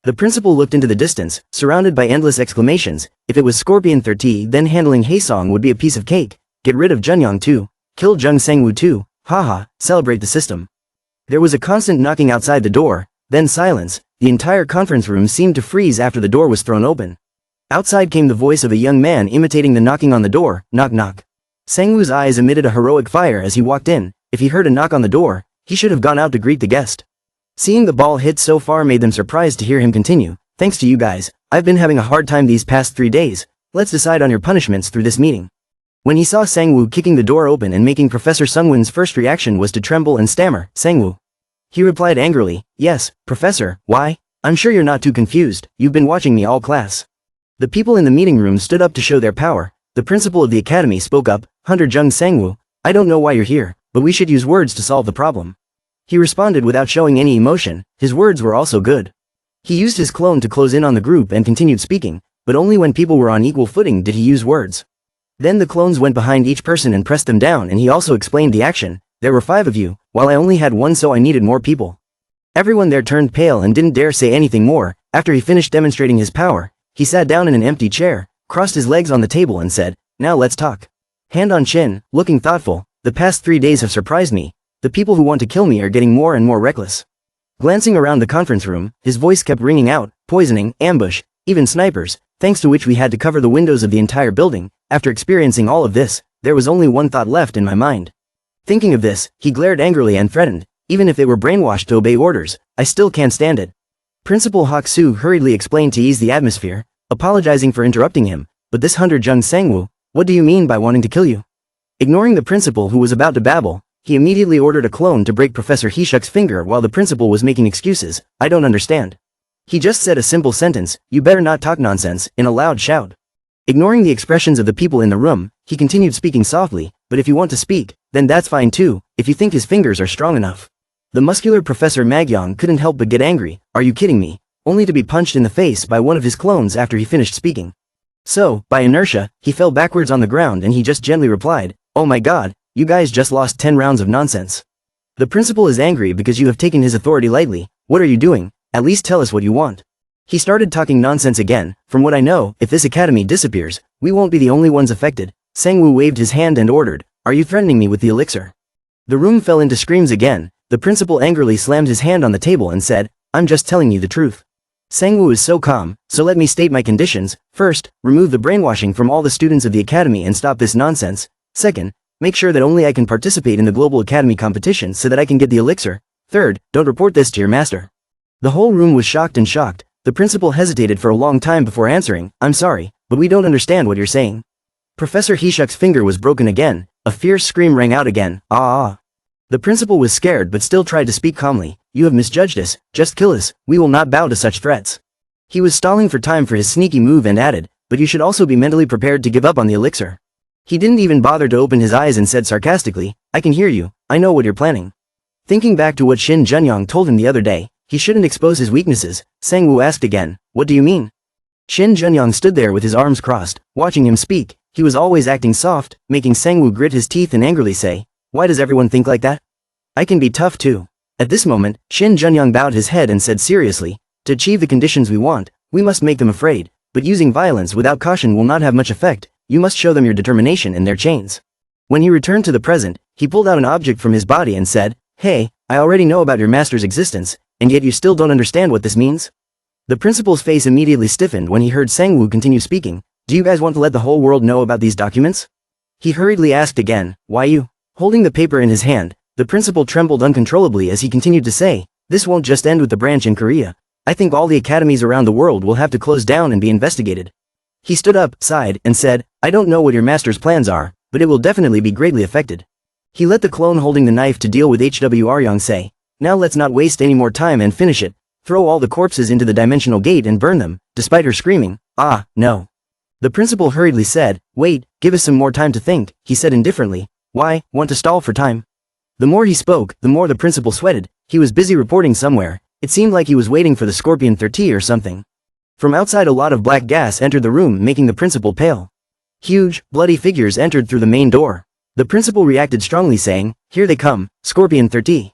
The principal looked into the distance, surrounded by endless exclamations. If it was Scorpion 30, then handling Haesong would be a piece of cake. Get rid of Junyoung too. Kill Jung Sangwoo too. Haha, celebrate the system. There was a constant knocking outside the door, then silence. The entire conference room seemed to freeze after the door was thrown open. Outside came the voice of a young man imitating the knocking on the door. Knock knock. Sangwoo's eyes emitted a heroic fire as he walked in. If he heard a knock on the door, he should have gone out to greet the guest. Seeing the ball hit so far made them surprised to hear him continue. Thanks to you guys, I've been having a hard time these past 3 days. Let's decide on your punishments through this meeting. When he saw Sangwoo kicking the door open and making Professor Sungwon's first reaction was to tremble and stammer. Sangwoo. He replied angrily, yes, Professor, why? I'm sure you're not too confused. You've been watching me all class. The people in the meeting room stood up to show their power. The principal of the academy spoke up. Hunter Jung Sangwoo, I don't know why you're here, but we should use words to solve the problem. He responded without showing any emotion. His words were also good. He used his clone to close in on the group and continued speaking, but only when people were on equal footing did he use words. Then the clones went behind each person and pressed them down, and he also explained the action. There were 5 of you, while I only had 1, so I needed more people. Everyone there turned pale and didn't dare say anything more. After he finished demonstrating his power, he sat down in an empty chair, crossed his legs on the table and said, now let's talk. Hand on chin, looking thoughtful. The past 3 days have surprised me. The people who want to kill me are getting more and more reckless. Glancing around the conference room, his voice kept ringing out. Poisoning, ambush, even snipers, thanks to which we had to cover the windows of the entire building. After experiencing all of this, there was only one thought left in my mind. Thinking of this, he glared angrily and threatened. Even if they were brainwashed to obey orders, I still can't stand it. Principal Hak-soo hurriedly explained to ease the atmosphere, apologizing for interrupting him. But this hunter Jung Sangwoo, what do you mean by wanting to kill you? Ignoring the principal who was about to babble, he immediately ordered a clone to break Professor Hishuk's finger while the principal was making excuses. I don't understand. He just said a simple sentence, you better not talk nonsense, in a loud shout. Ignoring the expressions of the people in the room, he continued speaking softly, but if you want to speak, then that's fine too, if you think his fingers are strong enough. The muscular Professor Magyong couldn't help but get angry. Are you kidding me? Only to be punched in the face by one of his clones after he finished speaking. So, by inertia, he fell backwards on the ground and he just gently replied, oh my god, you guys just lost 10 rounds of nonsense. The principal is angry because you have taken his authority lightly. What are you doing? At least tell us what you want. He started talking nonsense again. From what I know, if this academy disappears, we won't be the only ones affected. Sangwoo waved his hand and ordered, Are you threatening me with the elixir? The room fell into screams again. The principal angrily slammed his hand on the table and said, I'm just telling you the truth. Sangwoo is so calm, so let me state my conditions. First, remove the brainwashing from all the students of the academy and stop this nonsense. Second, make sure that only I can participate in the Global Academy competition so that I can get the elixir. Third, don't report this to your master. The whole room was shocked. The principal hesitated for a long time before answering, I'm sorry, but we don't understand what you're saying. Professor Hishuk's finger was broken again. A fierce scream rang out again. Ah! The principal was scared but still tried to speak calmly. You have misjudged us, just kill us, we will not bow to such threats. He was stalling for time for his sneaky move and added, but you should also be mentally prepared to give up on the elixir. He didn't even bother to open his eyes and said sarcastically, I can hear you, I know what you're planning. Thinking back to what Shin Junyong told him the other day, he shouldn't expose his weaknesses. Sangwoo asked again, what do you mean? Shin Junyong stood there with his arms crossed, watching him speak. He was always acting soft, making Sangwoo grit his teeth and angrily say, why does everyone think like that? I can be tough too. At this moment, Shin Junyong bowed his head and said seriously, to achieve the conditions we want, we must make them afraid, but using violence without caution will not have much effect. You must show them your determination and their chains. When he returned to the present, he pulled out an object from his body and said, hey, I already know about your master's existence, and yet you still don't understand what this means? The principal's face immediately stiffened when he heard Sangwoo continue speaking. Do you guys want to let the whole world know about these documents? He hurriedly asked again, why you? Holding the paper in his hand, the principal trembled uncontrollably as he continued to say, this won't just end with the branch in Korea. I think all the academies around the world will have to close down and be investigated. He stood up, sighed, and said, I don't know what your master's plans are, but it will definitely be greatly affected. He let the clone holding the knife to deal with HW Aryong say, now let's not waste any more time and finish it. Throw all the corpses into the dimensional gate and burn them. Despite her screaming, ah, no. The principal hurriedly said, wait, give us some more time to think, he said indifferently. Why, want to stall for time? The more he spoke, the more the principal sweated. He was busy reporting somewhere. It seemed like he was waiting for the Scorpion 30 or something. From outside a lot of black gas entered the room, making the principal pale. Huge, bloody figures entered through the main door. The principal reacted strongly saying, here they come, Scorpion 30.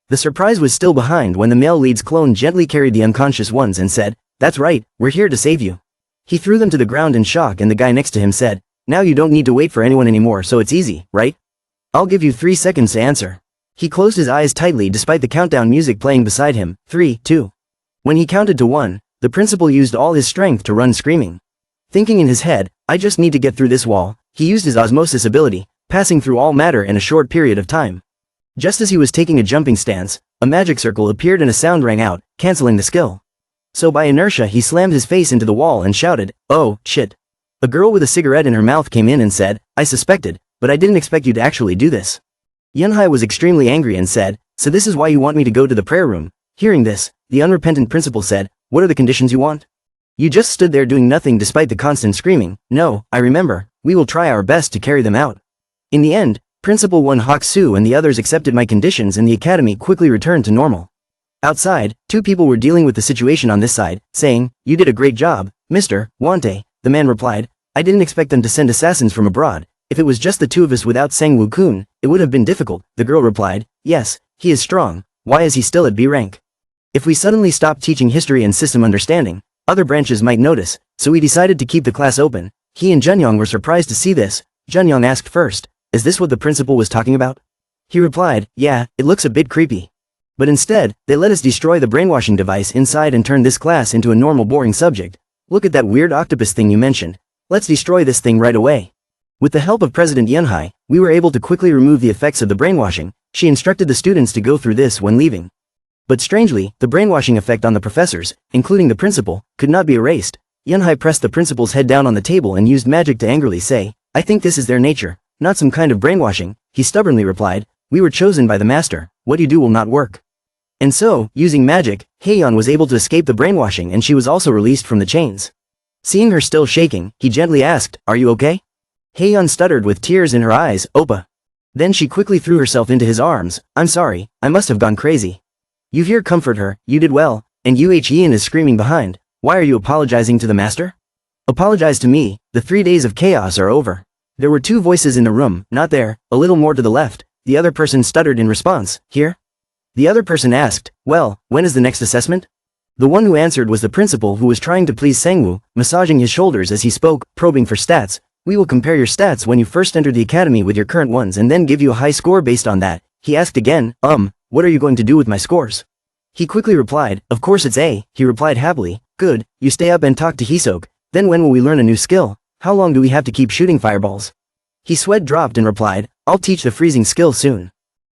The surprise was still behind when the male lead's clone gently carried the unconscious ones and said, that's right, we're here to save you. He threw them to the ground in shock and the guy next to him said, now you don't need to wait for anyone anymore, so it's easy, right? I'll give you 3 seconds to answer. He closed his eyes tightly despite the countdown music playing beside him. 3, 2. When he counted to 1, the principal used all his strength to run screaming. Thinking in his head, I just need to get through this wall, he used his osmosis ability, passing through all matter in a short period of time. Just as he was taking a jumping stance, a magic circle appeared and a sound rang out, canceling the skill. So by inertia he slammed his face into the wall and shouted, oh, shit. A girl with a cigarette in her mouth came in and said, I suspected, but I didn't expect you to actually do this. Yunhai was extremely angry and said, so this is why you want me to go to the prayer room. Hearing this, the unrepentant principal said, what are the conditions you want? You just stood there doing nothing despite the constant screaming. No, I remember, we will try our best to carry them out. In the end, Principal Won Hak-soo and the others accepted my conditions and the academy quickly returned to normal. Outside, 2 people were dealing with the situation on this side, saying, you did a great job, Mr. Wante. The man replied, I didn't expect them to send assassins from abroad. If it was just the 2 of us without Sangwoo-kun, it would have been difficult. The girl replied, yes, he is strong, why is he still at B rank? If we suddenly stopped teaching history and system understanding, other branches might notice, so we decided to keep the class open. He and Junyong were surprised to see this. Junyong asked first, is this what the principal was talking about? He replied, yeah, it looks a bit creepy. But instead, they let us destroy the brainwashing device inside and turn this class into a normal boring subject. Look at that weird octopus thing you mentioned. Let's destroy this thing right away. With the help of President Yunhai, we were able to quickly remove the effects of the brainwashing. She instructed the students to go through this when leaving. But strangely, the brainwashing effect on the professors, including the principal, could not be erased. Yunhai pressed the principal's head down on the table and used magic to angrily say, I think this is their nature, not some kind of brainwashing. He stubbornly replied, we were chosen by the master, what you do will not work. And so, using magic, Haeyeon was able to escape the brainwashing and she was also released from the chains. Seeing her still shaking, he gently asked, are you okay? Haeyeon stuttered with tears in her eyes, Oppa. Then she quickly threw herself into his arms, I'm sorry, I must have gone crazy. You here comfort her, you did well, and Yeon is screaming behind, why are you apologizing to the master? Apologize to me, the 3 days of chaos are over. There were 2 voices in the room, not there, a little more to the left, the other person stuttered in response, here? The other person asked, well, when is the next assessment? The one who answered was the principal who was trying to please Sangwoo, massaging his shoulders as he spoke, probing for stats. We will compare your stats when you first entered the academy with your current ones and then give you a high score based on that. He asked again, what are you going to do with my scores? He quickly replied, of course it's A. He replied happily, good, you stay up and talk to Hisoka. Then when will we learn a new skill? How long do we have to keep shooting fireballs? His sweat dropped and replied, I'll teach the freezing skill soon.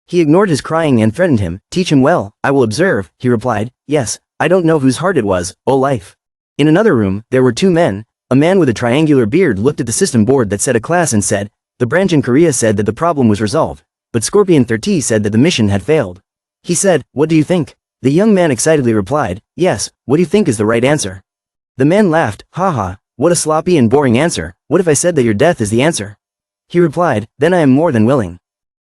He ignored his crying and threatened him, teach him well, I will observe. He replied, yes, I don't know whose heart it was, oh life. In another room, there were two men. A man with a triangular beard looked at the system board that said a class and said, the branch in Korea said that the problem was resolved, but Scorpion 30 said that the mission had failed. He said, what do you think? The young man excitedly replied, yes, what do you think is the right answer? The man laughed, haha, what a sloppy and boring answer, what if I said that your death is the answer? He replied, then I am more than willing.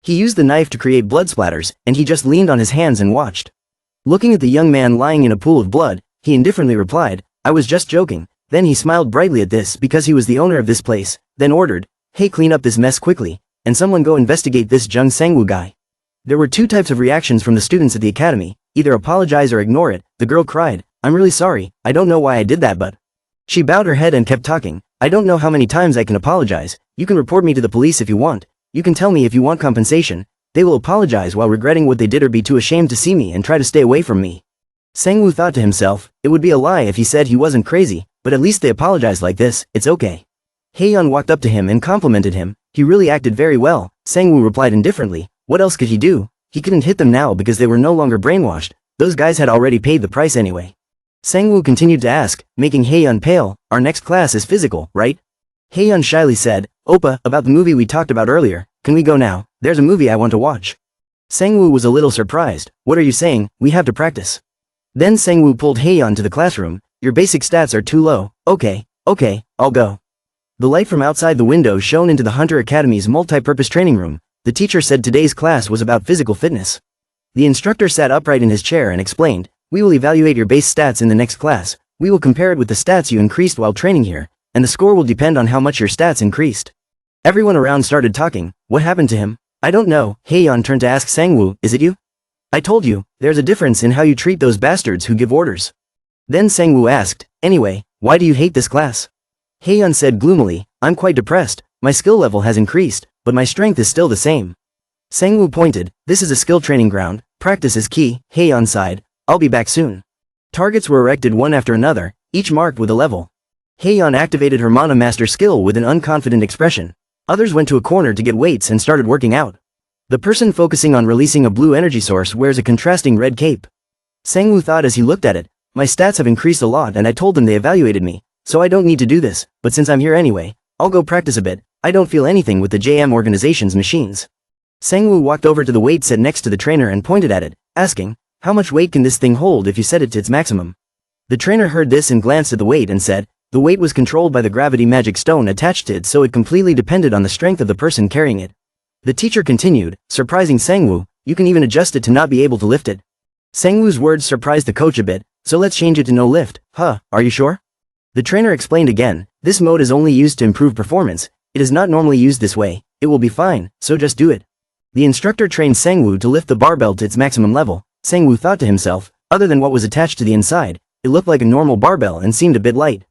He used the knife to create blood splatters, and he just leaned on his hands and watched. Looking at the young man lying in a pool of blood, he indifferently replied, I was just joking. Then he smiled brightly at this because he was the owner of this place, then ordered, hey, clean up this mess quickly, and someone go investigate this Jung Sangwoo guy. There were two types of reactions from the students at the academy, either apologize or ignore it. The girl cried, I'm really sorry, I don't know why I did that but. She bowed her head and kept talking, I don't know how many times I can apologize, you can report me to the police if you want, you can tell me if you want compensation, they will apologize while regretting what they did or be too ashamed to see me and try to stay away from me. Sangwoo thought to himself, it would be a lie if he said he wasn't crazy, but at least they apologized like this, it's okay. Haeyeon walked up to him and complimented him, he really acted very well. Sangwoo replied indifferently, what else could he do? He couldn't hit them now because they were no longer brainwashed, those guys had already paid the price anyway. Sangwoo continued to ask, making Haeyeon pale, our next class is physical, right? Haeyeon shyly said, Oppa, about the movie we talked about earlier, can we go now? There's a movie I want to watch. Sangwoo was a little surprised, what are you saying, we have to practice. Then Sangwoo pulled Haeyeon to the classroom, your basic stats are too low, okay, I'll go. The light from outside the window shone into the Hunter Academy's multi-purpose training room. The teacher said today's class was about physical fitness. The instructor sat upright in his chair and explained, we will evaluate your base stats in the next class, we will compare it with the stats you increased while training here, and the score will depend on how much your stats increased. Everyone around started talking, what happened to him? I don't know. Haeyeon turned to ask Sangwoo, is it you? I told you, there's a difference in how you treat those bastards who give orders. Then Sangwoo asked, anyway, why do you hate this class? Haeyeon said gloomily, I'm quite depressed, my skill level has increased, but my strength is still the same. Sangwoo pointed, this is a skill training ground, practice is key. Haeyeon sighed, I'll be back soon. Targets were erected one after another, each marked with a level. Haeyeon activated her Mana Master skill with an unconfident expression. Others went to a corner to get weights and started working out. The person focusing on releasing a blue energy source wears a contrasting red cape. Sangwoo thought as he looked at it, my stats have increased a lot and I told them they evaluated me, so I don't need to do this, but since I'm here anyway, I'll go practice a bit, I don't feel anything with the JM organization's machines. Sangwoo walked over to the weight set next to the trainer and pointed at it, asking, how much weight can this thing hold if you set it to its maximum? The trainer heard this and glanced at the weight and said, the weight was controlled by the gravity magic stone attached to it so it completely depended on the strength of the person carrying it. The teacher continued, surprising Sangwoo, you can even adjust it to not be able to lift it. Sangwoo's words surprised the coach a bit, so let's change it to no lift. Huh, are you sure? The trainer explained again, this mode is only used to improve performance, it is not normally used this way, it will be fine, so just do it. The instructor trained Sangwoo to lift the barbell to its maximum level. Sangwoo thought to himself, other than what was attached to the inside, it looked like a normal barbell and seemed a bit light.